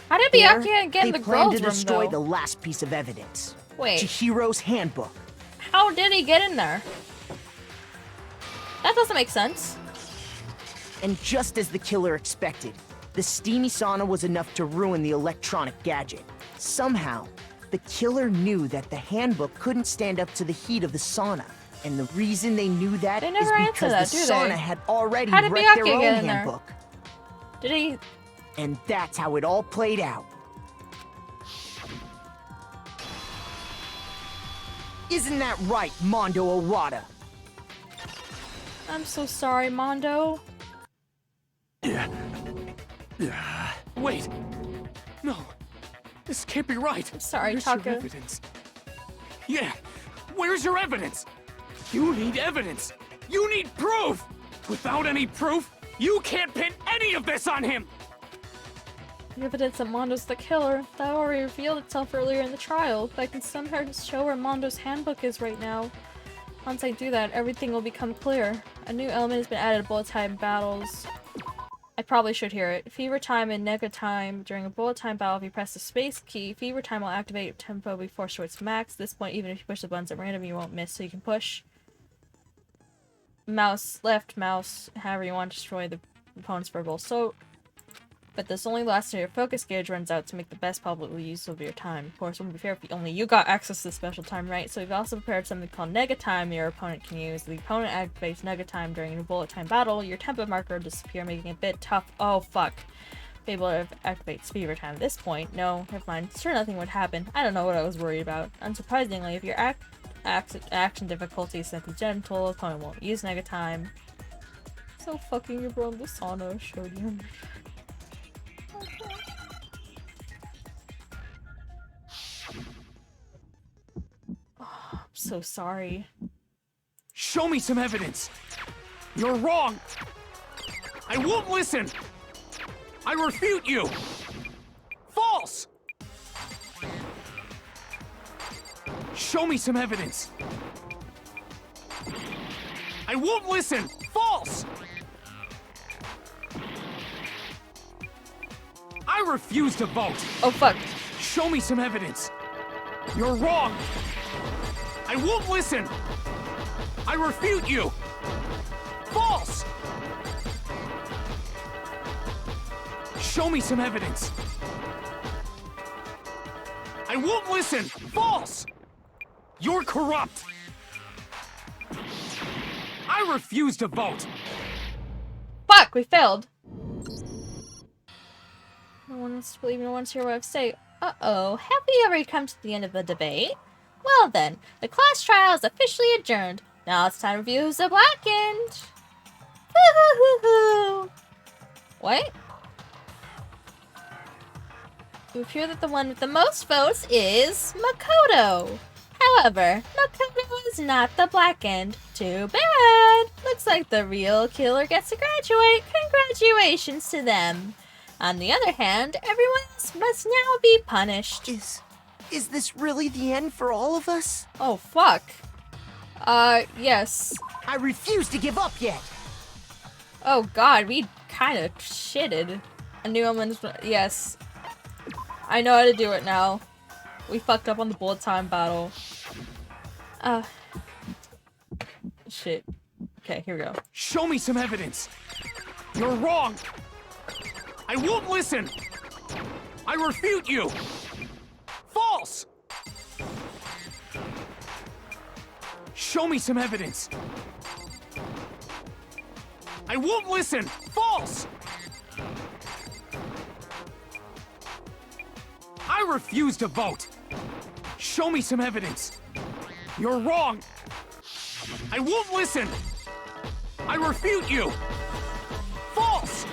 How did Byakuya get in the they planned girls' to room, destroy though? the last piece of evidence. Wait. Chihiro's handbook. How did he get in there? That doesn't make sense. And just as the killer expected, the steamy sauna was enough to ruin the electronic gadget. Somehow, the killer knew that the handbook couldn't stand up to the heat of the sauna. And the reason they knew that They is never answer because that, the do they? sauna had already How did wrecked their Byakuya own get in there? handbook. Did he? And that's how it all played out. Isn't that right, Mondo Owada? I'm so sorry, Mondo. Wait. No. This can't be right. I'm sorry, Where's Taka. your evidence? Yeah. Where's your evidence? You need evidence. You need proof. Without any proof, you can't pin any of this on him. The evidence that Mondo's the killer, that already revealed itself earlier in the trial, but I can somehow show where Mondo's handbook is right now. Once I do that, everything will become clear. A new element has been added to bullet time battles. I probably should hear it. Fever time and nega time. During a bullet time battle, if you press the space key, fever time will activate tempo before to its max. At this point, even if you push the buttons at random, you won't miss, so you can push mouse, left mouse, however you want to destroy the opponent's verbal. So, but this only lasts until your focus gauge runs out to make the best possible use of your time. Of course, it wouldn't be fair if only you got access to the special time, right? So we've also prepared something called nega time your opponent can use. The opponent activates nega time during a bullet time battle. Your tempo marker will disappear, making it a bit tough. Oh, fuck. Be able to activate fever time at this point. No, never mind. Sure, nothing would happen. I don't know what I was worried about. Unsurprisingly, if your action difficulty is set to gentle, opponent won't use nega time. So fucking you bro in the sauna showed you. I'm so sorry. Show me some evidence. You're wrong. I won't listen. I refute you. False. Show me some evidence. I won't listen. False. I refuse to vote. Oh, fuck. Show me some evidence. You're wrong. I won't listen. I refute you. False. Show me some evidence. I won't listen. False. You're corrupt. I refuse to vote. Fuck, we failed. No one wants to believe, no one wants to hear what I have to say. Uh-oh, have we already come to the end of the debate? Well then, the class trial is officially adjourned. Now it's time to review who's the blackened. Woo-hoo-hoo-hoo. What? It would appear that the one with the most votes is Makoto. However, Makoto is not the blackened. Too bad. Looks like the real killer gets to graduate. Congratulations to them. On the other hand, everyone else must now be punished. Is this really the end for all of us? Oh, fuck. Yes. I refuse to give up yet. Oh god, we kind of shitted. A new omen's... Yes. I know how to do it now. We fucked up on the bullet time battle. Shit. Okay, here we go. Show me some evidence. You're wrong. I won't listen. I refute you. False. Show me some evidence. I won't listen. False. I refuse to vote. Show me some evidence. You're wrong. I won't listen. I refute you. False.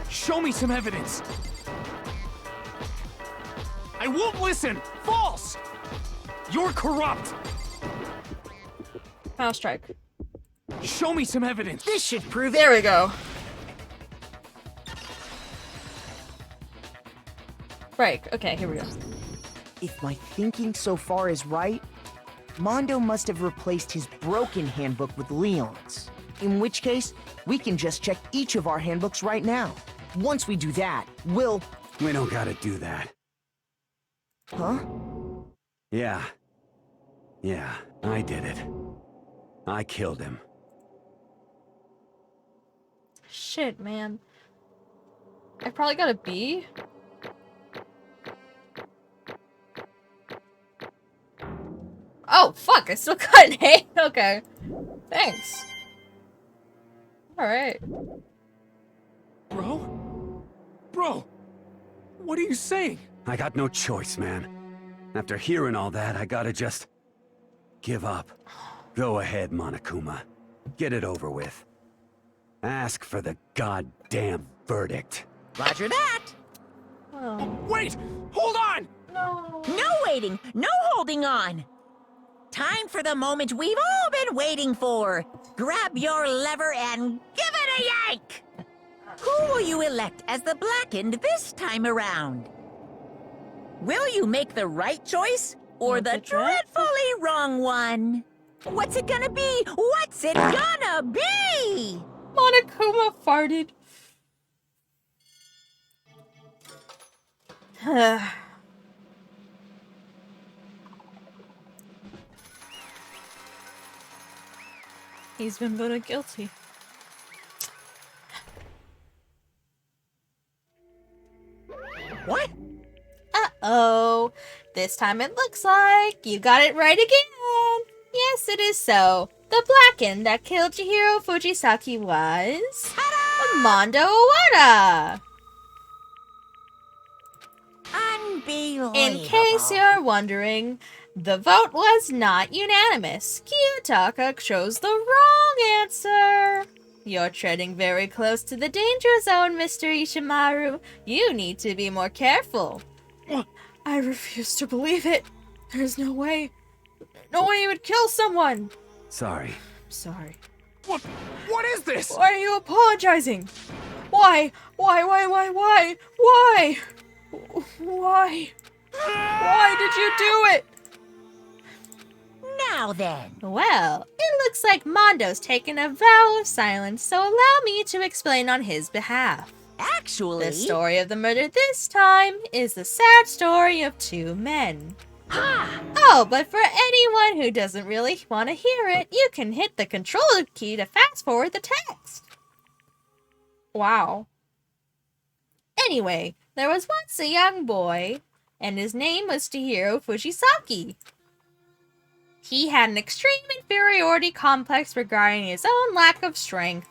Show me some evidence. I won't listen. False. You're corrupt. Mouse strike. Show me some evidence. This should prove it. There we go. Right, okay, here we go. If my thinking so far is right, Mondo must have replaced his broken handbook with Leon's. In which case, we can just check each of our handbooks right now. Once we do that, we'll... We don't gotta do that. Huh? Yeah, I did it. I killed him. Shit, man. I probably got a B. Oh, fuck, I still got an A? Okay. Thanks. Alright. Bro, what are you saying? I got no choice, man. After hearing all that, I gotta just... give up. Go ahead, Monokuma. Get it over with. Ask for the goddamn verdict. Roger that. Oh. Wait! Hold on! No waiting, no holding on. Time for the moment we've all been waiting for. Grab your lever and give it a yank! Who will you elect as the blackened this time around? Will you make the right choice or the dreadfully wrong one? What's it gonna be? What's it gonna be? Monokuma farted. He's been voted guilty. What? Uh-oh. This time it looks like you got it right again. Yes, it is so. The blackened that killed Chihiro Fujisaki was... Mondo Owada! Unbelievable. In case you're wondering, the vote was not unanimous. Kiyotaka chose the wrong answer. You're treading very close to the danger zone, Mr. Ishimaru. You need to be more careful. I refuse to believe it. There's no way. No way he would kill someone. Sorry. Sorry. What is this? Why are you apologizing? Why? Why? Why did you do it? Now then. Well, it looks like Mondo's taken a vow of silence, so allow me to explain on his behalf. Actually... The story of the murder this time is the sad story of two men. Oh, but for anyone who doesn't really want to hear it, you can hit the control key to fast forward the text. Wow. Anyway, there was once a young boy, and his name was Chihiro Fujisaki. He had an extreme inferiority complex regarding his own lack of strength.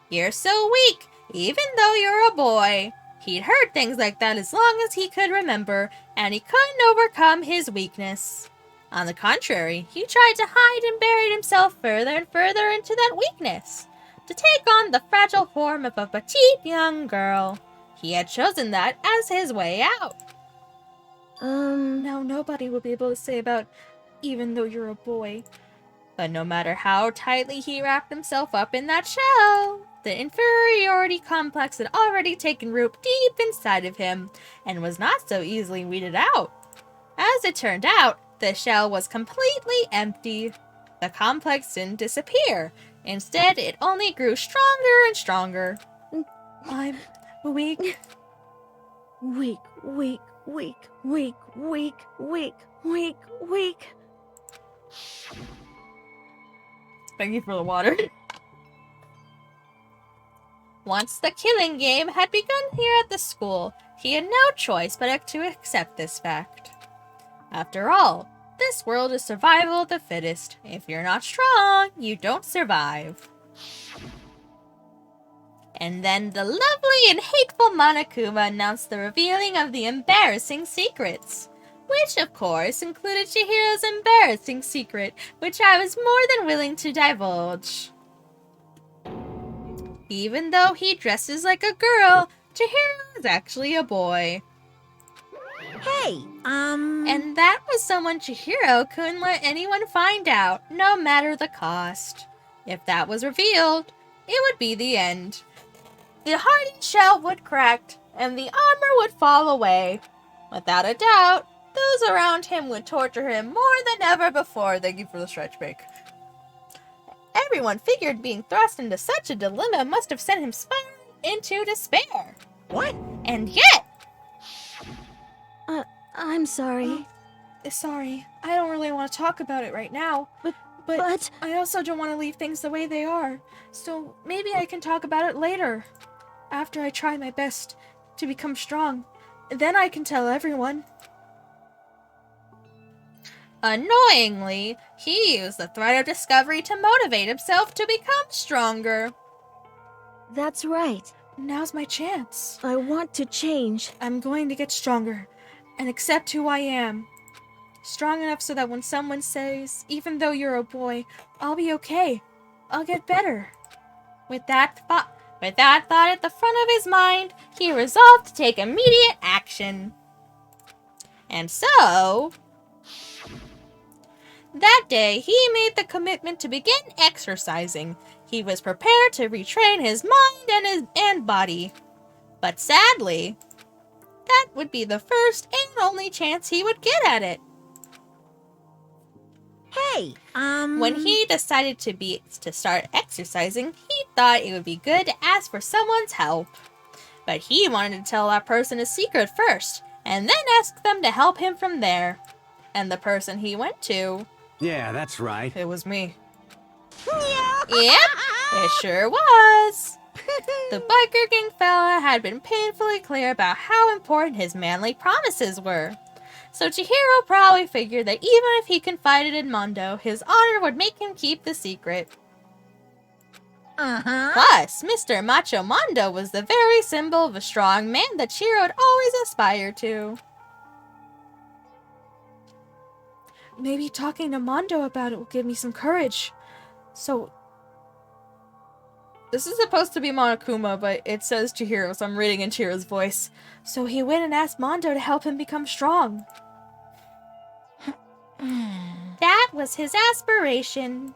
You're so weak, even though you're a boy. He'd heard things like that as long as he could remember, and he couldn't overcome his weakness. On the contrary, he tried to hide and buried himself further and further into that weakness, to take on the fragile form of a petite young girl. He had chosen that as his way out. Now nobody will be able to say about even though you're a boy. But no matter how tightly he wrapped himself up in that shell, the inferiority complex had already taken root deep inside of him and was not so easily weeded out. As it turned out, the shell was completely empty. The complex didn't disappear. Instead, it only grew stronger and stronger. I'm weak. Weak, weak, weak, weak, weak, weak, weak, weak. Thank you for the water. Once the killing game had begun here at the school, he had no choice but to accept this fact. After all, this world is survival of the fittest. If you're not strong, you don't survive. And then the lovely and hateful Monokuma announced the revealing of the embarrassing secrets. Which, of course, included Chihiro's embarrassing secret, which I was more than willing to divulge. Even though he dresses like a girl, Chihiro is actually a boy. Hey, And that was someone Chihiro couldn't let anyone find out, no matter the cost. If that was revealed, it would be the end. The hardened shell would crack, and the armor would fall away. Without a doubt, those around him would torture him more than ever before. Thank you for the stretch break. Everyone figured being thrust into such a dilemma must have sent him spiraling into despair. What? And yet... I'm sorry. Sorry, I don't really want to talk about it right now. But I also don't want to leave things the way they are. So maybe I can talk about it later. After I try my best to become strong. Then I can tell everyone. Annoyingly, he used the threat of discovery to motivate himself to become stronger. That's right. Now's my chance. I want to change. I'm going to get stronger and accept who I am. Strong enough so that when someone says, even though you're a boy, I'll be okay. I'll get better. With that thought at the front of his mind, he resolved to take immediate action. And so... that day, he made the commitment to begin exercising. He was prepared to retrain his mind and body. But sadly, that would be the first and only chance he would get at it. Hey, When he decided to start exercising, he thought it would be good to ask for someone's help. But he wanted to tell that person a secret first, and then ask them to help him from there. And the person he went to... Yeah, that's right. It was me. Yep, it sure was. The biker gang fella had been painfully clear about how important his manly promises were. So Chihiro probably figured that even if he confided in Mondo, his honor would make him keep the secret. Plus, Mr. Macho Mondo was the very symbol of a strong man that Chihiro had always aspired to. Maybe talking to Mondo about it will give me some courage. So... this is supposed to be Monokuma, but it says Chihiro, so I'm reading in Chihiro's voice. So he went and asked Mondo to help him become strong. That was his aspiration.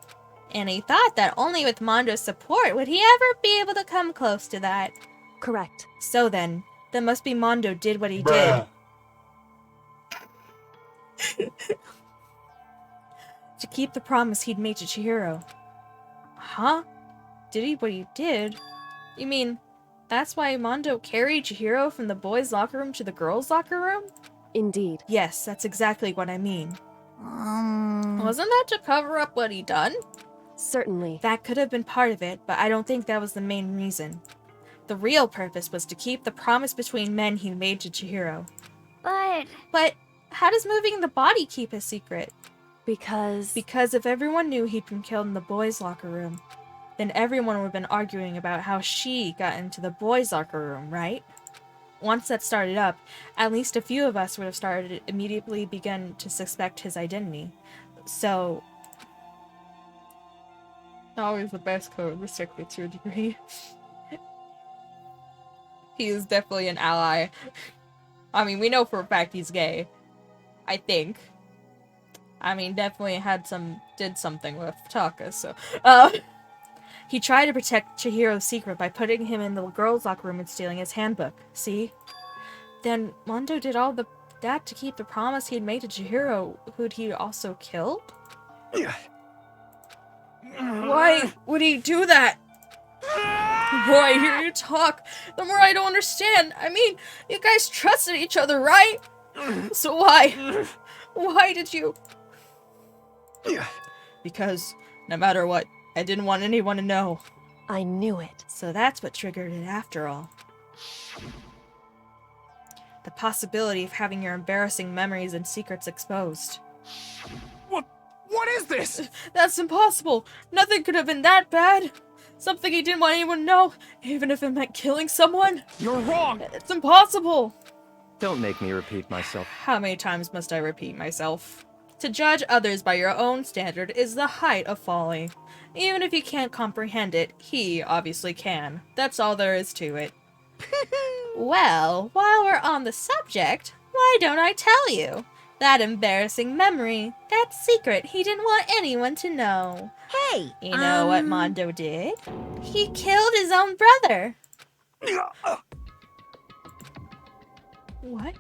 And he thought that only with Mondo's support would he ever be able to come close to that. Correct. So then, that must be Mondo did what he did. To keep the promise he'd made to Chihiro. Huh? Did he what he did? You mean, that's why Mondo carried Chihiro from the boys' locker room to the girls' locker room? Indeed. Yes, that's exactly what I mean. Wasn't that to cover up what he'd done? Certainly. That could have been part of it, but I don't think that was the main reason. The real purpose was to keep the promise between men he made to Chihiro. But how does moving the body keep a secret? Because if everyone knew he'd been killed in the boys' locker room, then everyone would have been arguing about how she got into the boys' locker room, right? once that started up, at least a few of us would have started immediately begun to suspect his identity. So, always the best code, restrict it to a degree. He is definitely an ally. I mean, we know for a fact he's gay. I think. I mean, definitely did something with Taka, so. He tried to protect Chihiro's secret by putting him in the girls' locker room and stealing his handbook. See? Then Mondo did all that to keep the promise he had made to Chihiro, who'd he also killed? Why would he do that? The more I hear you talk, the more I don't understand. I mean, you guys trusted each other, right? So why? Why did you? Because no matter what, I didn't want anyone to know. I knew it. So that's what triggered it after all. The possibility of having your embarrassing memories and secrets exposed. What is this? That's impossible. Nothing could have been that bad. Something he didn't want anyone to know, even if it meant killing someone. You're wrong. It's impossible. Don't make me repeat myself. How many times must I repeat myself? To judge others by your own standard is the height of folly. Even if you can't comprehend it, he obviously can. That's all there is to it. Well, while we're on the subject, why don't I tell you? That embarrassing memory, that secret he didn't want anyone to know. Hey! You know what Mondo did? He killed his own brother. What?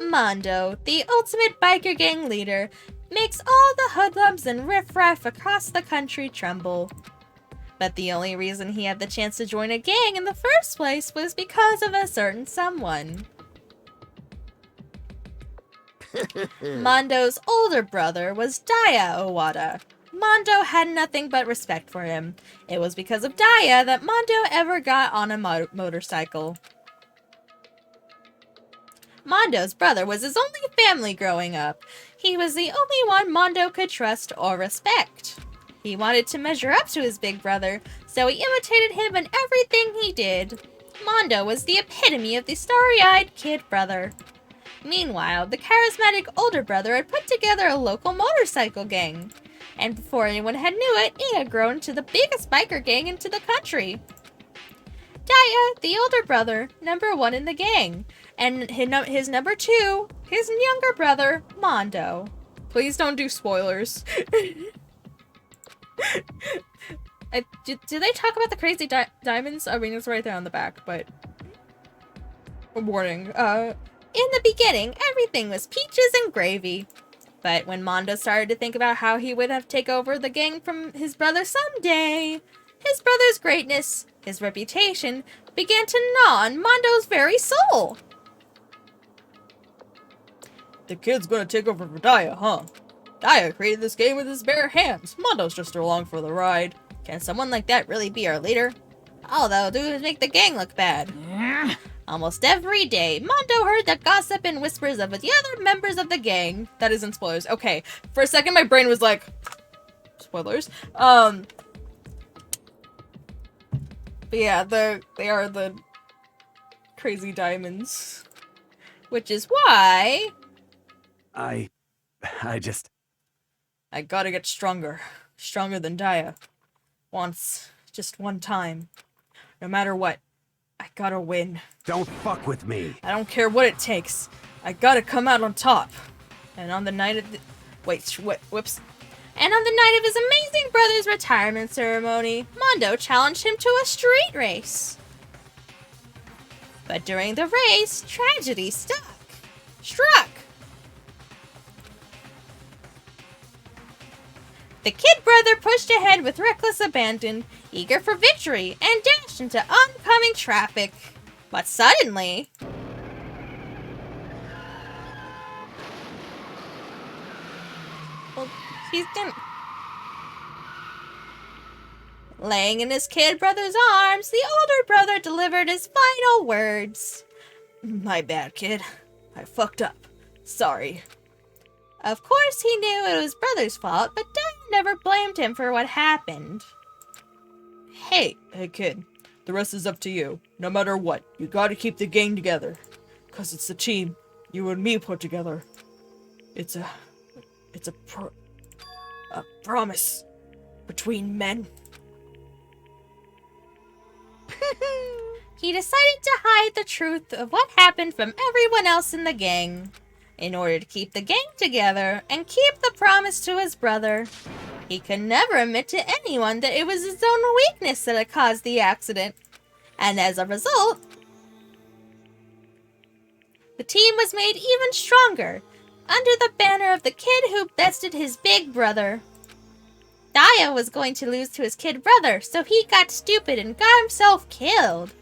Mondo, the ultimate biker gang leader, makes all the hoodlums and riffraff across the country tremble. But the only reason he had the chance to join a gang in the first place was because of a certain someone. Mondo's older brother was Daya Owada. Mondo had nothing but respect for him. It was because of Daya that Mondo ever got on a motorcycle. Mondo's brother was his only family growing up. He was the only one Mondo could trust or respect. He wanted to measure up to his big brother, so he imitated him in everything he did. Mondo was the epitome of the starry-eyed kid brother. Meanwhile, the charismatic older brother had put together a local motorcycle gang. And before anyone had knew it, it had grown to the biggest biker gang into the country. Daya, the older brother, number 1 in the gang. And his number 2, his younger brother, Mondo. Please don't do spoilers. Do they talk about the crazy diamonds? I mean, it's right there on the back, but... warning. In the beginning, everything was peaches and gravy. But when Mondo started to think about how he would have to take over the gang from his brother someday, his brother's greatness, his reputation, began to gnaw on Mondo's very soul. The kid's gonna take over for Daya, huh? Daya created this game with his bare hands. Mondo's just along for the ride. Can someone like that really be our leader? All they'll do is make the gang look bad. Almost every day, Mondo heard the gossip and whispers of the other members of the gang. That isn't spoilers. Okay, for a second my brain was like, spoilers. But yeah, they are the crazy diamonds. Which is why... I gotta get stronger. Stronger than Daya. Once. Just one time. No matter what. I gotta win. Don't fuck with me. I don't care what it takes. I gotta come out on top. And on the night of the... whoops. And on the night of his amazing brother's retirement ceremony, Mondo challenged him to a street race. But during the race, tragedy struck. The kid brother pushed ahead with reckless abandon, eager for victory, and dashed into oncoming traffic. But suddenly... well, he's gonna... Laying in his kid brother's arms, the older brother delivered his final words. My bad, kid. I fucked up. Sorry. Of course he knew it was his brother's fault, but Dad never blamed him for what happened. Hey kid. The rest is up to you. No matter what, you gotta keep the gang together. Cause it's the team you and me put together. It's a promise between men. He decided to hide the truth of what happened from everyone else in the gang, in order to keep the gang together and keep the promise to his brother. He could never admit to anyone that it was his own weakness that had caused the accident, and as a result, the team was made even stronger, under the banner of the kid who bested his big brother. Daya was going to lose to his kid brother, so he got stupid and got himself killed.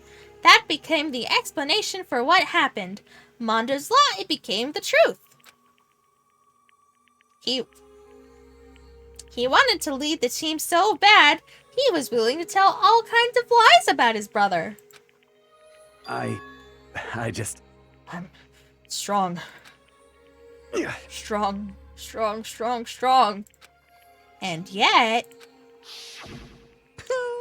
That became the explanation for what happened. Mondo's lie became the truth. He wanted to lead the team so bad, he was willing to tell all kinds of lies about his brother. I'm strong. Yeah. Strong. And yet,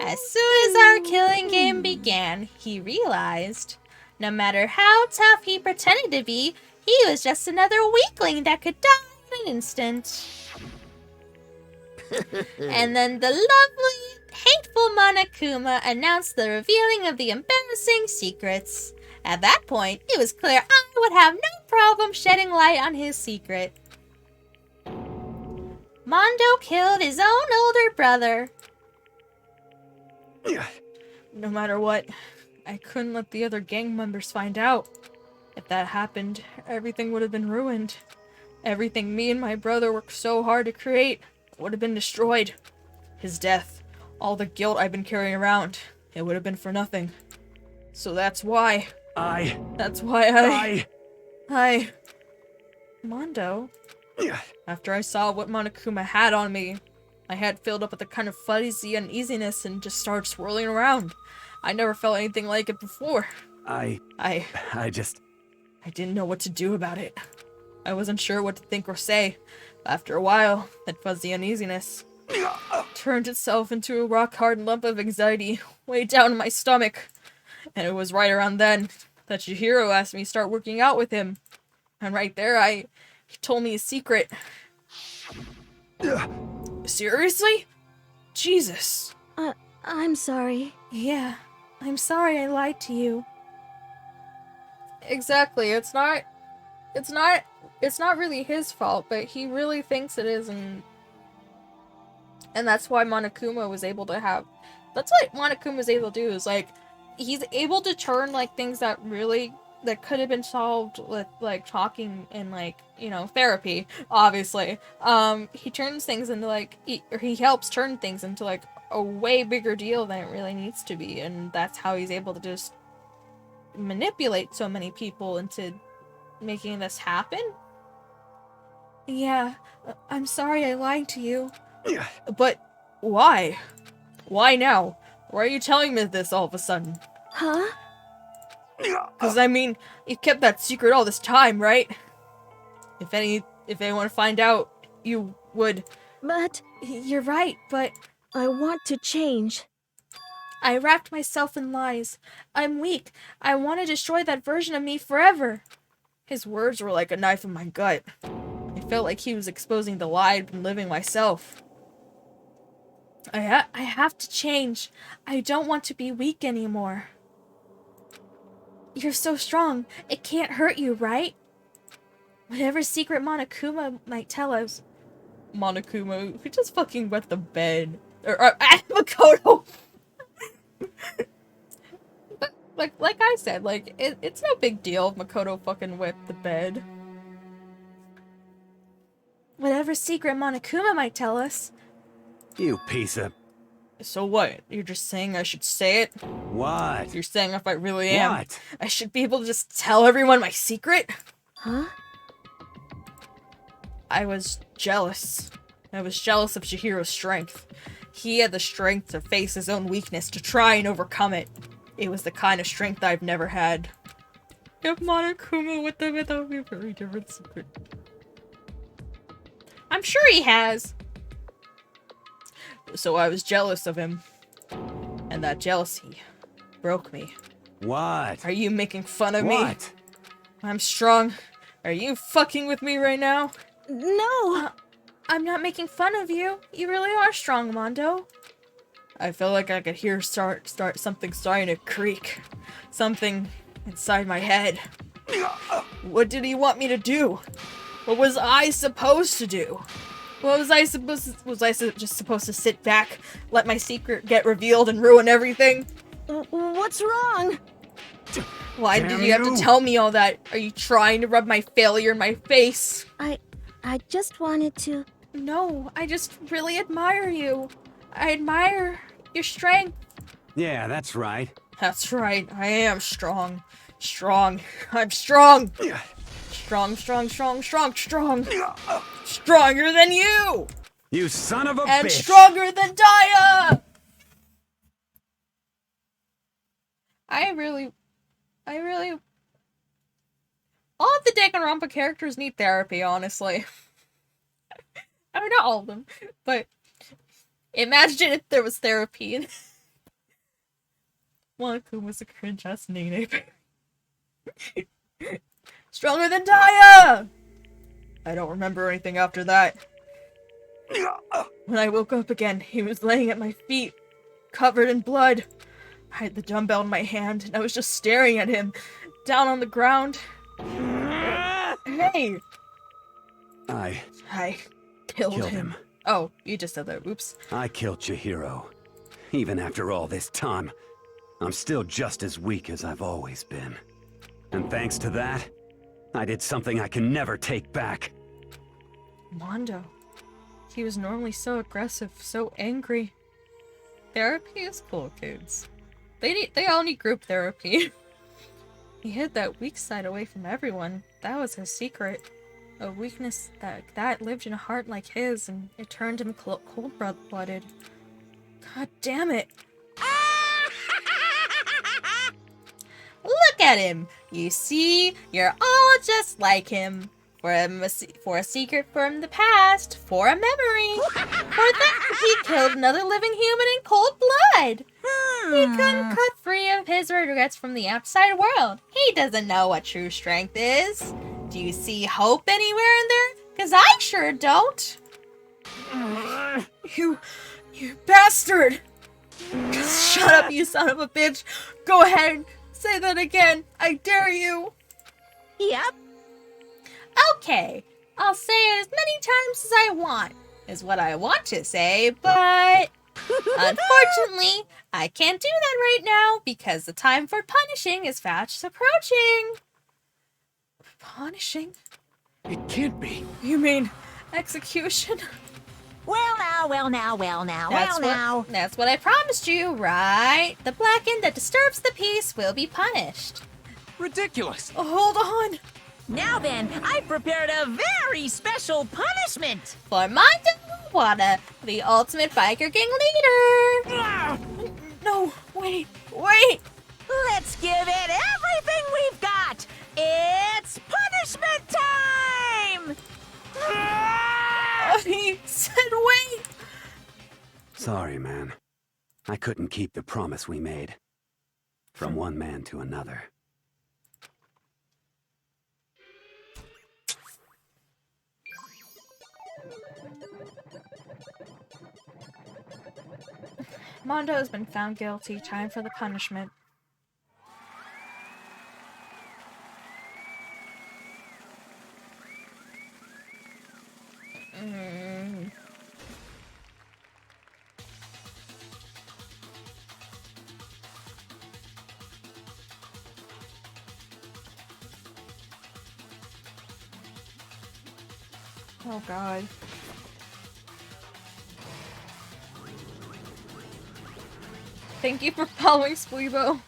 as soon as our killing game began, he realized, no matter how tough he pretended to be, he was just another weakling that could die in an instant. And then the lovely, hateful Monokuma announced the revealing of the embarrassing secrets. At that point, it was clear I would have no problem shedding light on his secret. Mondo killed his own older brother. No matter what, I couldn't let the other gang members find out. If that happened, everything would have been ruined. Everything me and my brother worked so hard to create would have been destroyed. His death, all the guilt I've been carrying around, it would have been for nothing. So that's why Mondo, after I saw what Monokuma had on me, my head filled up with a kind of fuzzy uneasiness and just started swirling around. I never felt anything like it before. I didn't know what to do about it. I wasn't sure what to think or say. After a while, that fuzzy uneasiness turned itself into a rock-hard lump of anxiety way down in my stomach. And it was right around then that Chihiro asked me to start working out with him. And right there, he told me a secret. Seriously? Jesus. I'm sorry. Yeah, I'm sorry I lied to you. Exactly, it's not really his fault, but he really thinks it is, and that's why Monokuma was able to have, that's what Monokuma was able to do, is like, he's able to turn like things that could have been solved with like talking and like, you know, therapy, obviously. He turns things into like, he helps turn things into like a way bigger deal than it really needs to be, and that's how he's able to just manipulate so many people into making this happen. Yeah, I'm sorry I lied to you. But why? Why now? Why are you telling me this all of a sudden? Huh? Because, I mean, you kept that secret all this time, right? If anyone find out, you would... But... You're right, but... I want to change. I wrapped myself in lies. I'm weak. I want to destroy that version of me forever. His words were like a knife in my gut. I felt like he was exposing the lie I'd been living myself. I have to change. I don't want to be weak anymore. You're so strong. It can't hurt you, right? Whatever secret Monokuma might tell us. Monokuma, who just fucking wet the bed. Or Makoto. But, like I said, like, it's no big deal if Makoto fucking wet the bed. Whatever secret Monokuma might tell us. You piece of... So what? You're just saying I should say it? What? You're saying if I really am, What? I should be able to just tell everyone my secret? Huh? I was jealous. I was jealous of Chihiro's strength. He had the strength to face his own weakness, to try and overcome it. It was the kind of strength I've never had. If Monokuma with them, that would be a very different secret. I'm sure he has. So I was jealous of him. And that jealousy broke me. What? Are you making fun of me? What? I'm strong. Are you fucking with me right now? No! I'm not making fun of you. You really are strong, Mondo. I feel like I could hear something starting to creak. Something inside my head. What did he want me to do? What was I supposed to do? What was I just supposed to sit back, let my secret get revealed and ruin everything? What's wrong? Why did you have to tell me all that? Are you trying to rub my failure in my face? I just wanted to... No, I just really admire you. I admire your strength. Yeah, that's right. That's right, I am strong. Strong. I'm strong. Strong. Stronger than you! You son of a and bitch! Stronger than Daya! I really... All of the Danganronpa characters need therapy, honestly. I mean, not all of them, but imagine if there was therapy and Monokuma was a cringe-ass name. Stronger than Daya! I don't remember anything after that. When I woke up again, he was laying at my feet, covered in blood. I had the dumbbell in my hand, and I was just staring at him, down on the ground. Hey! I killed him. Oh, you just said that. Oops. I killed Chihiro. Even after all this time, I'm still just as weak as I've always been. And thanks to that, I did something I can never take back. Mondo. He was normally so aggressive, so angry. Therapy is cool, kids. They all need group therapy. He hid that weak side away from everyone. That was his secret. A weakness that lived in a heart like his, and it turned him cold-blooded. God damn it. Look at him! You see, you're all just like him. For a secret from the past, for a memory. For that, he killed another living human in cold blood. He couldn't cut free of his regrets from the outside world. He doesn't know what true strength is. Do you see hope anywhere in there? 'Cause I sure don't. You bastard! Shut up, you son of a bitch! Go ahead and say that again. I dare you. Yep. Okay, I'll say it as many times as I want, is what I want to say, but unfortunately, I can't do that right now because the time for punishing is fast approaching. Punishing? It can't be. You mean execution? Well now. That's what I promised you, right? The blackened that disturbs the peace will be punished. Ridiculous. Oh, hold on. Now then, I prepared a very special punishment! For Mondo Wada, the ultimate biker gang leader! No, wait! Let's give it everything we've got! It's punishment time! He said wait! Sorry, man. I couldn't keep the promise we made. From one man to another. Mondo has been found guilty. Time for the punishment. Oh god. Thank you for following, Squeebo.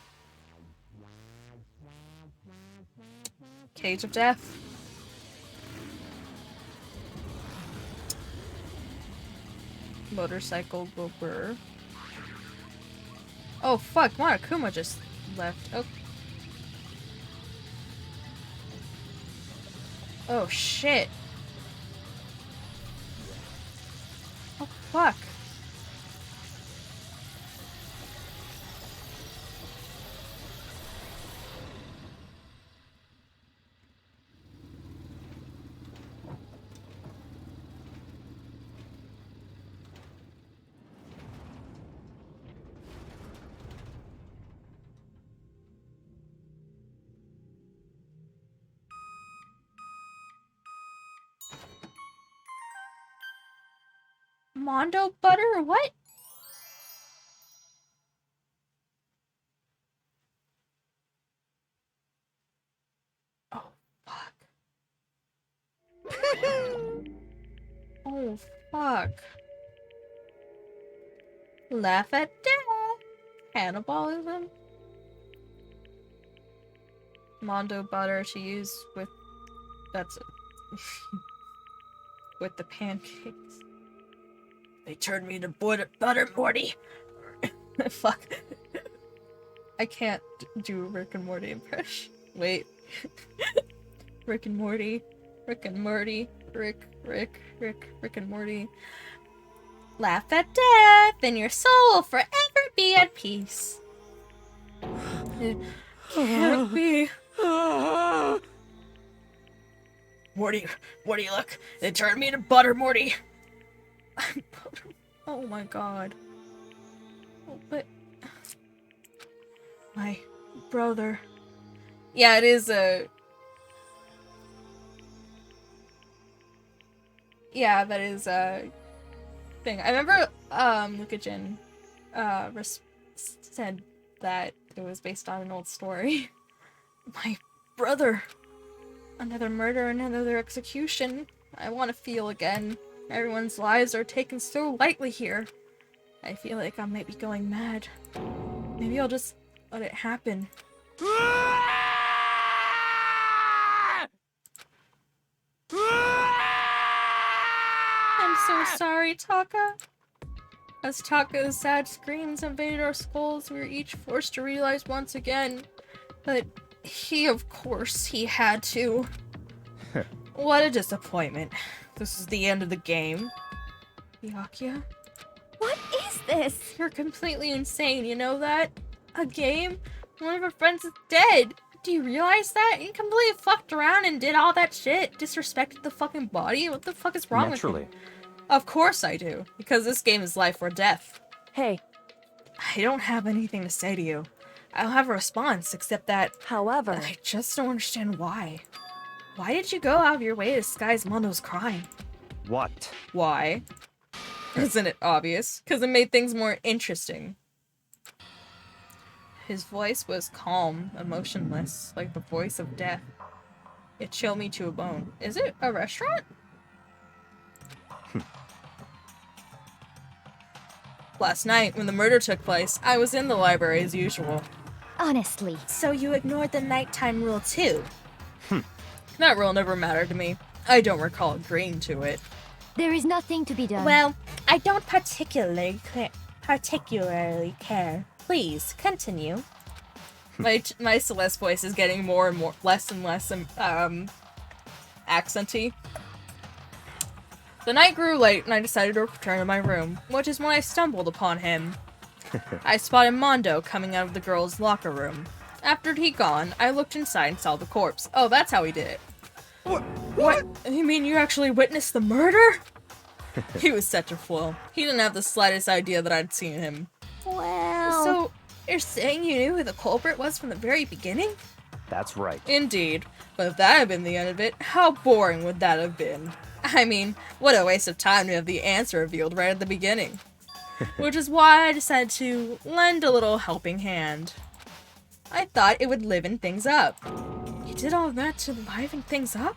Cage of Death. Motorcycle Gopher. Oh fuck, Monokuma just left. Oh. Oh shit. Oh fuck. Mondo butter or what? Oh, fuck. Oh, fuck. Laugh at death. Cannibalism. Mondo butter to use with... That's it. With the pancakes. They turned me into butter, Morty. Fuck. I can't do Rick and Morty impression. Wait. Rick and Morty. Rick and Morty. Rick and Morty. Laugh at death, and your soul will forever be at peace. It can't be. Morty, look. They turned me into butter, Morty. I'm butter. Oh my god. Oh, but... My brother. Yeah, it is a... Yeah, that is a thing. I remember, Lucajin, said that it was based on an old story. My brother. Another murder, another execution. I want to feel again. Everyone's lives are taken so lightly here. I feel like I might be going mad. Maybe I'll just let it happen. I'm so sorry, Taka. As Taka's sad screams invaded our skulls, we were each forced to realize once again that he, of course, he had to. What a disappointment. This is the end of the game. Byakuya? What is this? You're completely insane, you know that? A game? One of our friends is dead. Do you realize that? You completely fucked around and did all that shit. Disrespected the fucking body? What the fuck is wrong with you? Of course I do. Because this game is life or death. Hey. I don't have anything to say to you. I don't have a response, except that... However... I just don't understand why. Why did you go out of your way to disguise Mondo's crime? What? Why? Isn't it obvious? Because it made things more interesting. His voice was calm, emotionless, like the voice of death. It chilled me to a bone. Is it a restaurant? Last night, when the murder took place, I was in the library as usual. Honestly. So you ignored the nighttime rule too? That rule never mattered to me. I don't recall agreeing to it. There is nothing to be done. Well, I don't particularly care. Please, continue. My Celeste voice is getting more and more, less and less, accenty. The night grew late and I decided to return to my room, which is when I stumbled upon him. I spotted Mondo coming out of the girls' locker room. After he'd gone, I looked inside and saw the corpse. Oh, that's how he did it. What? You mean you actually witnessed the murder? He was such a fool. He didn't have the slightest idea that I'd seen him. Well... So, you're saying you knew who the culprit was from the very beginning? That's right. Indeed. But if that had been the end of it, how boring would that have been? I mean, what a waste of time to have the answer revealed right at the beginning. Which is why I decided to lend a little helping hand. I thought it would liven things up. You did all that to liven things up?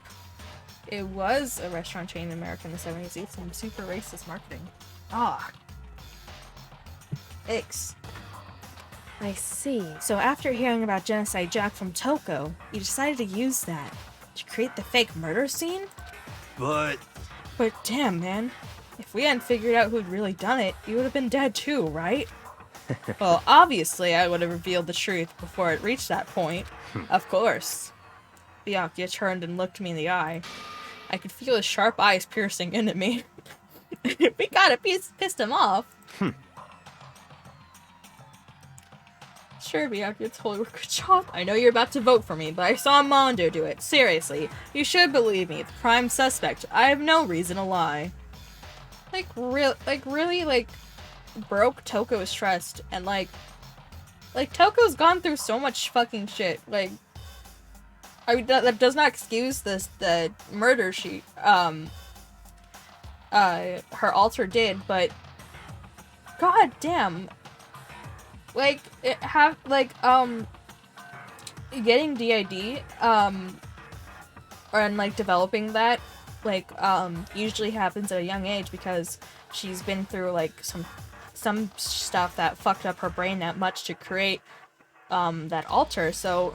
It was a restaurant chain in America in the 70s. It's some super racist marketing. Ah. Icks. I see. So after hearing about Genocide Jack from Toko, you decided to use that to create the fake murder scene? But damn, man. If we hadn't figured out who'd really done it, you would have been dead too, right? Well, obviously I would have revealed the truth before it reached that point. Of course. Byakuya turned and looked me in the eye. I could feel his sharp eyes piercing into me. We gotta pissed him off. Sure, Byakuya, totally worked. Good job. I know you're about to vote for me, but I saw Mondo do it. Seriously, you should believe me. The prime suspect. I have no reason to lie. Really, broke Toko's trust, and Toko's gone through so much fucking shit. That does not excuse the murder she her altar did, but god damn. Like, getting DID, and, like, developing that, like, usually happens at a young age because she's been through, like, some stuff that fucked up her brain that much to create, that altar, so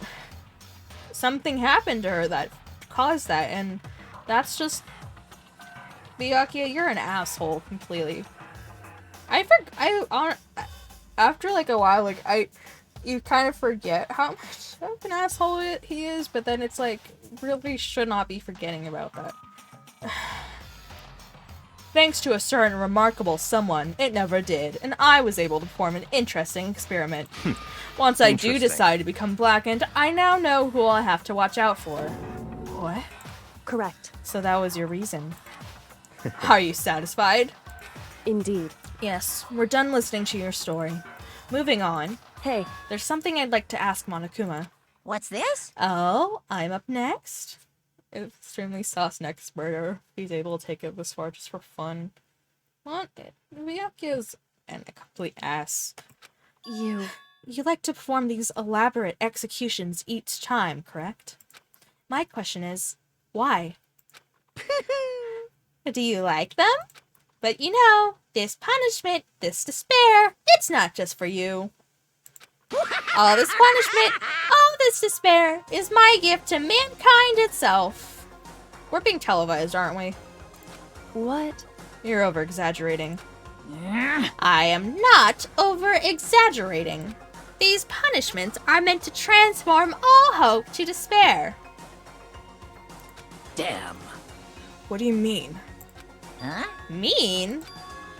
something happened to her that caused that, and that's just... Byakuya, you're an asshole, completely. After, like, a while, like, you kind of forget how much of an asshole he is, but then it's like, really should not be forgetting about that. Thanks to a certain remarkable someone, it never did, and I was able to perform an interesting experiment. Once I do decide to become blackened, I now know who I'll have to watch out for. What? Correct. So that was your reason. Are you satisfied? Indeed. Yes, we're done listening to your story. Moving on. Hey. There's something I'd like to ask Monokuma. What's this? Oh, I'm up next. Extremely sauce next murder. He's able to take it this far just for fun. What? Byakuya's a complete ass. You like to perform these elaborate executions each time, correct? My question is, why? Do you like them? But you know, this punishment, this despair, it's not just for you. All this punishment, all this despair, is my gift to mankind itself. We're being televised, aren't we? What? You're over-exaggerating. I am not over-exaggerating. These punishments are meant to transform all hope to despair. Damn. What do you mean? Huh? Mean?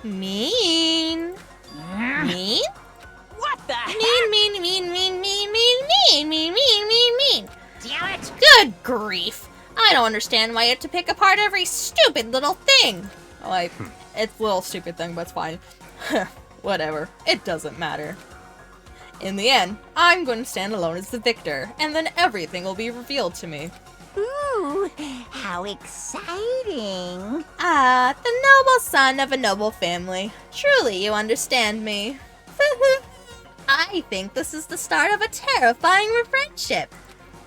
Mean? Mean? What the heck? Mean. Damn it! Good grief! I don't understand why you have to pick apart every stupid little thing. Like, it's a little stupid thing, but it's fine. Whatever. It doesn't matter. In the end, I'm going to stand alone as the victor, and then everything will be revealed to me. Ooh, how exciting! Ah, the noble son of a noble family. Truly, you understand me. I think this is the start of a terrifying friendship.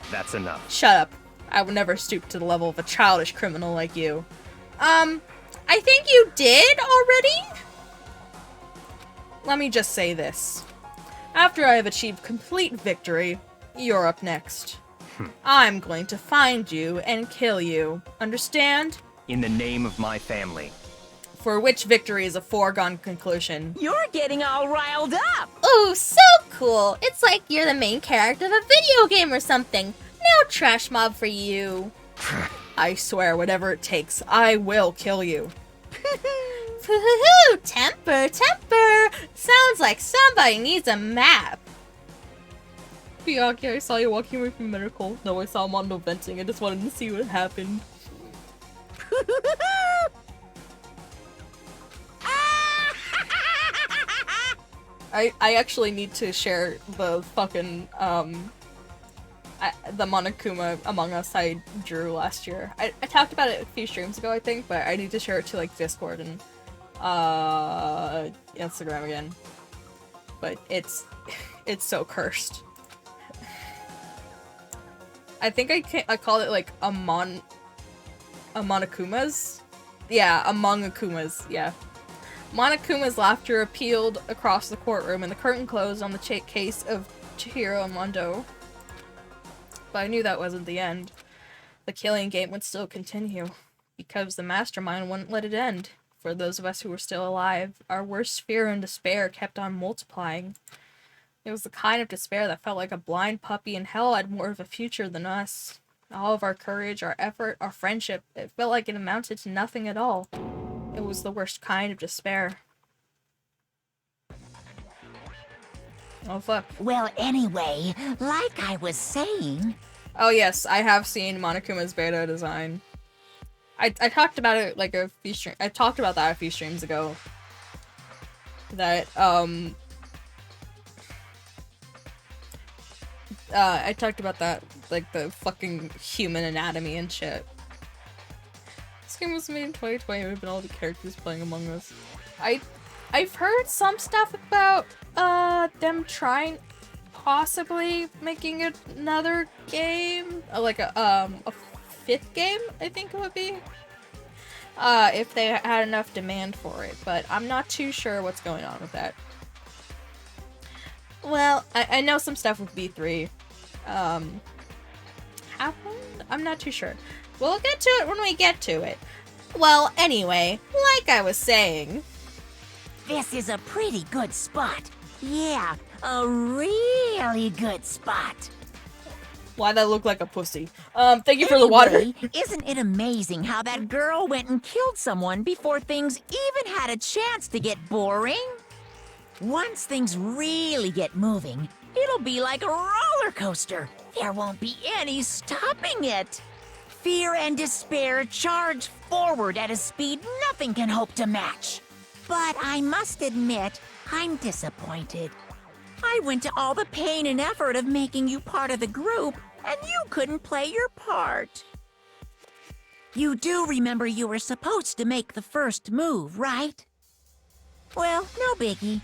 That's enough. Shut up. I would never stoop to the level of a childish criminal like you. I think you did already? Let me just say this. After I have achieved complete victory, you're up next. I'm going to find you and kill you. Understand? In the name of my family. For which victory is a foregone conclusion. You're getting all riled up! Ooh, so cool! It's like you're the main character of a video game or something. No trash mob for you. I swear, whatever it takes, I will kill you. Temper. Sounds like somebody needs a map. Byakuya, I saw you walking away from medical. No, I saw Mondo venting. I just wanted to see what happened. I actually need to share the fucking, the Monokuma Among Us I drew last year. I talked about it a few streams ago, I think, but I need to share it to, like, Discord and, Instagram again. But it's so cursed. I think I called it, like, Monokuma's? Yeah, Among Akumas, yeah. Monokuma's laughter appealed across the courtroom, and the curtain closed on the case of Chihiro and Mondo. But I knew that wasn't the end. The killing game would still continue, because the mastermind wouldn't let it end. For those of us who were still alive, our worst fear and despair kept on multiplying. It was the kind of despair that felt like a blind puppy in hell had more of a future than us. All of our courage, our effort, our friendship, it felt like it amounted to nothing at all. It was the worst kind of despair. Oh, fuck. Well, anyway, like I was saying... Oh, yes, I have seen Monokuma's beta design. I talked about it, like, I talked about that a few streams ago. That, I talked about that, like, the fucking human anatomy and shit. This game was made in 2020, it would have been all the characters playing Among Us. I've heard some stuff about them trying possibly making another game, like a fifth game, I think it would be. If they had enough demand for it, but I'm not too sure what's going on with that. Well, I know some stuff with B3 happened? I'm not too sure. We'll get to it when we get to it. Well, anyway, like I was saying... This is a pretty good spot. Yeah, a really good spot. Why'd that look like a pussy? Thank you for the water. Isn't it amazing how that girl went and killed someone before things even had a chance to get boring? Once things really get moving, it'll be like a roller coaster. There won't be any stopping it. Fear and despair charge forward at a speed nothing can hope to match. But I must admit, I'm disappointed. I went to all the pain and effort of making you part of the group, and you couldn't play your part. You do remember you were supposed to make the first move, right? Well, no biggie.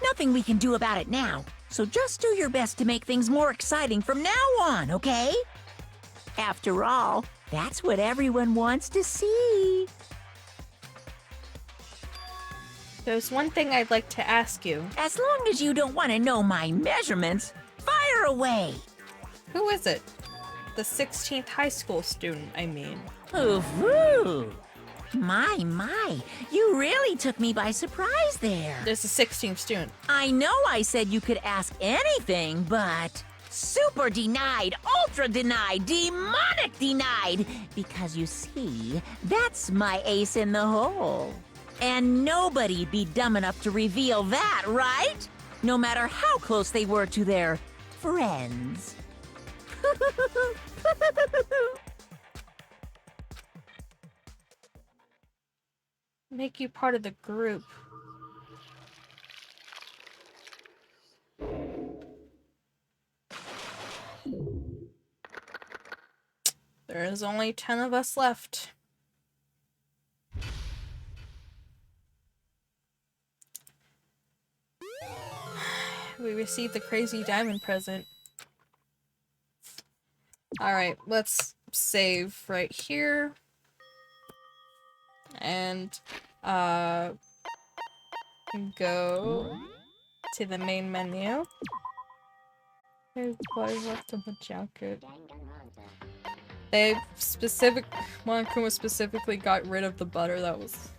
Nothing we can do about it now, so just do your best to make things more exciting from now on, okay? After all, that's what everyone wants to see. There's one thing I'd like to ask you. As long as you don't want to know my measurements, fire away! Who is it? The 16th high school student, I mean. Ooh, my, you really took me by surprise there. There's a 16th student. I know I said you could ask anything, but... Super denied, ultra denied, demonic denied! Because you see, that's my ace in the hole. And nobody'd be dumb enough to reveal that, right? No matter how close they were to their friends. Make you part of the group. There is only 10 of us left. We received the crazy diamond present. Alright, let's save right here. And, go to the main menu. There's boy left in the jacket. They Monokuma specifically got rid of the butter that was